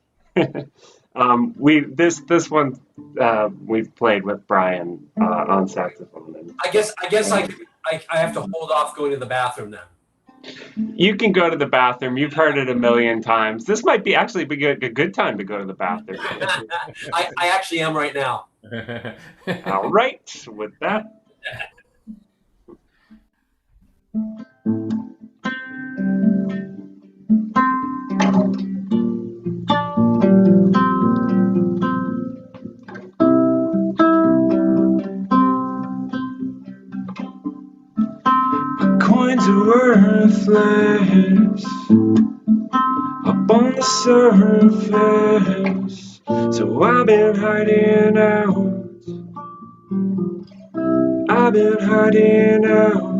This one we've played with Brian on saxophone. And I guess I have to hold off going to the bathroom then. you can go to the bathroom. You've heard it a million times. This might be a good time to go to the bathroom. I actually am right now. All right, with that. Coins are worthless up on the surface, so I've been hiding out. I've been hiding out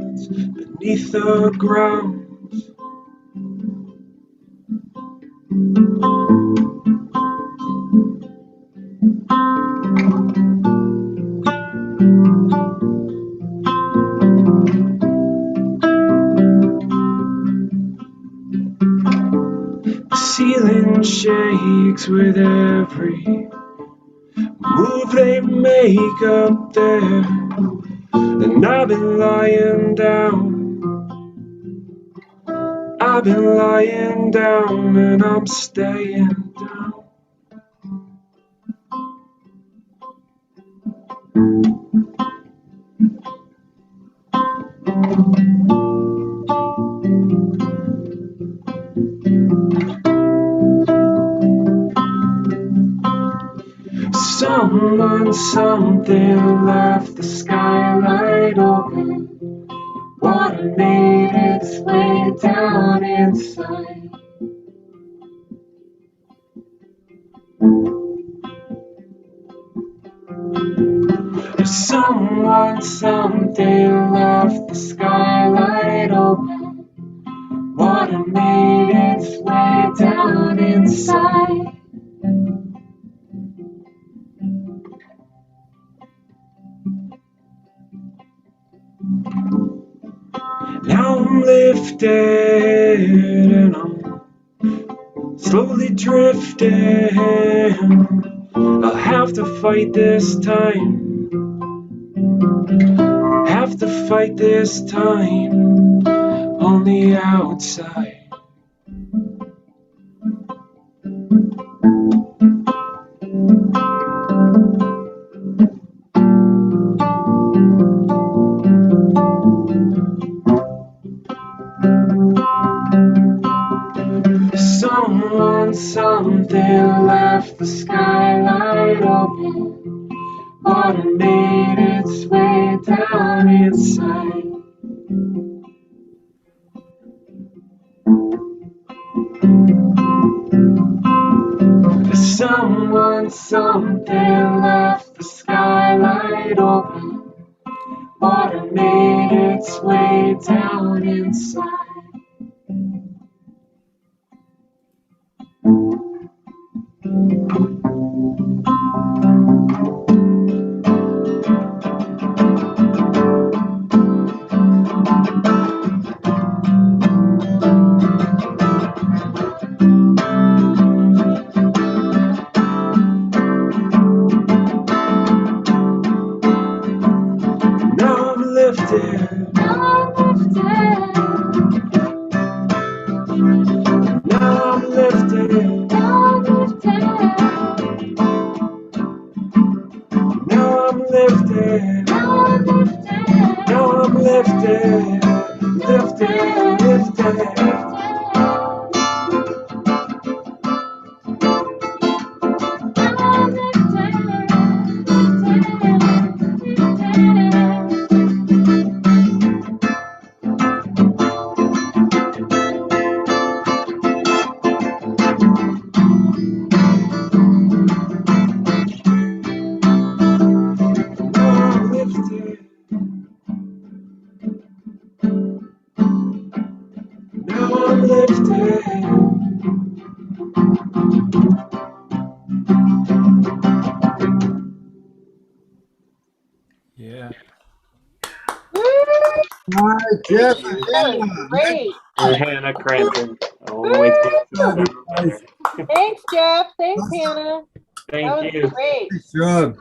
beneath the ground. The ceiling shakes with every move they make up there, and I've been lying down. I've been lying down, and I'm staying down. Something left the skylight open. Water made its way down inside. Something left the skylight open. Water made its way down inside. Now I'm lifted and I'm slowly drifting. I'll have to fight this time. Have to fight this time on the outside. Someone, something left the skylight open. Water made its way down inside. Someone, something left the skylight open. Water made its way down inside. Now I'm lifted. Now I'm lifted. Now I'm lifted. Now I'm lifted. Now I'm lifted. Lifted, lifted. Now I'm lifted. Yeah. All right, Jeff That and was Hannah. great. And Hannah Crampton. Always Love you guys. Thanks, Jeff. Thanks, Hannah. That Thank was you. great. Nice job.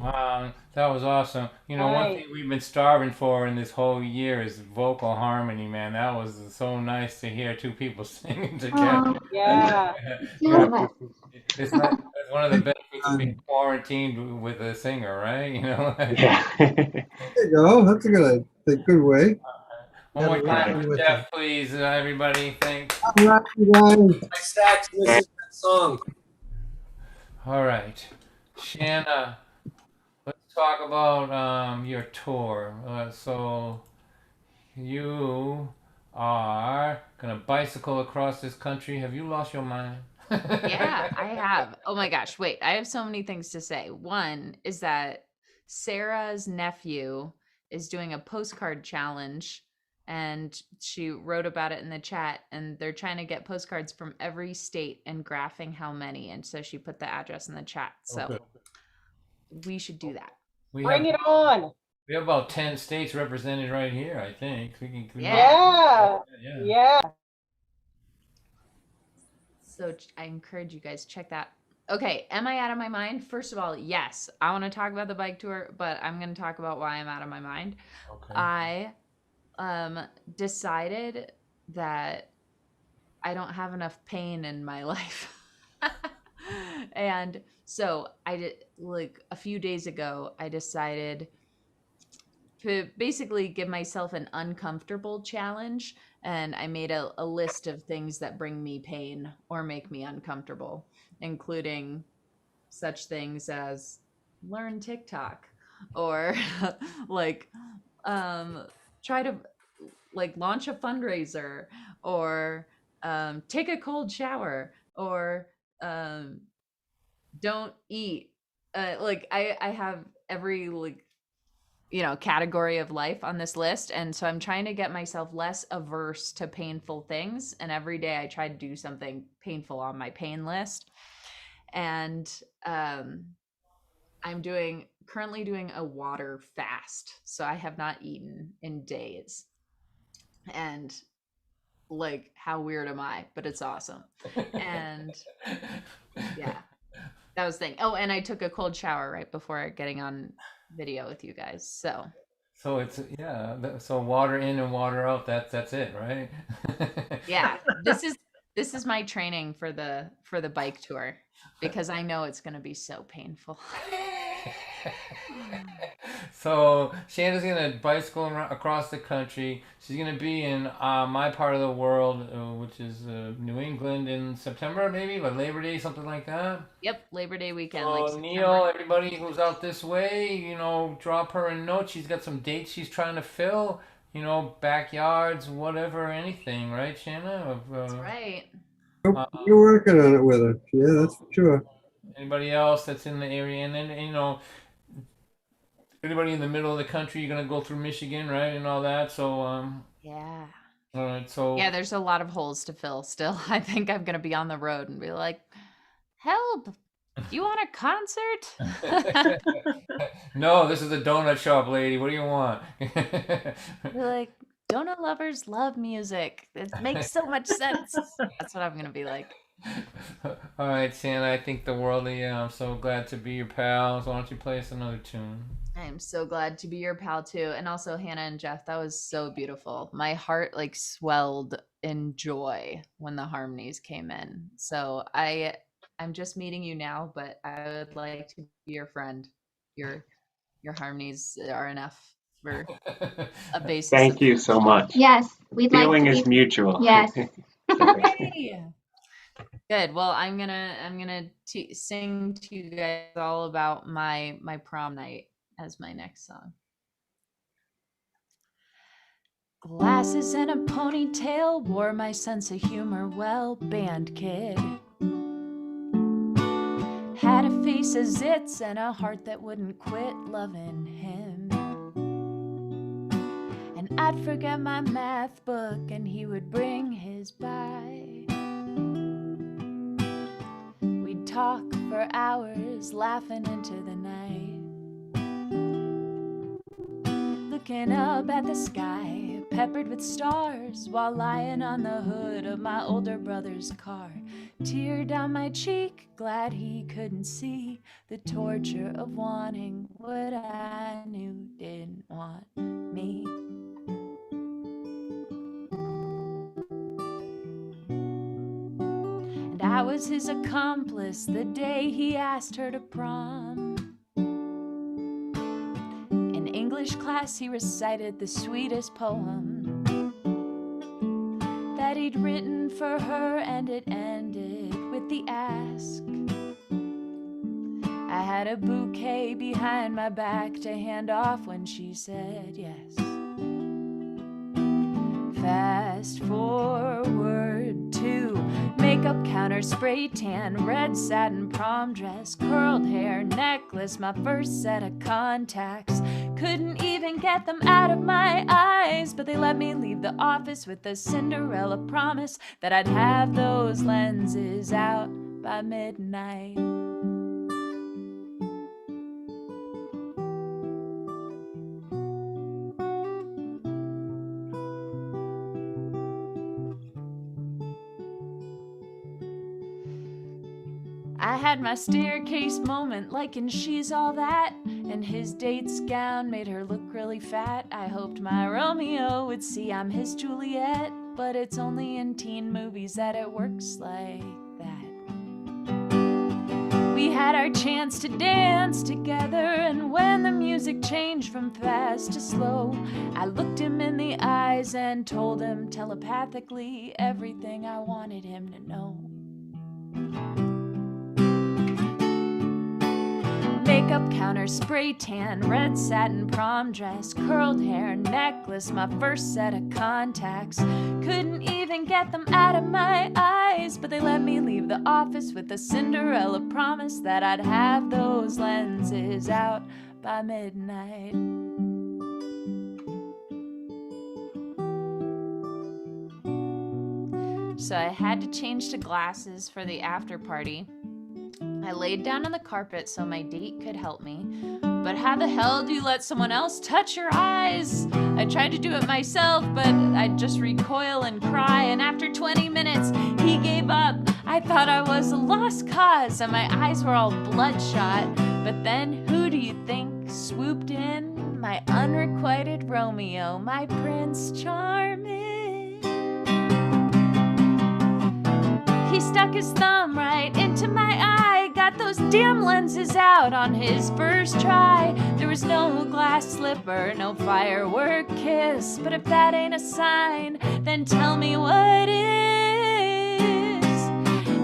Wow, that was awesome. You know, one Nice. thing we've been starving for in this whole year is vocal harmony, man. That was so nice to hear two people singing together. Yeah. It's one of the benefits of being quarantined with a singer, right? You know. Yeah. There you go. That's a good way. One more Have a lot of time fun for with Jeff, please, everybody. Thanks. All right, you guys. My sax misses that song. All right, Shanna, let's talk about your tour. So you are gonna bicycle across this country. Have you lost your mind? Yeah, I have. Oh my gosh, wait. I have so many things to say. One is that Sarah's nephew is doing a postcard challenge and she wrote about it in the chat and they're trying to get postcards from every state and graphing how many. And so she put the address in the chat. So we should do that. Bring it on. We have about 10 states represented right here, I think. Yeah. Yeah. So I encourage you guys check that. Okay, am I out of my mind? First of all, yes, I want to talk about the bike tour, but I'm going to talk about why I'm out of my mind. Okay. I decided that I don't have enough pain in my life. And so I did, like a few days ago, I decided to basically give myself an uncomfortable challenge. And I made a list of things that bring me pain or make me uncomfortable, including such things as learn TikTok or like try to like launch a fundraiser or take a cold shower or don't eat. Like I have every like category of life on this list, and so I'm trying to get myself less averse to painful things, and every day I try to do something painful on my pain list. And I'm currently doing a water fast, so I have not eaten in days. And like, how weird am I? But it's awesome. And yeah, that was the thing. Oh, and I took a cold shower right before getting on video with you guys. So it's so water in and water out. That's it, right? yeah, this is my training for the bike tour, because I know it's gonna be so painful. So Shanna's gonna bicycle across the country. She's gonna be in my part of the world, which is New England, in September, maybe, like Labor Day, something like that. Yep, Labor Day weekend. So Like Neil, everybody who's out this way, drop her a note. She's got some dates she's trying to fill. Backyards, whatever, anything, right, Shanna? That's right. You're working on it with her. Yeah, that's for sure. Anybody else that's in the area, and then anybody in the middle of the country, you're gonna go through Michigan, right, and all that. So yeah. All right. So Yeah, there's a lot of holes to fill still. I think I'm gonna be on the road and be like, help! You want a concert? No, this is a donut shop, lady. What do you want? Be like, donut lovers love music. It makes so much sense. That's what I'm gonna be like. All right, Santa, I think the world of you. I'm so glad to be your pal. So why don't you play us another tune? I'm so glad to be your pal too. And also Hannah and Jeff, that was so beautiful. My heart like swelled in joy when the harmonies came in. So I'm just meeting you now, but I would like to be your friend. Your harmonies are enough for a basis. Thank you so much. Yes, we'd like to Feeling be. is mutual. Yes. Yay! Good. Well, I'm gonna sing to you guys all about my prom night as my next song. Glasses and a ponytail, wore my sense of humor well, band kid. Had a face of zits and a heart that wouldn't quit loving him. And I'd forget my math book and he would bring his by. We'd talk for hours, laughing into the night. Looking up at the sky, peppered with stars, while lying on the hood of my older brother's car. Tear down my cheek, glad he couldn't see the torture of wanting what I knew didn't want me. And I was his accomplice the day he asked her to prom. In English class he recited the sweetest poem that he'd written for her, and it ended with the ask. I had a bouquet behind my back to hand off when she said yes. Fast forward to makeup counter, spray tan, red satin prom dress, curled hair, necklace, my first set of contacts. Couldn't even get them out of my eyes, but they let me leave the office with a Cinderella promise that I'd have those lenses out by midnight. I had my staircase moment like in She's All That, and his date's gown made her look really fat. I hoped my Romeo would see I'm his Juliet, but it's only in teen movies that it works like that. We had our chance to dance together, and when the music changed from fast to slow, I looked him in the eyes and told him telepathically everything I wanted him to know. Makeup counter, spray tan, red satin prom dress, curled hair, necklace, my first set of contacts. Couldn't even get them out of my eyes, but they let me leave the office with a Cinderella promise that I'd have those lenses out by midnight. So I had to change to glasses for the after party. I laid down on the carpet so my date could help me. But how the hell do you let someone else touch your eyes? I I tried to do it myself, but I'd just recoil and cry. And after 20 minutes, he gave up. I thought I was a lost cause, and my eyes were all bloodshot. But then, who do you think swooped in? My unrequited Romeo, my Prince Charming. He stuck his thumb right into my eye, got those damn lenses out on his first try. There was no glass slipper, no firework kiss, but if that ain't a sign, then tell me what is.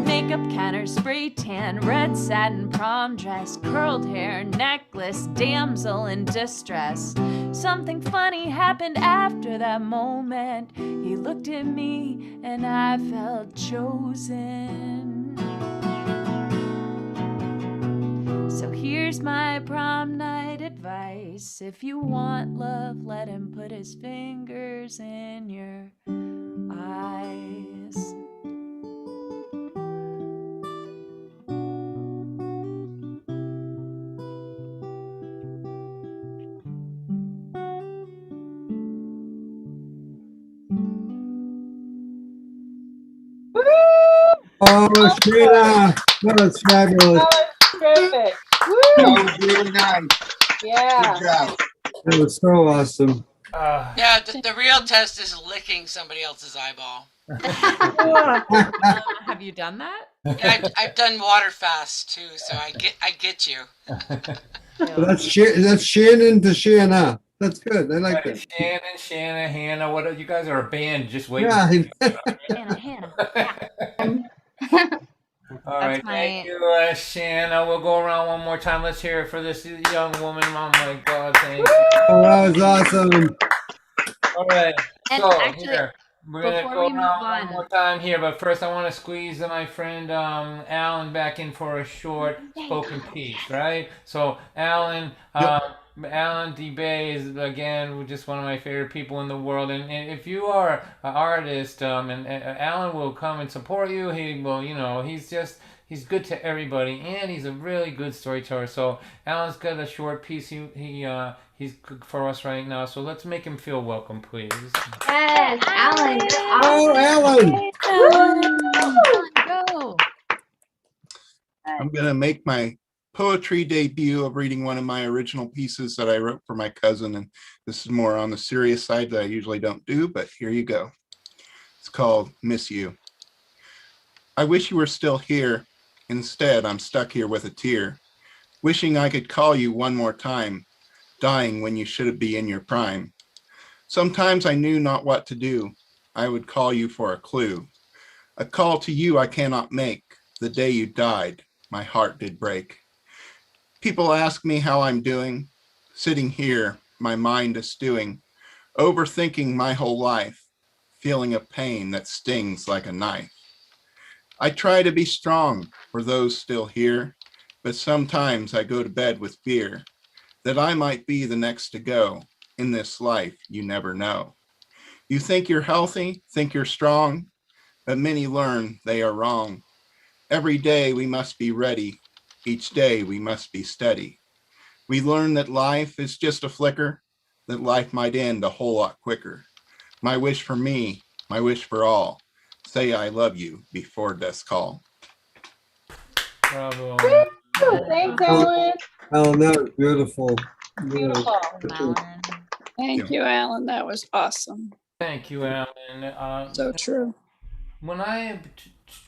Makeup counter, spray tan, red satin prom dress, curled hair, necklace, damsel in distress. Something funny happened after that moment. He looked at me and I felt chosen. So here's my prom night advice. If you want love, let him put his fingers in your eyes. Oh, Sheena, that was fabulous. That was terrific. That was really nice. Yeah. Good job. That was so awesome. Yeah, the real test is licking somebody else's eyeball. Have you done that? Yeah, I've done water fast too, so I get you. Well, that's Shannon to Shanna. That's good. I like that. Shannon, Hannah, what? You guys are a band. Just wait. Yeah. Hannah. All right, thank you, Shanna. We'll go around one more time. Let's hear it for this young woman. Oh my God, thank you. Oh, that was awesome. All right, And so actually, here we're gonna before go we move around on- one more time here, but first I want to squeeze my friend Alan back in for a short spoken piece, right? So Alan. Alan DeBay is again just one of my favorite people in the world, and if you are an artist, and Alan will come and support you. He will, he's good to everybody, and he's a really good storyteller. So Alan's got a short piece. He's for us right now. So let's make him feel welcome, please. Yes, Alan. Oh, Alan. Alan, go. I'm going to make my poetry debut of reading one of my original pieces that I wrote for my cousin. And this is more on the serious side that I usually don't do, but here you go. It's called Miss You. I wish you were still here. Instead, I'm stuck here with a tear, wishing I could call you one more time, dying when you should be in your prime. Sometimes I knew not what to do. I would call you for a clue. A call to you I cannot make. The day you died, my heart did break. People ask me how I'm doing, sitting here, my mind is stewing, overthinking my whole life, feeling a pain that stings like a knife. I try to be strong for those still here, but sometimes I go to bed with fear that I might be the next to go. In this life, you never know. You think you're healthy, think you're strong, but many learn they are wrong. Every day we must be ready. Each day we must be steady. We learn that life is just a flicker, that life might end a whole lot quicker. My wish for me, my wish for all, say I love you before death's call. Bravo. Thanks, Alan. Alan, that was beautiful. Beautiful. Thank you, Alan. That was awesome. Thank you, Alan. So true.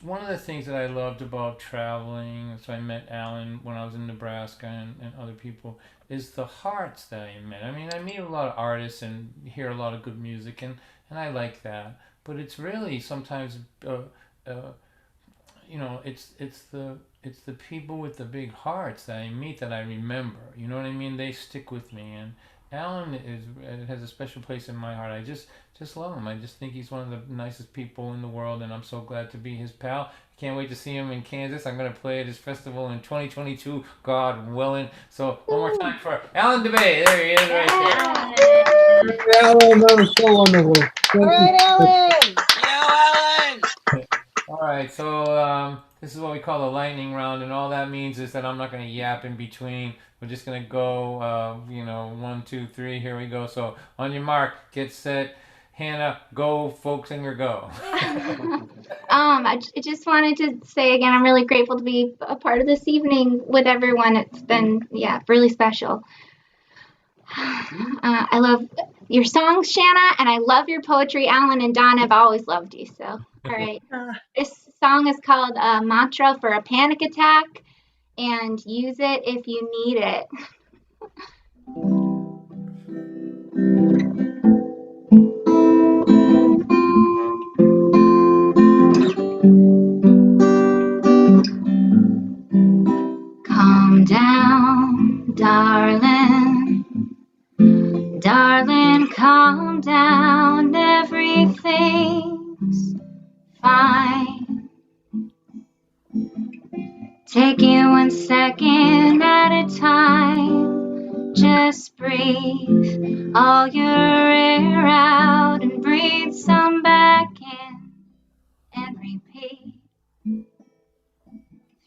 One of the things that I loved about traveling, so I met Alan when I was in Nebraska and other people, is the hearts that I met. I mean, I meet a lot of artists and hear a lot of good music, and I like that. But it's really sometimes, it's the people with the big hearts that I meet that I remember. You know what I mean? They stick with me, and Alan has a special place in my heart. I just love him. I just think he's one of the nicest people in the world, and I'm so glad to be his pal. Can't wait to see him in Kansas. I'm going to play at his festival in 2022, God willing. So one more time for Alan DeBay. There he is right there. Alan, that was so wonderful. All right, Alan. Yo, Alan! All right. right, so this is what we call a lightning round, and all that means is that I'm not going to yap in between. We're just going to go, 1, 2, 3, here we go. So on your mark, get set, Hannah, go, folk singer, go. I just wanted to say again, I'm really grateful to be a part of this evening with everyone. It's been, really special. I love your songs, Shanna, and I love your poetry. Alan and Don have always loved you. So, all right. This song is called Mantra for a Panic Attack, and use it if you need it. Calm down, darling. Darling, calm down. Everything's fine. Take it 1 second at a time. Just breathe all your air out and breathe some back in and repeat.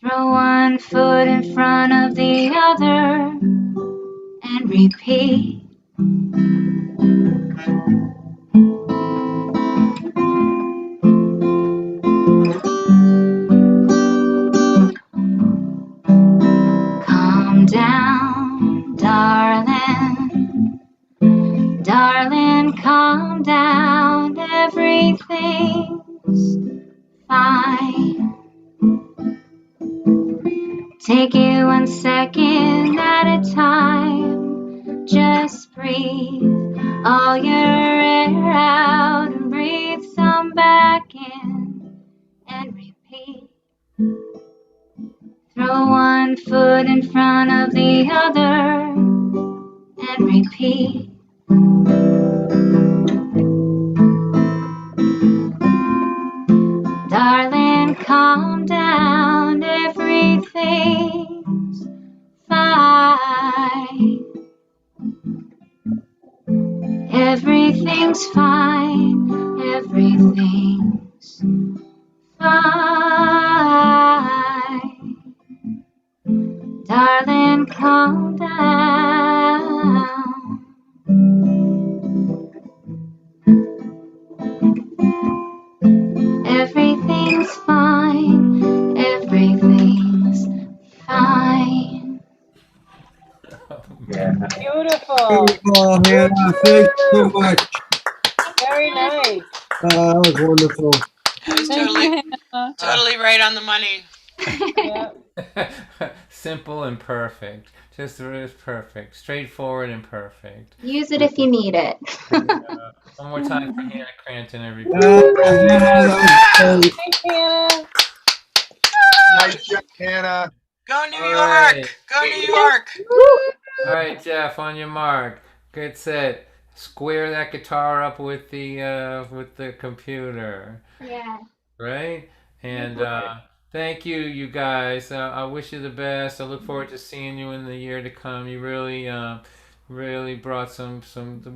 Throw one foot in front of the other and repeat. Calm down, darling. Darling, calm down. Everything's fine. Take it 1 second at a time. Just breathe all your air out and breathe some back in and repeat. Throw one foot in front of the other and repeat. Darling, calm down. Everything's fine. Everything's fine. Everything's fine. Darling, calm down. Everything's fine. Everything's fine. Yeah. Beautiful. Beautiful, Hannah. Thanks so much. Very nice. That was wonderful. That was Thank totally, you, Hannah. totally right on the money. Yeah. Simple and perfect. Just perfect. Straightforward and perfect. Use it if you need it. One more time for Hannah Cranton, everybody. Hannah, that was great. Thanks, Hannah. Nice job, Hannah. Go New All York! right. Go New York! All right, Jeff, on your mark. Get set. Square that guitar up with the computer. Yeah. Right? And thank you, you guys. I wish you the best. I look forward to seeing you in the year to come. You really brought some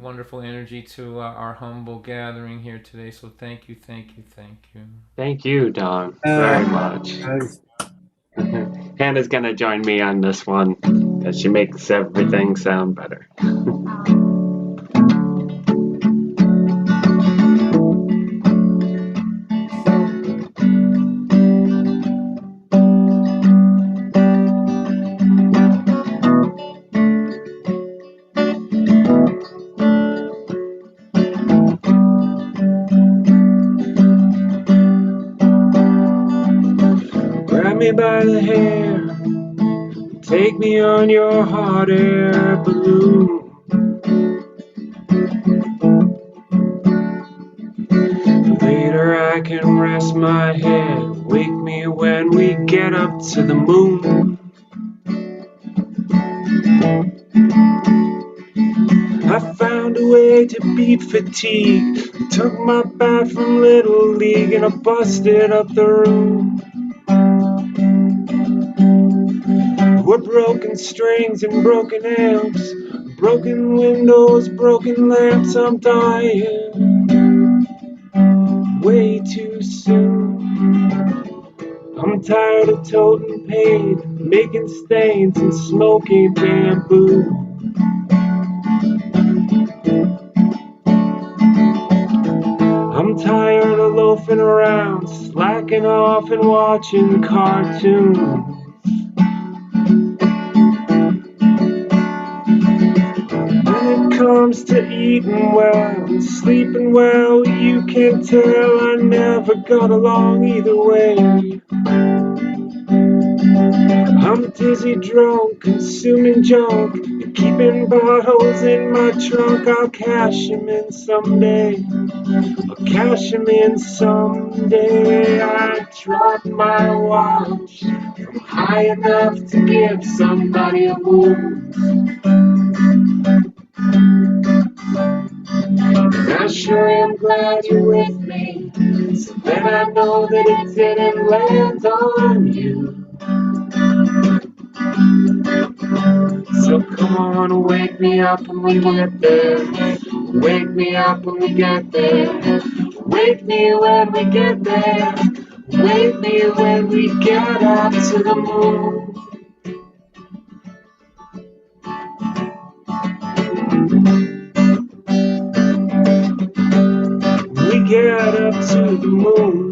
wonderful energy to our humble gathering here today. So thank you. Thank you, Don, very much. Guys. Hannah's gonna join me on this one because she makes everything sound better. Grab me by the hair, take me on your hot air balloon. Later I can rest my head, wake me when we get up to the moon. I found a way to beat fatigue, took my bat from Little League and I busted up the room. With broken strings and broken amps, broken windows, broken lamps, I'm dying way too soon. I'm tired of toting pain, making stains and smoking bamboo. I'm tired of loafing around, slacking off and watching cartoons. When it comes to eating well and sleeping well, you can tell I never got along either way. I'm dizzy drunk, consuming junk, and keeping bottles in my trunk. I'll cash 'em in someday. I'll cash 'em in someday. I dropped my watch from high enough to give somebody a wound. And I sure am glad you're with me, so then I know that it didn't land on you. So come on, wake me up when we get there. Wake me up when we get there. Wake me when we get there. Wake me when we get up to the moon. We get up to the moon.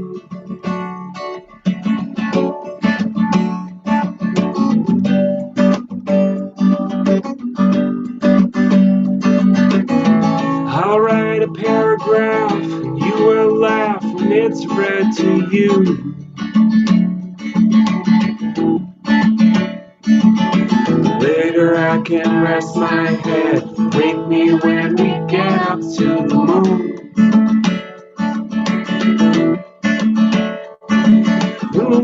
I'll write a paragraph and you will laugh when it's read to you. Later I can rest my head. Wake me when we get up to the moon.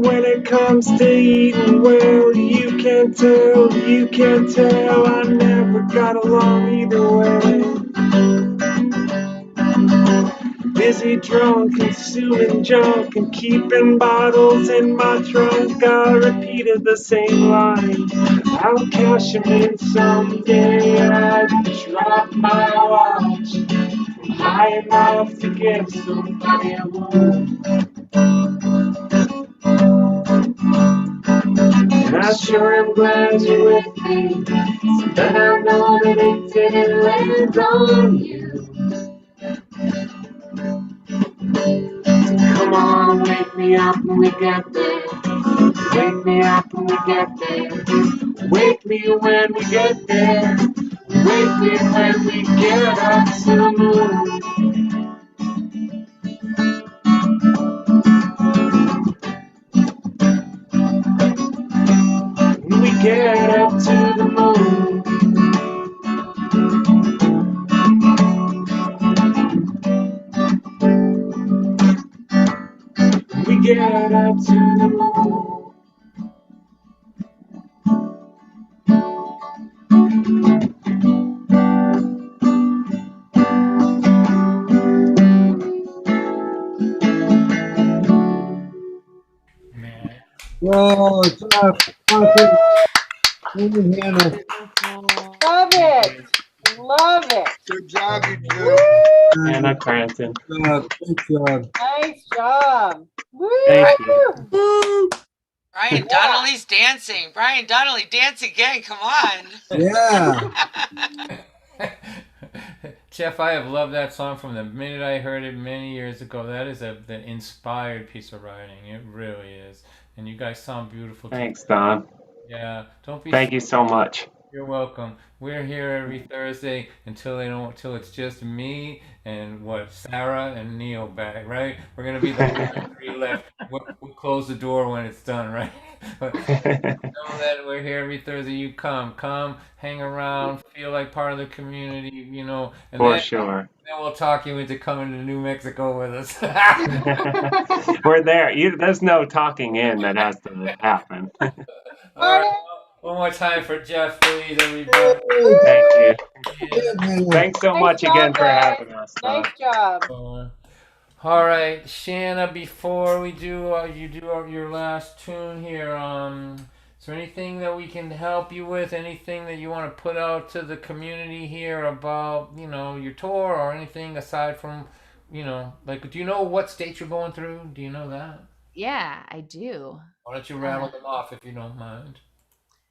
When it comes to eating well, you can tell I never got along either way. Busy drunk, consuming junk, and keeping bottles in my trunk. I repeated the same line. I'll cash 'em in someday. I dropped my watch from high enough to give somebody a wound. And I sure am glad you're with me, so then I know that it didn't land on you. So come on, wake me up when we get there. Wake me up when we get there. Wake me when we get there. Wake me when we get up to the moon. When we get up to the moon. We get up to the moon. Man. Whoa, it's awesome. Hannah. Love it. Love it. Good job, you two. Anna Cranton. Good job. Nice job. Woo! Thank you. Woo! Brian Donnelly's dancing. Brian Donnelly, dance again. Come on. Yeah. Jeff, I have loved that song from the minute I heard it many years ago. That is the inspired piece of writing. It really is. And you guys sound beautiful. Thanks, Don. Yeah. Don't be. Thank you so much. You're welcome. We're here every Thursday until it's just me and Sarah and Neil back, right? We're gonna be the three left. We'll close the door when it's done, right? But know that we're here every Thursday. You come, hang around, feel like part of the community, and For sure. Then we'll talk you into coming to New Mexico with us. We're there. There's no talking in that has to happen. All right. One more time for Jeff, please, everybody. Thank you. Thanks so much again for having us. Nice job. All right, Shanna. Before we do, your last tune here. Is there anything that we can help you with? Anything that you want to put out to the community here about, your tour or anything aside from, do you know what state you're going through? Do you know that? Yeah, I do. Why don't you rattle them off if you don't mind?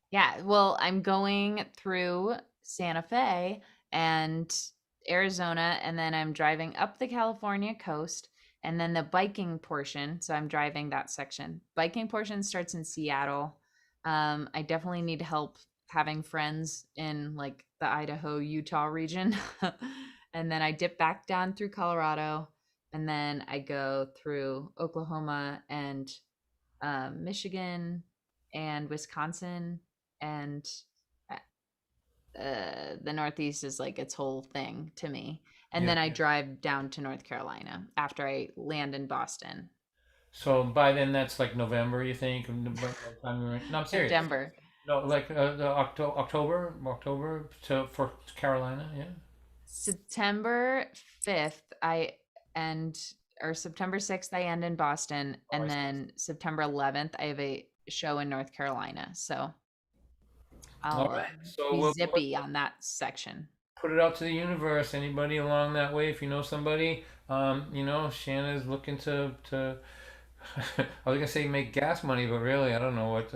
Yeah, well, I'm going through Santa Fe and Arizona, and then I'm driving up the California coast, and then the biking portion. So I'm driving that section. Biking portion starts in Seattle. I definitely need help having friends in like the Idaho, Utah region. And then I dip back down through Colorado, and then I go through Oklahoma and Michigan and Wisconsin, and the Northeast is like its whole thing to me. And then I drive down to North Carolina after I land in Boston. So by then that's like November, you think? By the time you're in... No, I'm serious. September. No, like the October for Carolina, yeah. September 5th, or September 6th, I end in Boston, and then September 11th, I have a show in North Carolina. So I'll be zippy on that section. Put it out to the universe. Anybody along that way, if you know somebody, Shanna's looking to I was gonna say make gas money, but really, I don't know what,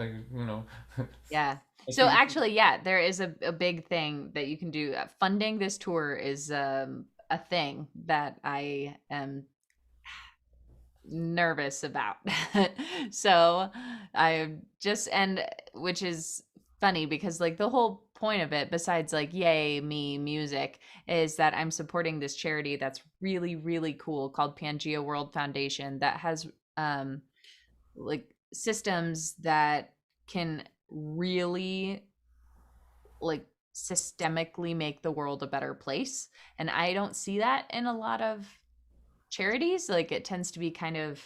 Yeah. So actually, yeah, there is a big thing that you can do. Funding this tour is a thing that I am nervous about. So which is funny because like the whole point of it, besides like yay me music, is that I'm supporting this charity that's really, really cool called Pangea World Foundation that has like systems that can really like systemically make the world a better place. And I don't see that in a lot of charities. Like it tends to be kind of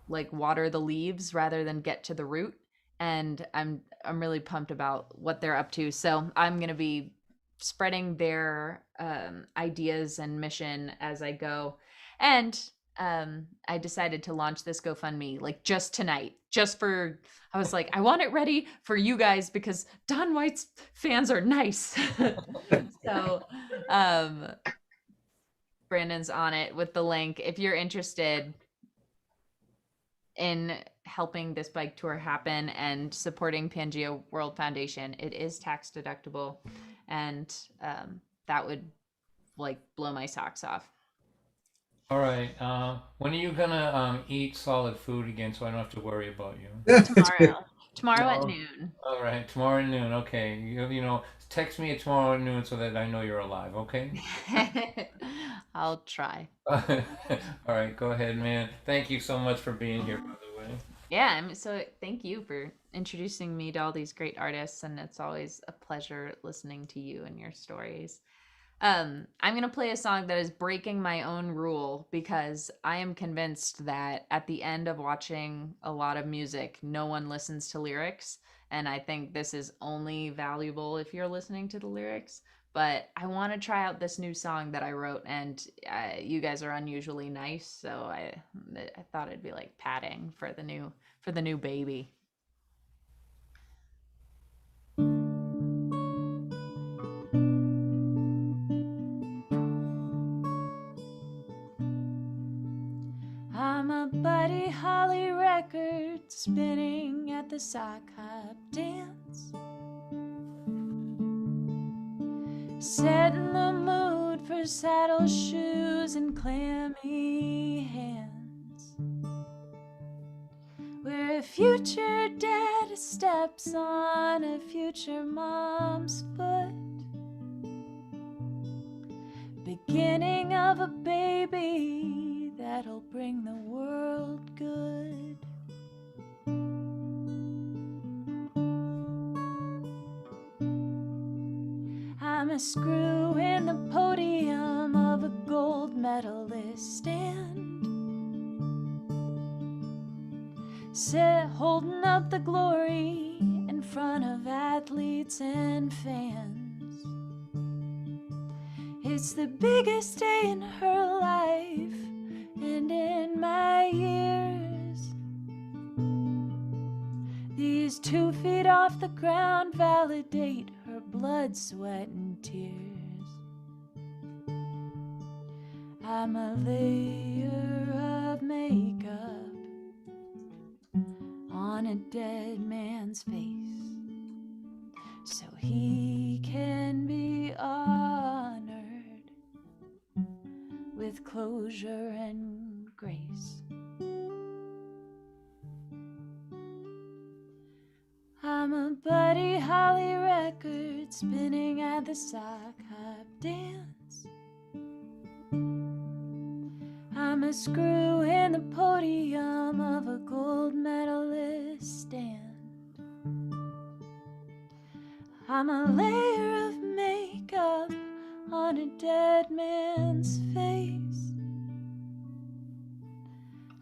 like water the leaves rather than get to the root. And I'm really pumped about what they're up to. So I'm going to be spreading their ideas and mission as I go. And I decided to launch this GoFundMe like just tonight, I was like, I want it ready for you guys because Don White's fans are nice. So Brandon's on it with the link. If you're interested in helping this bike tour happen and supporting Pangea World Foundation, it is tax deductible, and that would like blow my socks off. All right. When are you gonna eat solid food again, so I don't have to worry about you? Tomorrow at noon. All right, tomorrow at noon. Okay. Text me at tomorrow at noon so that I know you're alive. Okay. I'll try. All right. Go ahead, man. Thank you so much for being here, by the way. Yeah. So thank you for introducing me to all these great artists, and it's always a pleasure listening to you and your stories. I'm going to play a song that is breaking my own rule because I am convinced that at the end of watching a lot of music, no one listens to lyrics. And I think this is only valuable if you're listening to the lyrics. But I want to try out this new song that I wrote, and you guys are unusually nice. So I thought it'd be like padding for the new baby. I'm a Buddy Holly record spinning at the sock hop dance, setting the mood for saddle shoes and clammy hands, where a future dad steps on a future mom's foot, beginning of a baby that'll bring the world good. I'm a screw in the podium of a gold medalist stand, holding up the glory in front of athletes and fans. It's the biggest day in her life and in my years. These 2 feet off the ground validate her blood, sweat, and tears. I'm a layer of makeup on a dead man's face, so he can be honored with closure and grace. I'm a Buddy Holly record spinning at the sock hop dance. I'm a screw in the podium of a gold medalist stand. I'm a layer of makeup on a dead man's face.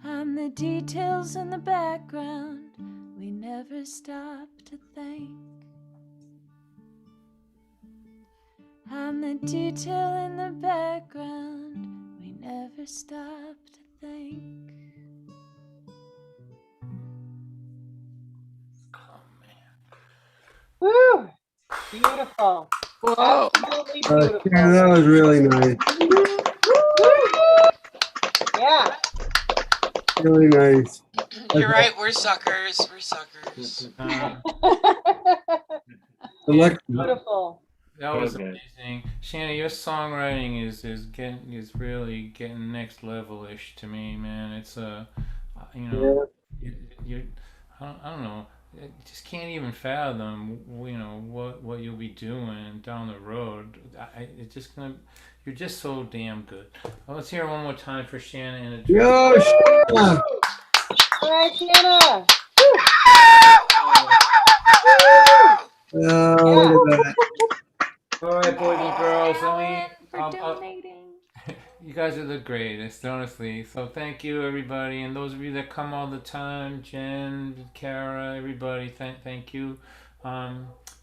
I'm the details in the background we never stop to thank. I'm the detail in the background we never stop to thank. Woo! Beautiful. Whoa. Absolutely beautiful. Sharon, that was really nice. Yeah. Really nice. You're right. We're suckers. We're suckers. Beautiful. That was Okay. amazing, Shanna. Your songwriting is really getting next level-ish to me, man. It's you know, you I don't know. I just can't even fathom, you know, what you'll be doing down the road. It's just gonna. You're just so damn good. Well, let's hear it one more time for Shanna and a Yo, Shanna. All right, Shanna. Oh, look at that. All right, boys and girls. For donating. You guys are the greatest, honestly. So thank you, everybody, and those of you that come all the time, Jen, Kara, everybody. Thank you.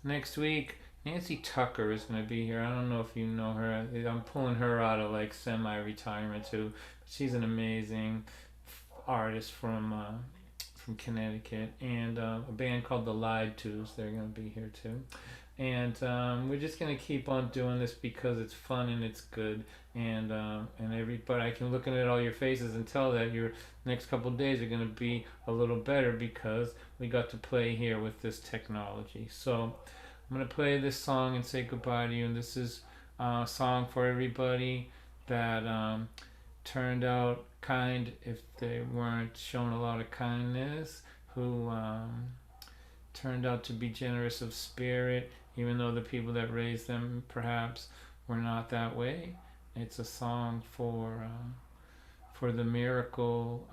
Next week, Nancy Tucker is going to be here. I don't know if you know her. I'm pulling her out of like semi-retirement too. She's an amazing artist from Connecticut, and a band called the Lied Twos. They're going to be here too. And we're just gonna keep on doing this because it's fun and it's good, and everybody, I can look at all your faces and tell that your next couple of days are gonna be a little better because we got to play here with this technology. So I'm gonna play this song and say goodbye to you. And this is a song for everybody that turned out kind if they weren't shown a lot of kindness, who turned out to be generous of spirit, even though the people that raised them perhaps were not that way. It's a song for the miracle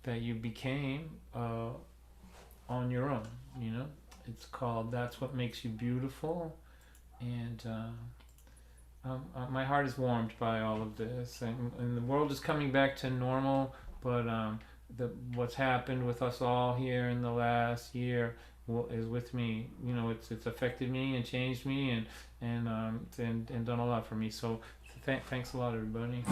that you became on your own. You know, it's called "That's What Makes You Beautiful," and my heart is warmed by all of this, and the world is coming back to normal. But what's happened with us all here in the last year is with me. You know, it's affected me and changed me and done a lot for me. So thanks a lot, everybody.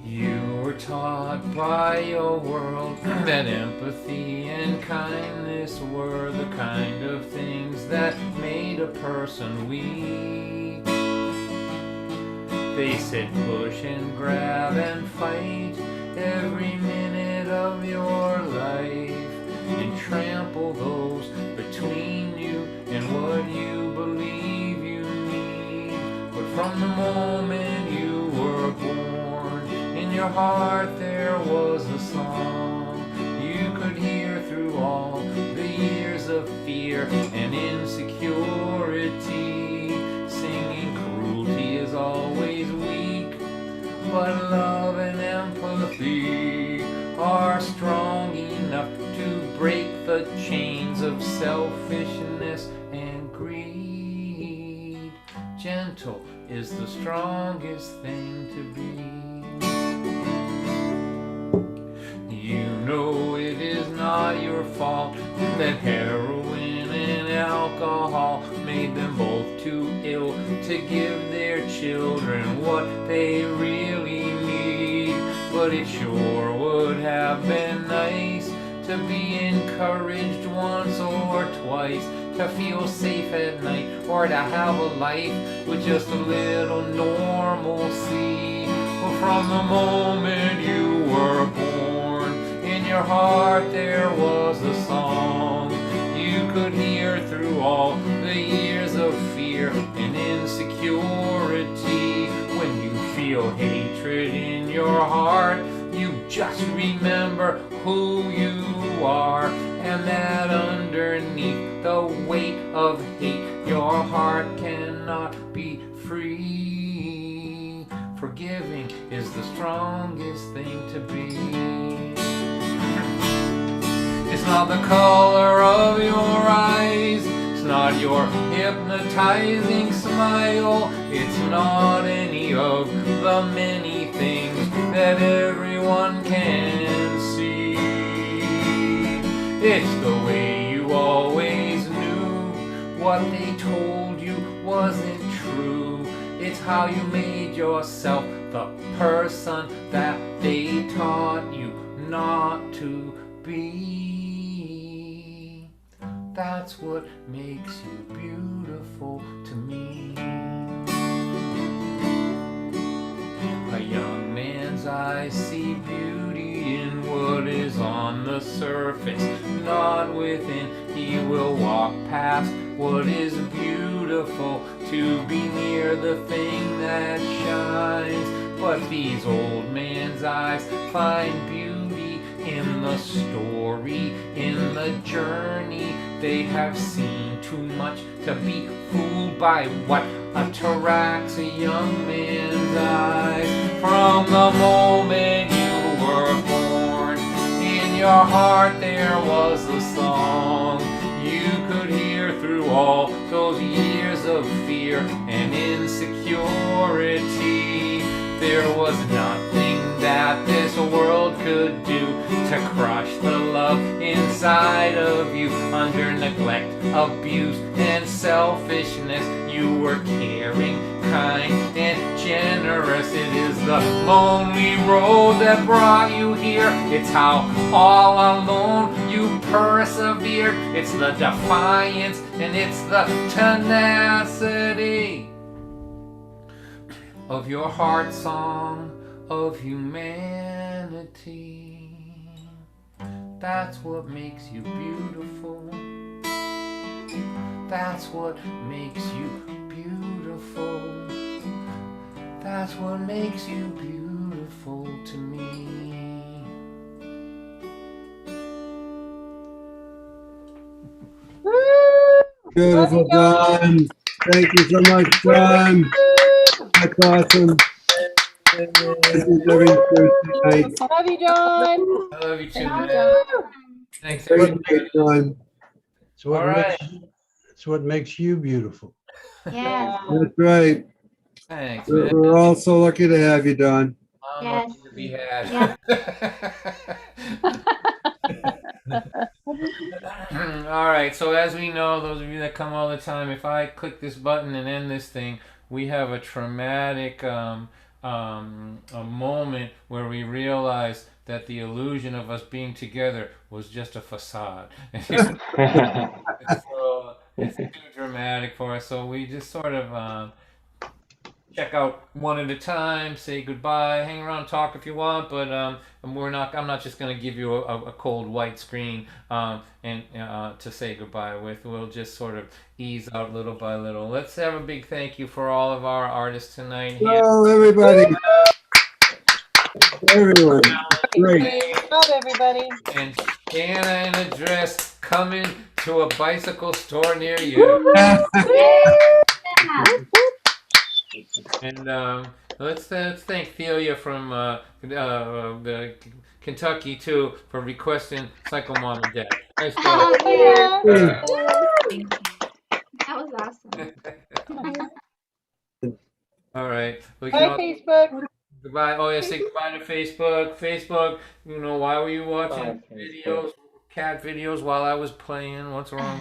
You were taught by your world that empathy and kindness were the kind of things that made a person weak. They said push and grab and fight every minute of your life and trample those between you and what you believe you need. But from the moment you were born, in your heart there was a song you could hear through all the years of fear and insecurity, singing cruelty is always weak, but love and empathy are strong enough to break the chains of selfishness and greed. Gentle is the strongest thing to be. You know it is not your fault that heroin and alcohol made them both too ill to give their children what they really need. But it sure would have been nice to be encouraged once or twice, to feel safe at night, or to have a life with just a little normalcy. From the moment you were born, in your heart there was a song you could hear through all the years of fear and insecurity. When you feel hatred in your heart, you just remember who you are, and that underneath the weight of hate, your heart cannot be free. Forgiving is the strongest thing to be. It's not the color of your eyes, it's not your hypnotizing smile, it's not any of the many things that everyone can see. It's the way you always knew what they told you wasn't true. It's how you made yourself the person that they taught you not to be. That's what makes you beautiful to me. A young man's eyes see beauty in what is on the surface, not within. He will walk past what is beautiful to be near the thing that shines. But these old man's eyes find beauty in the story, in the journey. They have seen too much to be fooled by what attracts a young man's eyes. From the moment you were born, in your heart there was a song you could hear through all those years of fear and insecurity. There was nothing that this world could do to crush the love inside of you. Under neglect, abuse, and selfishness, you were caring, kind, and generous. It is the lonely road that brought you here. It's how all alone you persevered. It's the defiance and it's the tenacity of your heart song of humanity. That's what makes you beautiful. That's what makes you beautiful. That's what makes you beautiful to me. Beautiful, John. Thank you so much, John. That's awesome. This is every Thursday night. Love you, John. I love you too, Love man. you. Thanks, Great everybody. night, John. It's what makes- It's what makes you beautiful. Yes. That's right. Thanks, We're, man. we're all so lucky to have you, Don. Yes. To be had. All right, so as we know, those of you that come all the time, if I click this button and end this thing, we have a traumatic a moment where we realize that the illusion of us being together was just a facade. So it's too dramatic for us, so we just sort of check out one at a time, say goodbye, hang around, talk if you want, but I'm not just going to give you a cold white screen and to say goodbye with. We'll just sort of ease out little by little. Let's have a big thank you for all of our artists tonight here. Hello, everybody. Everyone. Great. Good job, everybody. And Shanna in a dress coming to a bicycle store near you. And let's thank Thelia from the Kentucky too for requesting Psycho Mom and Dad. Nice job. Oh, yeah. That was awesome. All right. We Bye, Facebook. Goodbye. Oh yeah, say goodbye to Facebook. Facebook. You know, why were you watching videos, cat videos while I was playing? What's wrong?